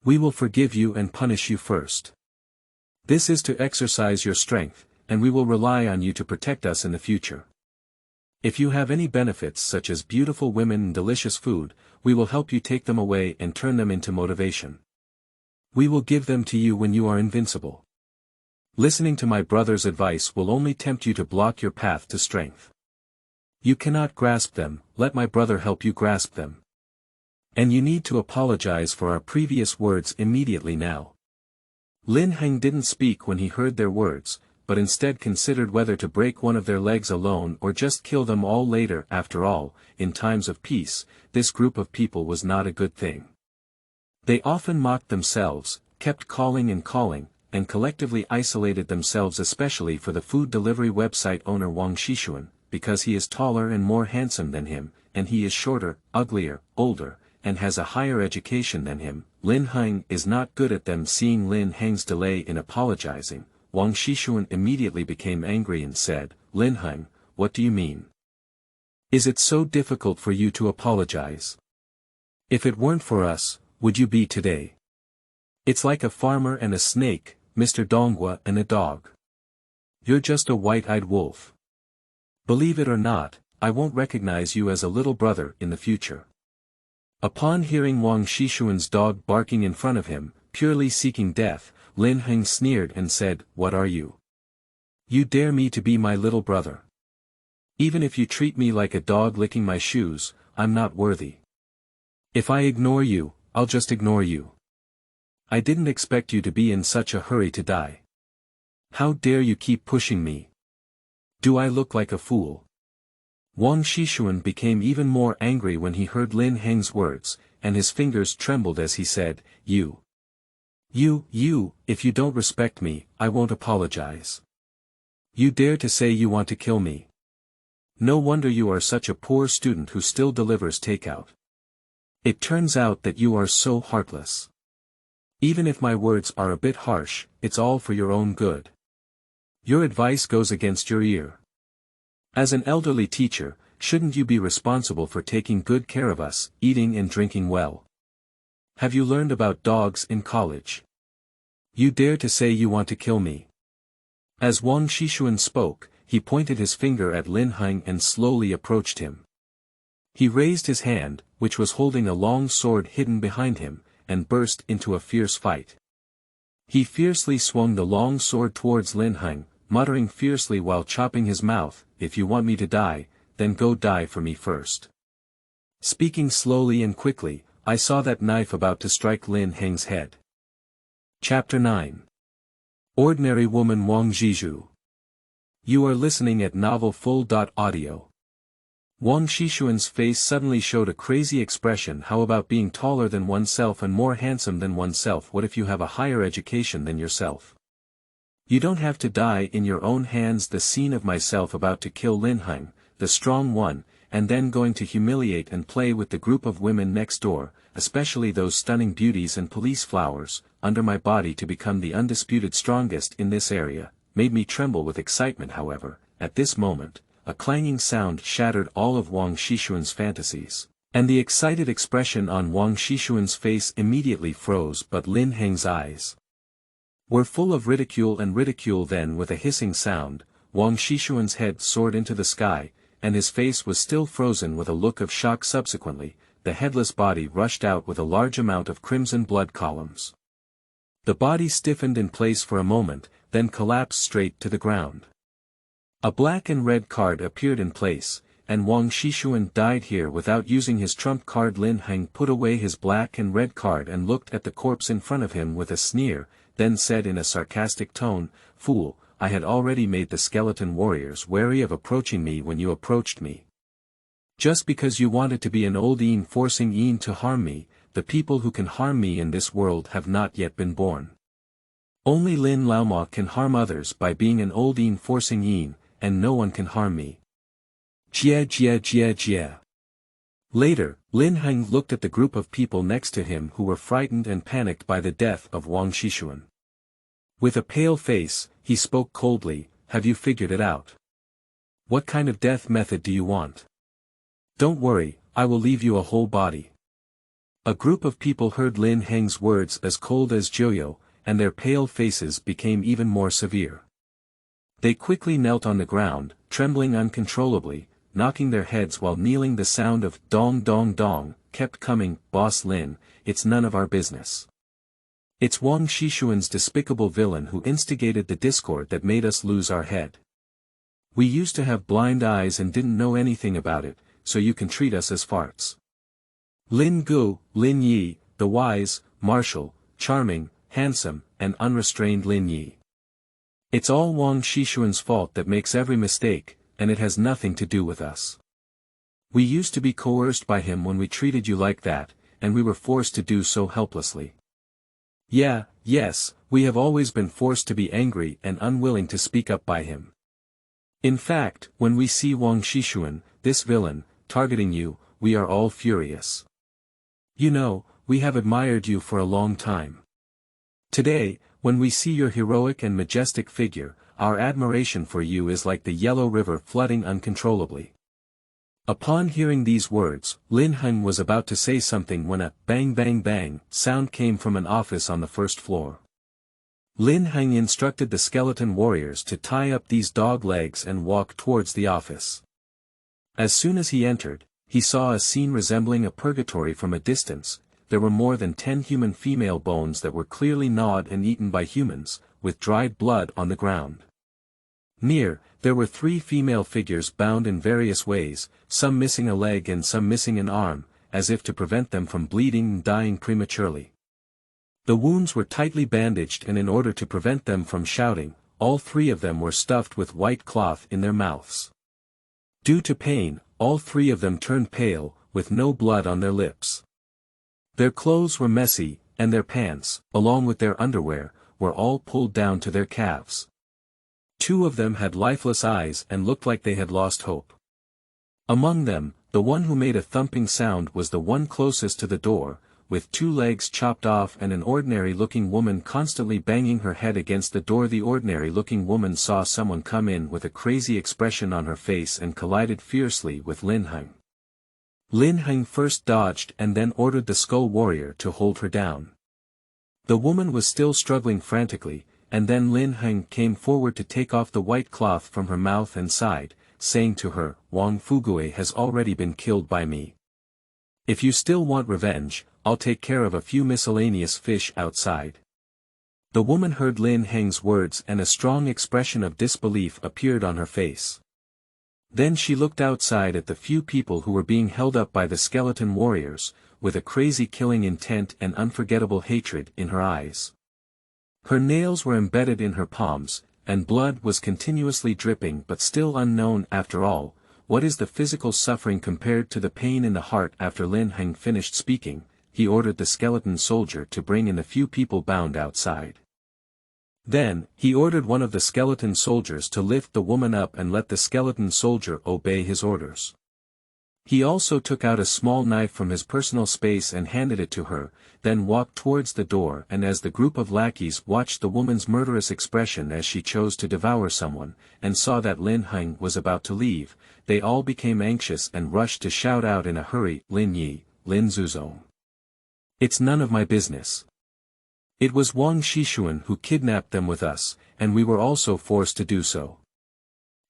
We will forgive you and punish you first. This is to exercise your strength, and we will rely on you to protect us in the future. If you have any benefits such as beautiful women and delicious food, we will help you take them away and turn them into motivation. We will give them to you when you are invincible. Listening to my brother's advice will only tempt you to block your path to strength. You cannot grasp them, let my brother help you grasp them. And you need to apologize for our previous words immediately now. Lin Heng didn't speak when he heard their words, but instead considered whether to break one of their legs alone or just kill them all later. After all, in times of peace, this group of people was not a good thing. They often mocked themselves, kept calling, and collectively isolated themselves, especially for the food delivery website owner Wang Xishun, because he is taller and more handsome than him, and he is shorter, uglier, older, and has a higher education than him. Lin Heng is not good at them. Seeing Lin Heng's delay in apologizing, Wang Xishun immediately became angry and said, "Lin Heng, what do you mean? Is it so difficult for you to apologize? If it weren't for us, would you be today? It's like a farmer and a snake, Mr. Donghua and a dog. You're just a white-eyed wolf. Believe it or not, I won't recognize you as a little brother in the future." Upon hearing Wang Xishun's dog barking in front of him, purely seeking death, Lin Heng sneered and said, "What are you? You dare me to be my little brother? Even if you treat me like a dog licking my shoes, I'm not worthy. If I ignore you, I'll just ignore you. I didn't expect you to be in such a hurry to die. How dare you keep pushing me? Do I look like a fool?" Wang Xishun became even more angry when he heard Lin Heng's words, and his fingers trembled as he said, You, if you don't respect me, I won't apologize. You dare to say you want to kill me? No wonder you are such a poor student who still delivers takeout. It turns out that you are so heartless. Even if my words are a bit harsh, it's all for your own good. Your advice goes against your ear. As an elderly teacher, shouldn't you be responsible for taking good care of us, eating and drinking well? Have you learned about dogs in college? You dare to say you want to kill me? As Wang Xishun spoke, he pointed his finger at Lin Heng and slowly approached him. He raised his hand, which was holding a long sword hidden behind him, and burst into a fierce fight. He fiercely swung the long sword towards Lin Heng, muttering fiercely while chopping his mouth, "If you want me to die, then go die for me first." Speaking slowly and quickly, I saw that knife about to strike Lin Heng's head. Chapter 9. Ordinary Woman Wang Zhizhu. You are listening at novelfull.audio. Wang Xishun's face suddenly showed a crazy expression. How about being taller than oneself and more handsome than oneself? What if you have a higher education than yourself? You don't have to die in your own hands. The scene of myself about to kill Lin Heng, the strong one, and then going to humiliate and play with the group of women next door, especially those stunning beauties and police flowers, under my body to become the undisputed strongest in this area, made me tremble with excitement. However, at this moment, a clanging sound shattered all of Wang Xishun's fantasies, and the excited expression on Wang Xishun's face immediately froze. But Lin Heng's eyes were full of ridicule. Then with a hissing sound, Wang Xishun's head soared into the sky, and his face was still frozen with a look of shock. Subsequently, the headless body rushed out with a large amount of crimson blood columns. The body stiffened in place for a moment, then collapsed straight to the ground. A black and red card appeared in place, and Wang Xishun died here without using his trump card. Lin Heng put away his black and red card and looked at the corpse in front of him with a sneer, then said in a sarcastic tone, "Fool, I had already made the skeleton warriors wary of approaching me when you approached me. Just because you wanted to be an old een forcing een to harm me, the people who can harm me in this world have not yet been born. Only Lin Laoma can harm others by being an old een forcing een, and no one can harm me." Jia. Later, Lin Heng looked at the group of people next to him who were frightened and panicked by the death of Wang Xishun. With a pale face, he spoke coldly, "Have you figured it out? What kind of death method do you want? Don't worry, I will leave you a whole body. A group of people heard Lin Heng's words as cold as Joyo, and their pale faces became even more severe. They quickly knelt on the ground, trembling uncontrollably, knocking their heads while kneeling. The sound of dong dong dong kept coming. Boss Lin, it's none of our business. It's Wang Xishun's despicable villain who instigated the discord that made us lose our head. We used to have blind eyes and didn't know anything about it, so you can treat us as farts. Lin Gu, Lin Yi, the wise, martial, charming, handsome, and unrestrained Lin Yi. It's all Wang Xishun's fault that makes every mistake, and it has nothing to do with us. We used to be coerced by him when we treated you like that, and we were forced to do so helplessly. Yes, we have always been forced to be angry and unwilling to speak up by him. In fact, when we see Wang Xishun, this villain, targeting you, we are all furious. You know, we have admired you for a long time. Today, when we see your heroic and majestic figure, our admiration for you is like the Yellow River flooding uncontrollably. Upon hearing these words, Lin Heng was about to say something when a bang bang bang sound came from an office on the first floor. Lin Heng instructed the skeleton warriors to tie up these dog legs and walk towards the office. As soon as he entered, he saw a scene resembling a purgatory from a distance. There were more than 10 human female bones that were clearly gnawed and eaten by humans, with dried blood on the ground. Near, there were 3 female figures bound in various ways, some missing a leg and some missing an arm, as if to prevent them from bleeding and dying prematurely. The wounds were tightly bandaged, and in order to prevent them from shouting, all 3 of them were stuffed with white cloth in their mouths. Due to pain, all 3 of them turned pale, with no blood on their lips. Their clothes were messy, and their pants, along with their underwear, were all pulled down to their calves. 2 of them had lifeless eyes and looked like they had lost hope. Among them, the one who made a thumping sound was the one closest to the door, with 2 legs chopped off and an ordinary-looking woman constantly banging her head against the door. The ordinary-looking woman saw someone come in with a crazy expression on her face and collided fiercely with Lin Heng. Lin Heng first dodged and then ordered the skull warrior to hold her down. The woman was still struggling frantically, and then Lin Heng came forward to take off the white cloth from her mouth and sighed, saying to her, "Wang Fugui has already been killed by me. If you still want revenge, I'll take care of a few miscellaneous fish outside." The woman heard Lin Heng's words and a strong expression of disbelief appeared on her face. Then she looked outside at the few people who were being held up by the skeleton warriors, with a crazy killing intent and unforgettable hatred in her eyes. Her nails were embedded in her palms, and blood was continuously dripping, but still unknown. After all, what is the physical suffering compared to the pain in the heart? After Lin Heng finished speaking, he ordered the skeleton soldier to bring in the few people bound outside. Then, he ordered one of the skeleton soldiers to lift the woman up and let the skeleton soldier obey his orders. He also took out a small knife from his personal space and handed it to her, then walked towards the door. And as the group of lackeys watched the woman's murderous expression as she chose to devour someone, and saw that Lin Heng was about to leave, they all became anxious and rushed to shout out in a hurry, "Lin Yi, Lin Zuzong. It's none of my business. It was Wang Xishun who kidnapped them with us, and we were also forced to do so.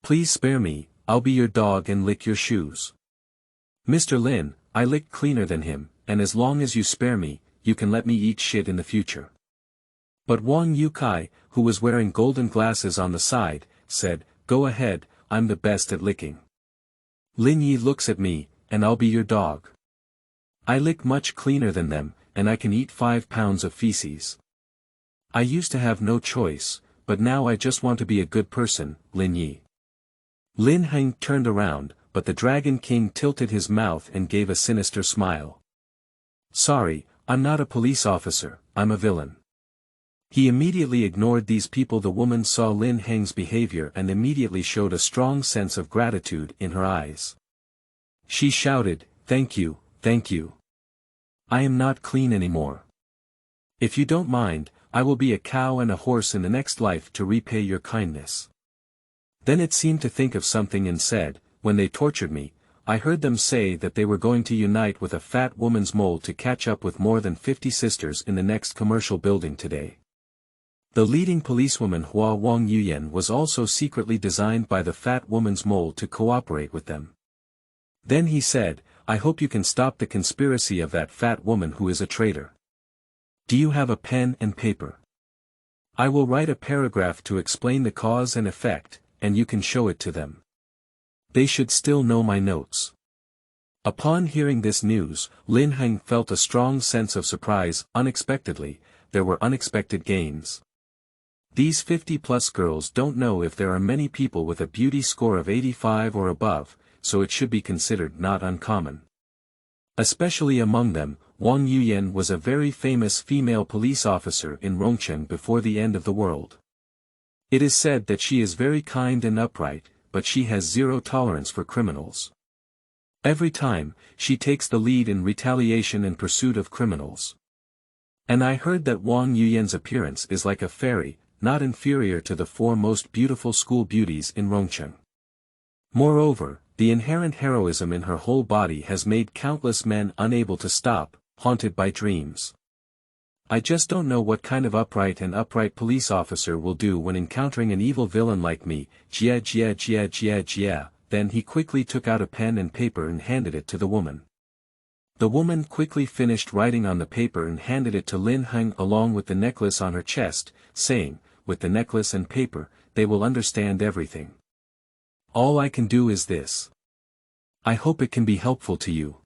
Please spare me, I'll be your dog and lick your shoes. Mr. Lin, I lick cleaner than him, and as long as you spare me, you can let me eat shit in the future." But Wang Yukai, who was wearing golden glasses on the side, said, "Go ahead, I'm the best at licking. Lin Yi looks at me, and I'll be your dog. I lick much cleaner than them, and I can eat 5 pounds of feces. I used to have no choice, but now I just want to be a good person, Lin Yi." Lin Heng turned around, but the Dragon King tilted his mouth and gave a sinister smile. "Sorry, I'm not a police officer, I'm a villain." He immediately ignored these people. The woman saw Lin Heng's behavior and immediately showed a strong sense of gratitude in her eyes. She shouted, thank you, I am not clean anymore. If you don't mind, I will be a cow and a horse in the next life to repay your kindness." Then it seemed to think of something and said, "When they tortured me, I heard them say that they were going to unite with a fat woman's mole to catch up with more than 50 sisters in the next commercial building today. The leading policewoman Wang Yuyan was also secretly designed by the fat woman's mole to cooperate with them. Then he said, I hope you can stop the conspiracy of that fat woman who is a traitor. Do you have a pen and paper? I will write a paragraph to explain the cause and effect, and you can show it to them. They should still know my notes. Upon hearing this news, Lin Heng felt a strong sense of surprise. Unexpectedly, there were unexpected gains. These 50-plus girls don't know if there are many people with a beauty score of 85 or above, so it should be considered not uncommon. Especially among them, Wang Yuyan was a very famous female police officer in Rongcheng before the end of the world. It is said that she is very kind and upright, but she has zero tolerance for criminals. Every time, she takes the lead in retaliation and pursuit of criminals. And I heard that Wang Yuyan's appearance is like a fairy, not inferior to the 4 most beautiful school beauties in Rongcheng. Moreover, the inherent heroism in her whole body has made countless men unable to stop, haunted by dreams. I just don't know what kind of upright police officer will do when encountering an evil villain like me. Jia. Then he quickly took out a pen and paper and handed it to the woman. The woman quickly finished writing on the paper and handed it to Lin Heng along with the necklace on her chest, saying, with the necklace and paper, they will understand everything. All I can do is this. I hope it can be helpful to you.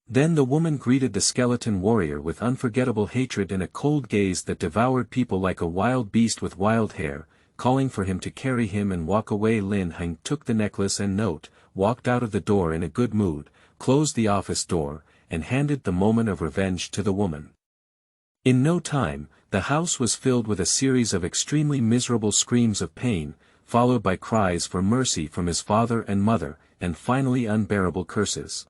Then the woman greeted the skeleton warrior with unforgettable hatred and a cold gaze that devoured people like a wild beast with wild hair, calling for him to carry him and walk away. Lin Heng took the necklace and note, walked out of the door in a good mood, closed the office door, and handed the moment of revenge to the woman. In no time, the house was filled with a series of extremely miserable screams of pain, followed by cries for mercy from his father and mother, and finally unbearable curses.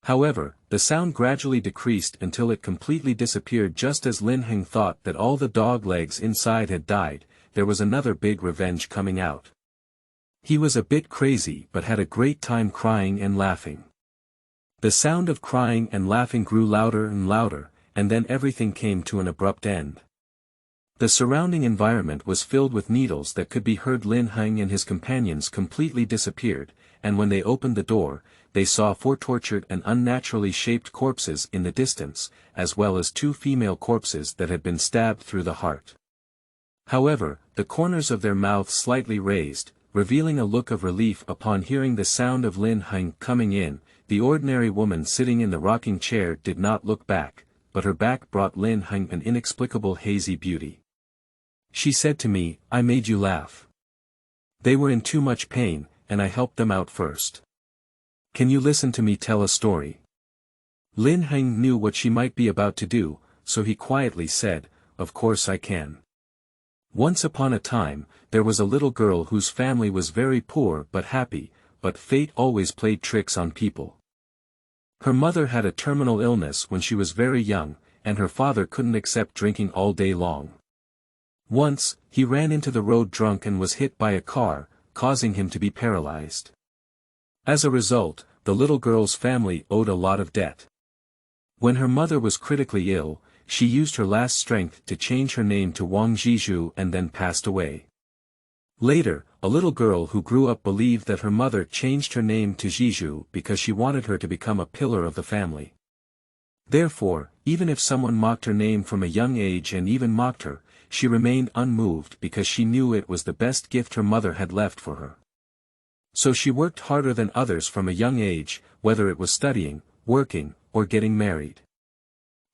However, the sound gradually decreased until it completely disappeared just as Lin Heng thought that all the dog legs inside had died. There was another big revenge coming out. He was a bit crazy but had a great time crying and laughing. The sound of crying and laughing grew louder and louder, and then everything came to an abrupt end. The surrounding environment was filled with needles that could be heard. Lin Heng and his companions completely disappeared, and when they opened the door, they saw 4 tortured and unnaturally shaped corpses in the distance, as well as 2 female corpses that had been stabbed through the heart. However, the corners of their mouths slightly raised, revealing a look of relief upon hearing the sound of Lin Heng coming in. The ordinary woman sitting in the rocking chair did not look back, but her back brought Lin Heng an inexplicable hazy beauty. She said to me, I made you laugh. They were in too much pain, and I helped them out first. Can you listen to me tell a story? Lin Heng knew what she might be about to do, so he quietly said, Of course I can. Once upon a time, there was a little girl whose family was very poor but happy, but fate always played tricks on people. Her mother had a terminal illness when she was very young, and her father couldn't accept drinking all day long. Once, he ran into the road drunk and was hit by a car, causing him to be paralyzed. As a result, the little girl's family owed a lot of debt. When her mother was critically ill, she used her last strength to change her name to Wang Zhizhu and then passed away. Later, a little girl who grew up believed that her mother changed her name to Zhizhu because she wanted her to become a pillar of the family. Therefore, even if someone mocked her name from a young age and even mocked her, she remained unmoved because she knew it was the best gift her mother had left for her. So she worked harder than others from a young age, whether it was studying, working, or getting married.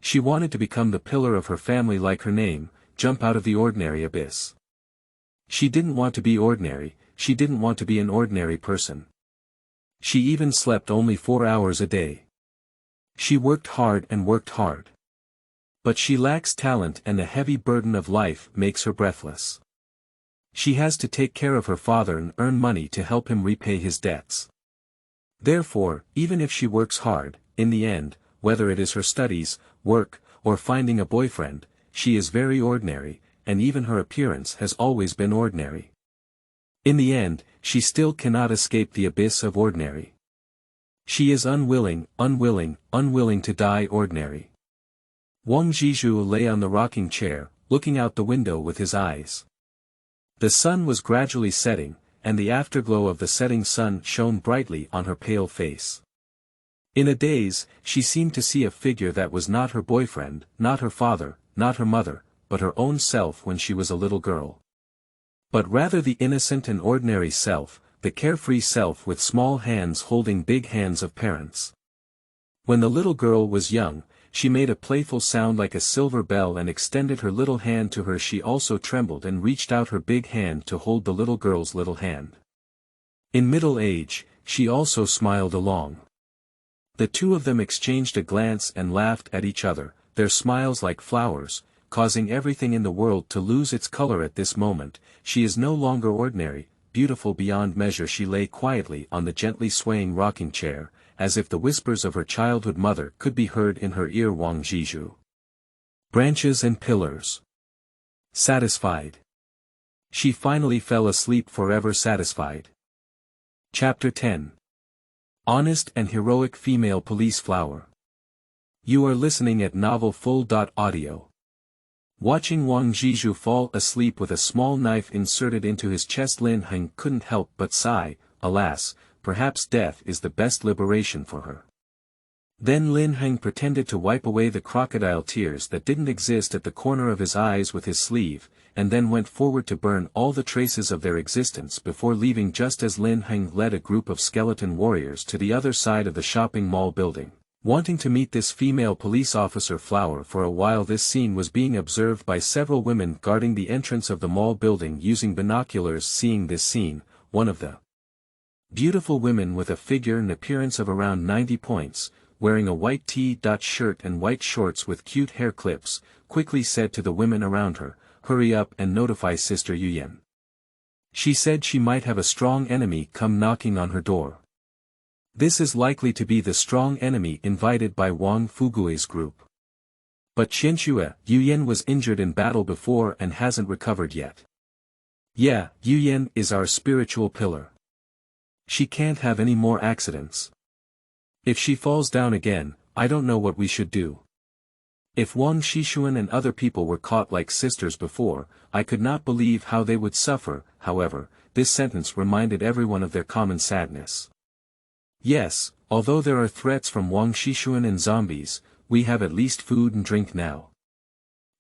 She wanted to become the pillar of her family like her name, jump out of the ordinary abyss. She didn't want to be ordinary, she didn't want to be an ordinary person. She even slept only 4 hours a day. She worked hard and worked hard. But she lacks talent and the heavy burden of life makes her breathless. She has to take care of her father and earn money to help him repay his debts. Therefore, even if she works hard, in the end, whether it is her studies, work, or finding a boyfriend, she is very ordinary, and even her appearance has always been ordinary. In the end, she still cannot escape the abyss of ordinary. She is unwilling to die ordinary. Wang Zhizhu lay on the rocking chair, looking out the window with his eyes. The sun was gradually setting, and the afterglow of the setting sun shone brightly on her pale face. In a daze, she seemed to see a figure that was not her boyfriend, not her father, not her mother, but her own self when she was a little girl. But rather the innocent and ordinary self, the carefree self with small hands holding big hands of parents. When the little girl was young, she made a playful sound like a silver bell and extended her little hand to her. She also trembled and reached out her big hand to hold the little girl's little hand. In middle age, she also smiled along. The two of them exchanged a glance and laughed at each other, their smiles like flowers, causing everything in the world to lose its color at this moment. She is no longer ordinary, beautiful beyond measure. She lay quietly on the gently swaying rocking chair, as if the whispers of her childhood mother could be heard in her ear. Wang Zhizhu. Branches and pillars. Satisfied. She finally fell asleep forever satisfied. Chapter 10. Honest and Heroic Female Police Flower. You are listening at Novel Full.audio. Watching Wang Zhizhu fall asleep with a small knife inserted into his chest, Lin Heng couldn't help but sigh. Alas, perhaps death is the best liberation for her. Then Lin Heng pretended to wipe away the crocodile tears that didn't exist at the corner of his eyes with his sleeve, and then went forward to burn all the traces of their existence before leaving just as Lin Heng led a group of skeleton warriors to the other side of the shopping mall building, wanting to meet this female police officer Flower. For a while this scene was being observed by several women guarding the entrance of the mall building using binoculars. Seeing this scene, one of the beautiful women with a figure and appearance of around 90 points, wearing a white T-shirt and white shorts with cute hair clips, quickly said to the women around her, "Hurry up and notify Sister Yuyan. She said she might have a strong enemy come knocking on her door. This is likely to be the strong enemy invited by Wang Fugui's group. But Qianxue, Yuyan was injured in battle before and hasn't recovered yet. Yeah, Yuyan is our spiritual pillar. She can't have any more accidents. If she falls down again, I don't know what we should do." If Wang Xishun and other people were caught like sisters before, I could not believe how they would suffer. However, this sentence reminded everyone of their common sadness. Yes, although there are threats from Wang Xishun and zombies, we have at least food and drink now.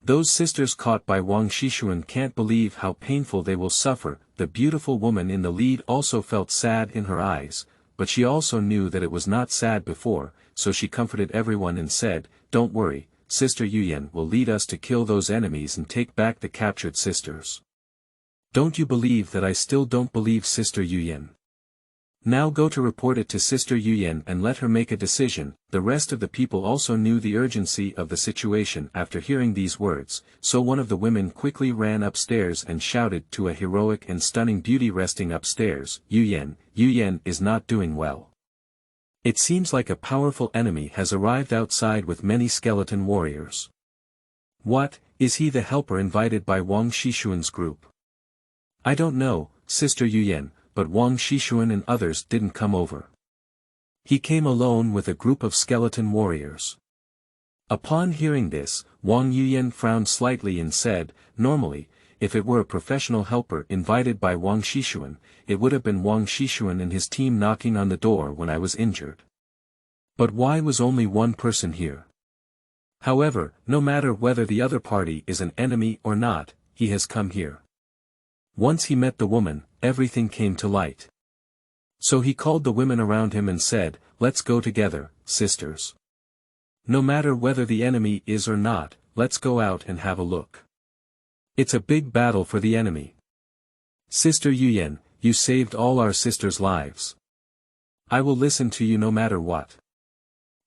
Those sisters caught by Wang Xishun can't believe how painful they will suffer. The beautiful woman in the lead also felt sad in her eyes, but she also knew that it was not sad before, so she comforted everyone and said, "Don't worry, Sister Yuyan will lead us to kill those enemies and take back the captured sisters." "Don't you believe that I still don't believe Sister Yuyan? Now go to report it to Sister Yuyan and let her make a decision." The rest of the people also knew the urgency of the situation after hearing these words, so one of the women quickly ran upstairs and shouted to a heroic and stunning beauty resting upstairs, Yuyan is not doing well. It seems like a powerful enemy has arrived outside with many skeleton warriors." "What, is he the helper invited by Wang Xishun's group?" "I don't know, Sister Yuyan, but Wang Xishun and others didn't come over. He came alone with a group of skeleton warriors." Upon hearing this, Wang Yuyan frowned slightly and said, "Normally, if it were a professional helper invited by Wang Xishun, it would have been Wang Xishun and his team knocking on the door when I was injured. But why was only one person here? However, no matter whether the other party is an enemy or not, he has come here." Once he met the woman, everything came to light. So he called the women around him and said, "Let's go together, sisters. No matter whether the enemy is or not, let's go out and have a look. It's a big battle for the enemy. Sister Yuyan, you saved all our sisters' lives. I will listen to you no matter what."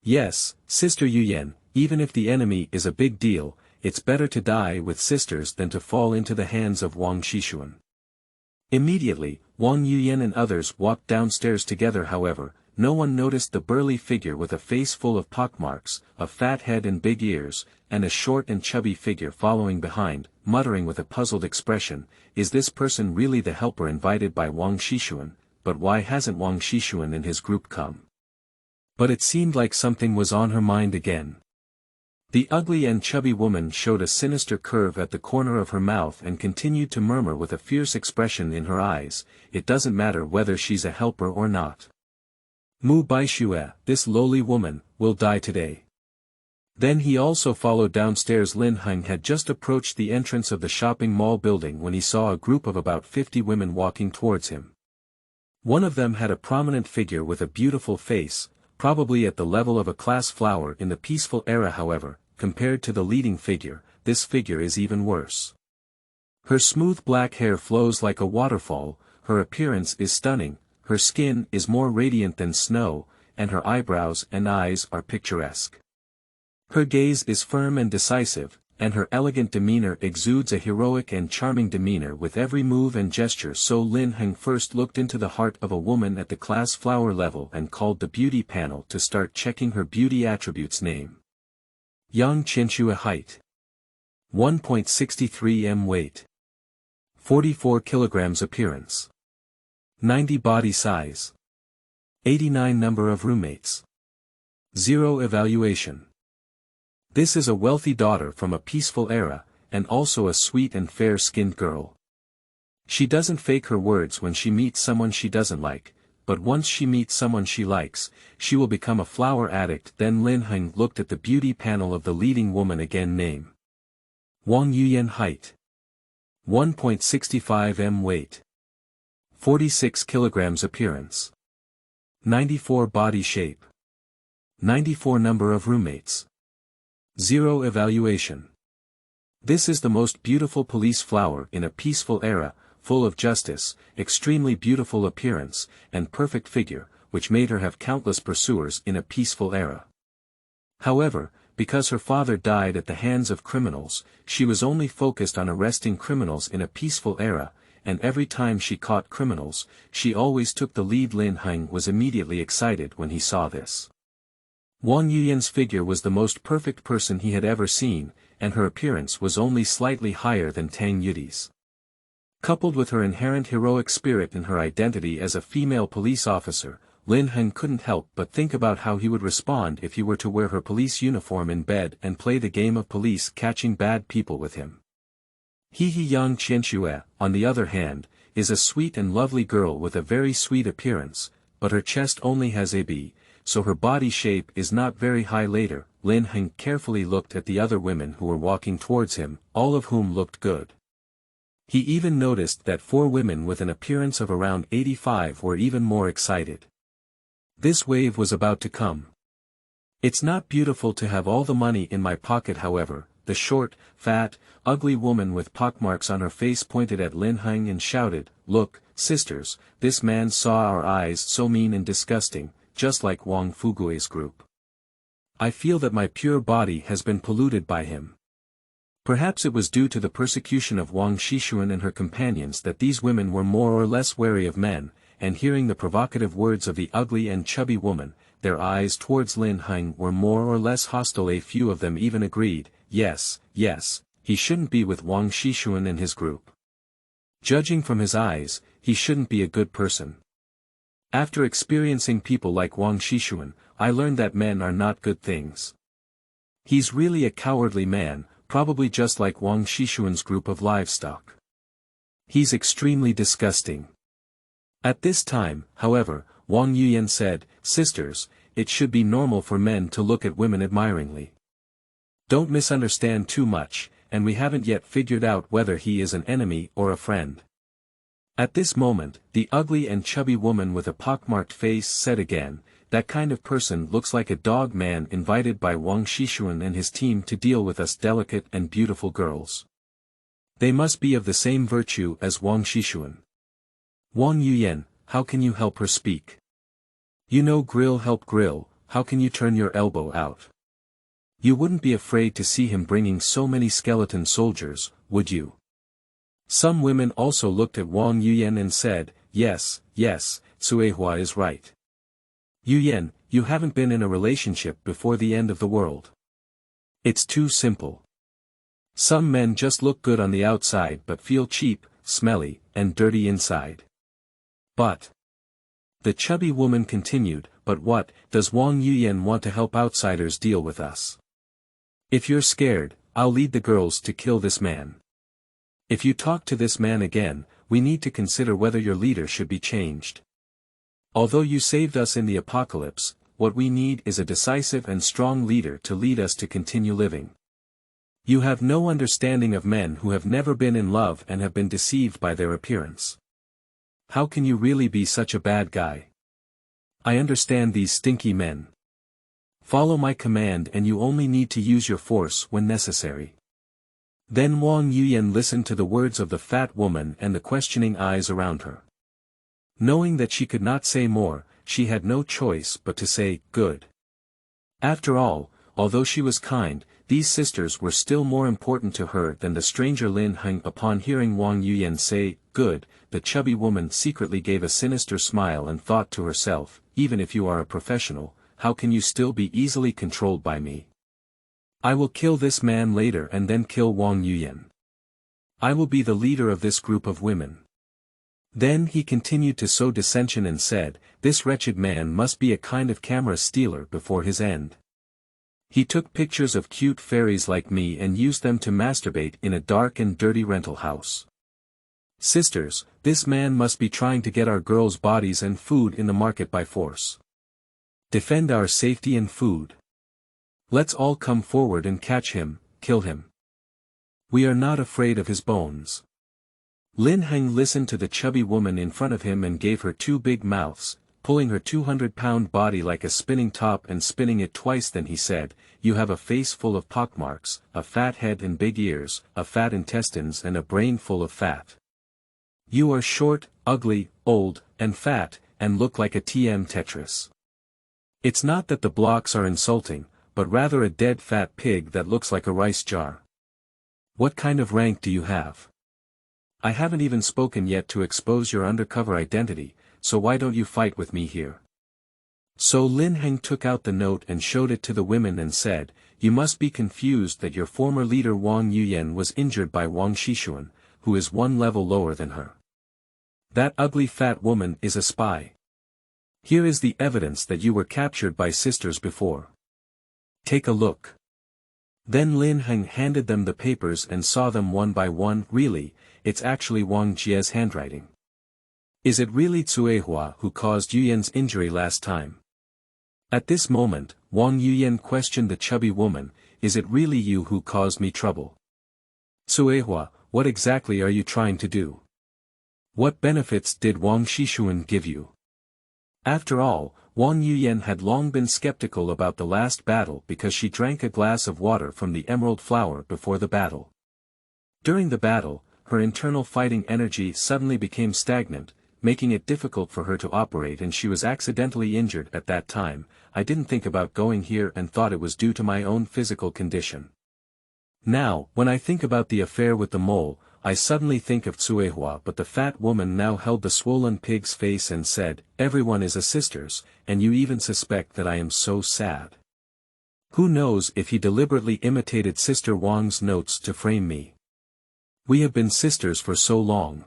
"Yes, Sister Yuyan, even if the enemy is a big deal, it's better to die with sisters than to fall into the hands of Wang Xishun." Immediately, Wang Yuyan and others walked downstairs together. However, no one noticed the burly figure with a face full of pockmarks, a fat head and big ears, and a short and chubby figure following behind, muttering with a puzzled expression, "Is this person really the helper invited by Wang Xishun? But why hasn't Wang Xishun and his group come?" But it seemed like something was on her mind again. The ugly and chubby woman showed a sinister curve at the corner of her mouth and continued to murmur with a fierce expression in her eyes, "It doesn't matter whether she's a helper or not. Mu Baishue, this lowly woman, will die today." Then he also followed downstairs. Lin Heng had just approached the entrance of the shopping mall building when he saw a group of about 50 women walking towards him. One of them had a prominent figure with a beautiful face, probably at the level of a class flower in the peaceful era. However, compared to the leading figure, this figure is even worse. Her smooth black hair flows like a waterfall, her appearance is stunning, her skin is more radiant than snow, and her eyebrows and eyes are picturesque. Her gaze is firm and decisive, and her elegant demeanor exudes a heroic and charming demeanor with every move and gesture. So Lin Heng first looked into the heart of a woman at the class flower level and called the beauty panel to start checking her beauty attributes. Name: Yang Qianxue. Height: 1.63 m. Weight: 44 kilograms. Appearance: 90. Body size: 89. Number of roommates: 0. Evaluation: this is a wealthy daughter from a peaceful era, and also a sweet and fair-skinned girl. She doesn't fake her words when she meets someone she doesn't like, but once she meets someone she likes, she will become a flower addict. Then Lin Heng looked at the beauty panel of the leading woman again. Name: Wang Yuyan. Height: 1.65 m. Weight: 46 kilograms. Appearance: 94. Body shape: 94. Number of roommates: 0. Evaluation: this is the most beautiful police flower in a peaceful era, full of justice, extremely beautiful appearance, and perfect figure, which made her have countless pursuers in a peaceful era. However, because her father died at the hands of criminals, she was only focused on arresting criminals in a peaceful era, and every time she caught criminals, she always took the lead. Lin Heng was immediately excited when he saw this. Wang Yuyan's figure was the most perfect person he had ever seen, and her appearance was only slightly higher than Tang Yudie's. Coupled with her inherent heroic spirit and her identity as a female police officer, Lin Heng couldn't help but think about how he would respond if he were to wear her police uniform in bed and play the game of police catching bad people with him. Yang Qianxue, on the other hand, is a sweet and lovely girl with a very sweet appearance, but her chest only has a B, so her body shape is not very high. Later, Lin Heng carefully looked at the other women who were walking towards him, all of whom looked good. He even noticed that 4 women with an appearance of around 85 were even more excited. This wave was about to come. It's not beautiful to have all the money in my pocket. However, the short, fat, ugly woman with pockmarks on her face pointed at Lin Heng and shouted, "Look, sisters, this man saw our eyes so mean and disgusting, just like Wang Fugui's group. I feel that my pure body has been polluted by him." Perhaps it was due to the persecution of Wang Xishun and her companions that these women were more or less wary of men, and hearing the provocative words of the ugly and chubby woman, their eyes towards Lin Heng were more or less hostile. A few of them even agreed, yes, he shouldn't be with Wang Xishun and his group. Judging from his eyes, he shouldn't be a good person. After experiencing people like Wang Xishun, I learned that men are not good things. He's really a cowardly man, probably just like Wang Xishun's group of livestock. He's extremely disgusting. At this time, however, Wang Yuyan said, "Sisters, it should be normal for men to look at women admiringly. Don't misunderstand too much, and we haven't yet figured out whether he is an enemy or a friend." At this moment, the ugly and chubby woman with a pockmarked face said again, "That kind of person looks like a dog man invited by Wang Xishun and his team to deal with us delicate and beautiful girls. They must be of the same virtue as Wang Xishun. Wang Yuyan, how can you help her speak? You know, grill help grill, how can you turn your elbow out? You wouldn't be afraid to see him bringing so many skeleton soldiers, would you?" Some women also looked at Wang Yuyan and said, yes, Suehua is right. Yuyan, you haven't been in a relationship before the end of the world. It's too simple. Some men just look good on the outside but feel cheap, smelly, and dirty inside. But The chubby woman continued, but what, does Wang Yuyan want to help outsiders deal with us? If you're scared, I'll lead the girls to kill this man. If you talk to this man again, we need to consider whether your leader should be changed. Although you saved us in the apocalypse, what we need is a decisive and strong leader to lead us to continue living. You have no understanding of men who have never been in love and have been deceived by their appearance. How can you really be such a bad guy? I understand these stinky men. Follow my command and you only need to use your force when necessary. Then Wang Yuyan listened to the words of the fat woman and the questioning eyes around her. Knowing that she could not say more, she had no choice but to say, good. After all, although she was kind, these sisters were still more important to her than the stranger Lin Heng. Upon hearing Wang Yuyan say, good, the chubby woman secretly gave a sinister smile and thought to herself, even if you are a professional, how can you still be easily controlled by me? I will kill this man later and then kill Wang Yuyan. I will be the leader of this group of women. Then he continued to sow dissension and said, this wretched man must be a kind of camera stealer before his end. He took pictures of cute fairies like me and used them to masturbate in a dark and dirty rental house. Sisters, this man must be trying to get our girls' bodies and food in the market by force. Defend our safety and food. Let's all come forward and catch him, kill him. We are not afraid of his bones. Lin Heng listened to the chubby woman in front of him and gave her two big mouths, pulling her 200-pound body like a spinning top and spinning it twice. Then he said, you have a face full of pockmarks, a fat head and big ears, a fat intestines and a brain full of fat. You are short, ugly, old, and fat, and look like a TM Tetris. It's not that the blocks are insulting, but rather a dead fat pig that looks like a rice jar. What kind of rank do you have? I haven't even spoken yet to expose your undercover identity, so why don't you fight with me here? So Lin Heng took out the note and showed it to the women and said, you must be confused that your former leader Wang Yuyan was injured by Wang Xishun, who is one level lower than her. That ugly fat woman is a spy. Here is the evidence that you were captured by sisters before. Take a look. Then Lin Heng handed them the papers and saw them one by one. Really, it's actually Wang Jie's handwriting. Is it really Cuehua who caused Yuyan's injury last time? At this moment, Wang Yuyan questioned the chubby woman, is it really you who caused me trouble? Cuehua, what exactly are you trying to do? What benefits did Wang Xishun give you? After all, Wang Yuyan had long been skeptical about the last battle because she drank a glass of water from the emerald flower before the battle. During the battle, her internal fighting energy suddenly became stagnant, making it difficult for her to operate, and she was accidentally injured at that time. I didn't think about going here and thought it was due to my own physical condition. Now, when I think about the affair with the mole, I suddenly think of Cuehua. But the fat woman now held the swollen pig's face and said, everyone is a sisters, and you even suspect that I am so sad. Who knows if he deliberately imitated Sister Wang's notes to frame me? We have been sisters for so long.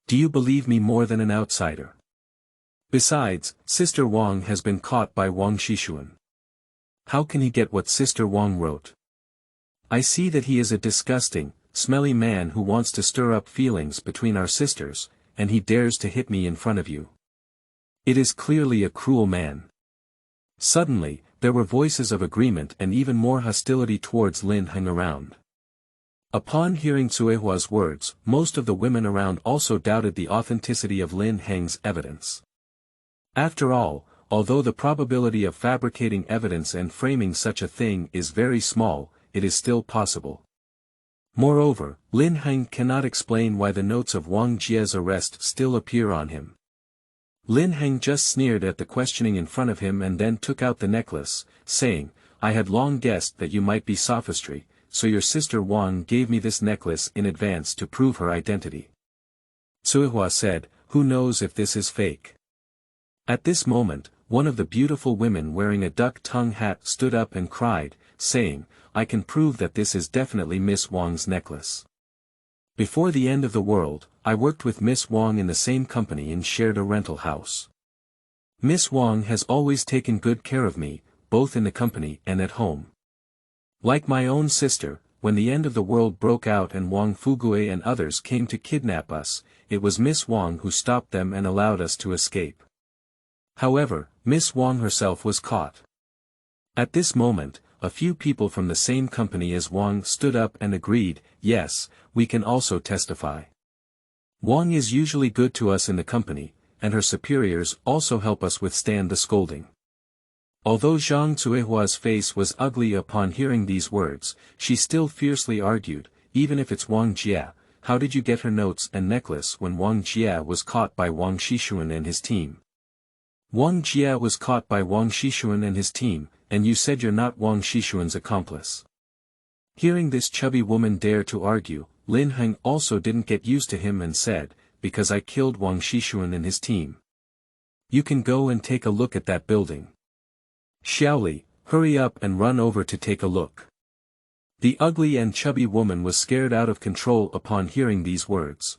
Do you believe me more than an outsider? Besides, Sister Wang has been caught by Wang Xishun. How can he get what Sister Wang wrote? I see that he is a disgusting, smelly man who wants to stir up feelings between our sisters, and he dares to hit me in front of you. It is clearly a cruel man. Suddenly, there were voices of agreement and even more hostility towards Lin Heng around. Upon hearing Cuehua's words, most of the women around also doubted the authenticity of Lin Heng's evidence. After all, although the probability of fabricating evidence and framing such a thing is very small, it is still possible. Moreover, Lin Heng cannot explain why the notes of Wang Jie's arrest still appear on him. Lin Heng just sneered at the questioning in front of him and then took out the necklace, saying, I had long guessed that you might be sophistry, so your sister Wang gave me this necklace in advance to prove her identity. Cuehua said, who knows if this is fake? At this moment, one of the beautiful women wearing a duck-tongue hat stood up and cried, saying, I can prove that this is definitely Miss Wang's necklace. Before the end of the world, I worked with Miss Wang in the same company and shared a rental house. Miss Wang has always taken good care of me, both in the company and at home. Like my own sister, when the end of the world broke out and Wang Fugui and others came to kidnap us, it was Miss Wang who stopped them and allowed us to escape. However, Miss Wang herself was caught. At this moment, a few people from the same company as Wang stood up and agreed, yes, we can also testify. Wang is usually good to us in the company, and her superiors also help us withstand the scolding. Although Zhang Zuihua's face was ugly upon hearing these words, she still fiercely argued, even if it's Wang Jia, how did you get her notes and necklace when Wang Jia was caught by Wang Xishun and his team? Wang Jia was caught by Wang Xishun and his team, and you said you're not Wang Xishun's accomplice. Hearing this chubby woman dare to argue, Lin Heng also didn't get used to him and said, because I killed Wang Xishun and his team. You can go and take a look at that building. Xiaoli, hurry up and run over to take a look. The ugly and chubby woman was scared out of control upon hearing these words.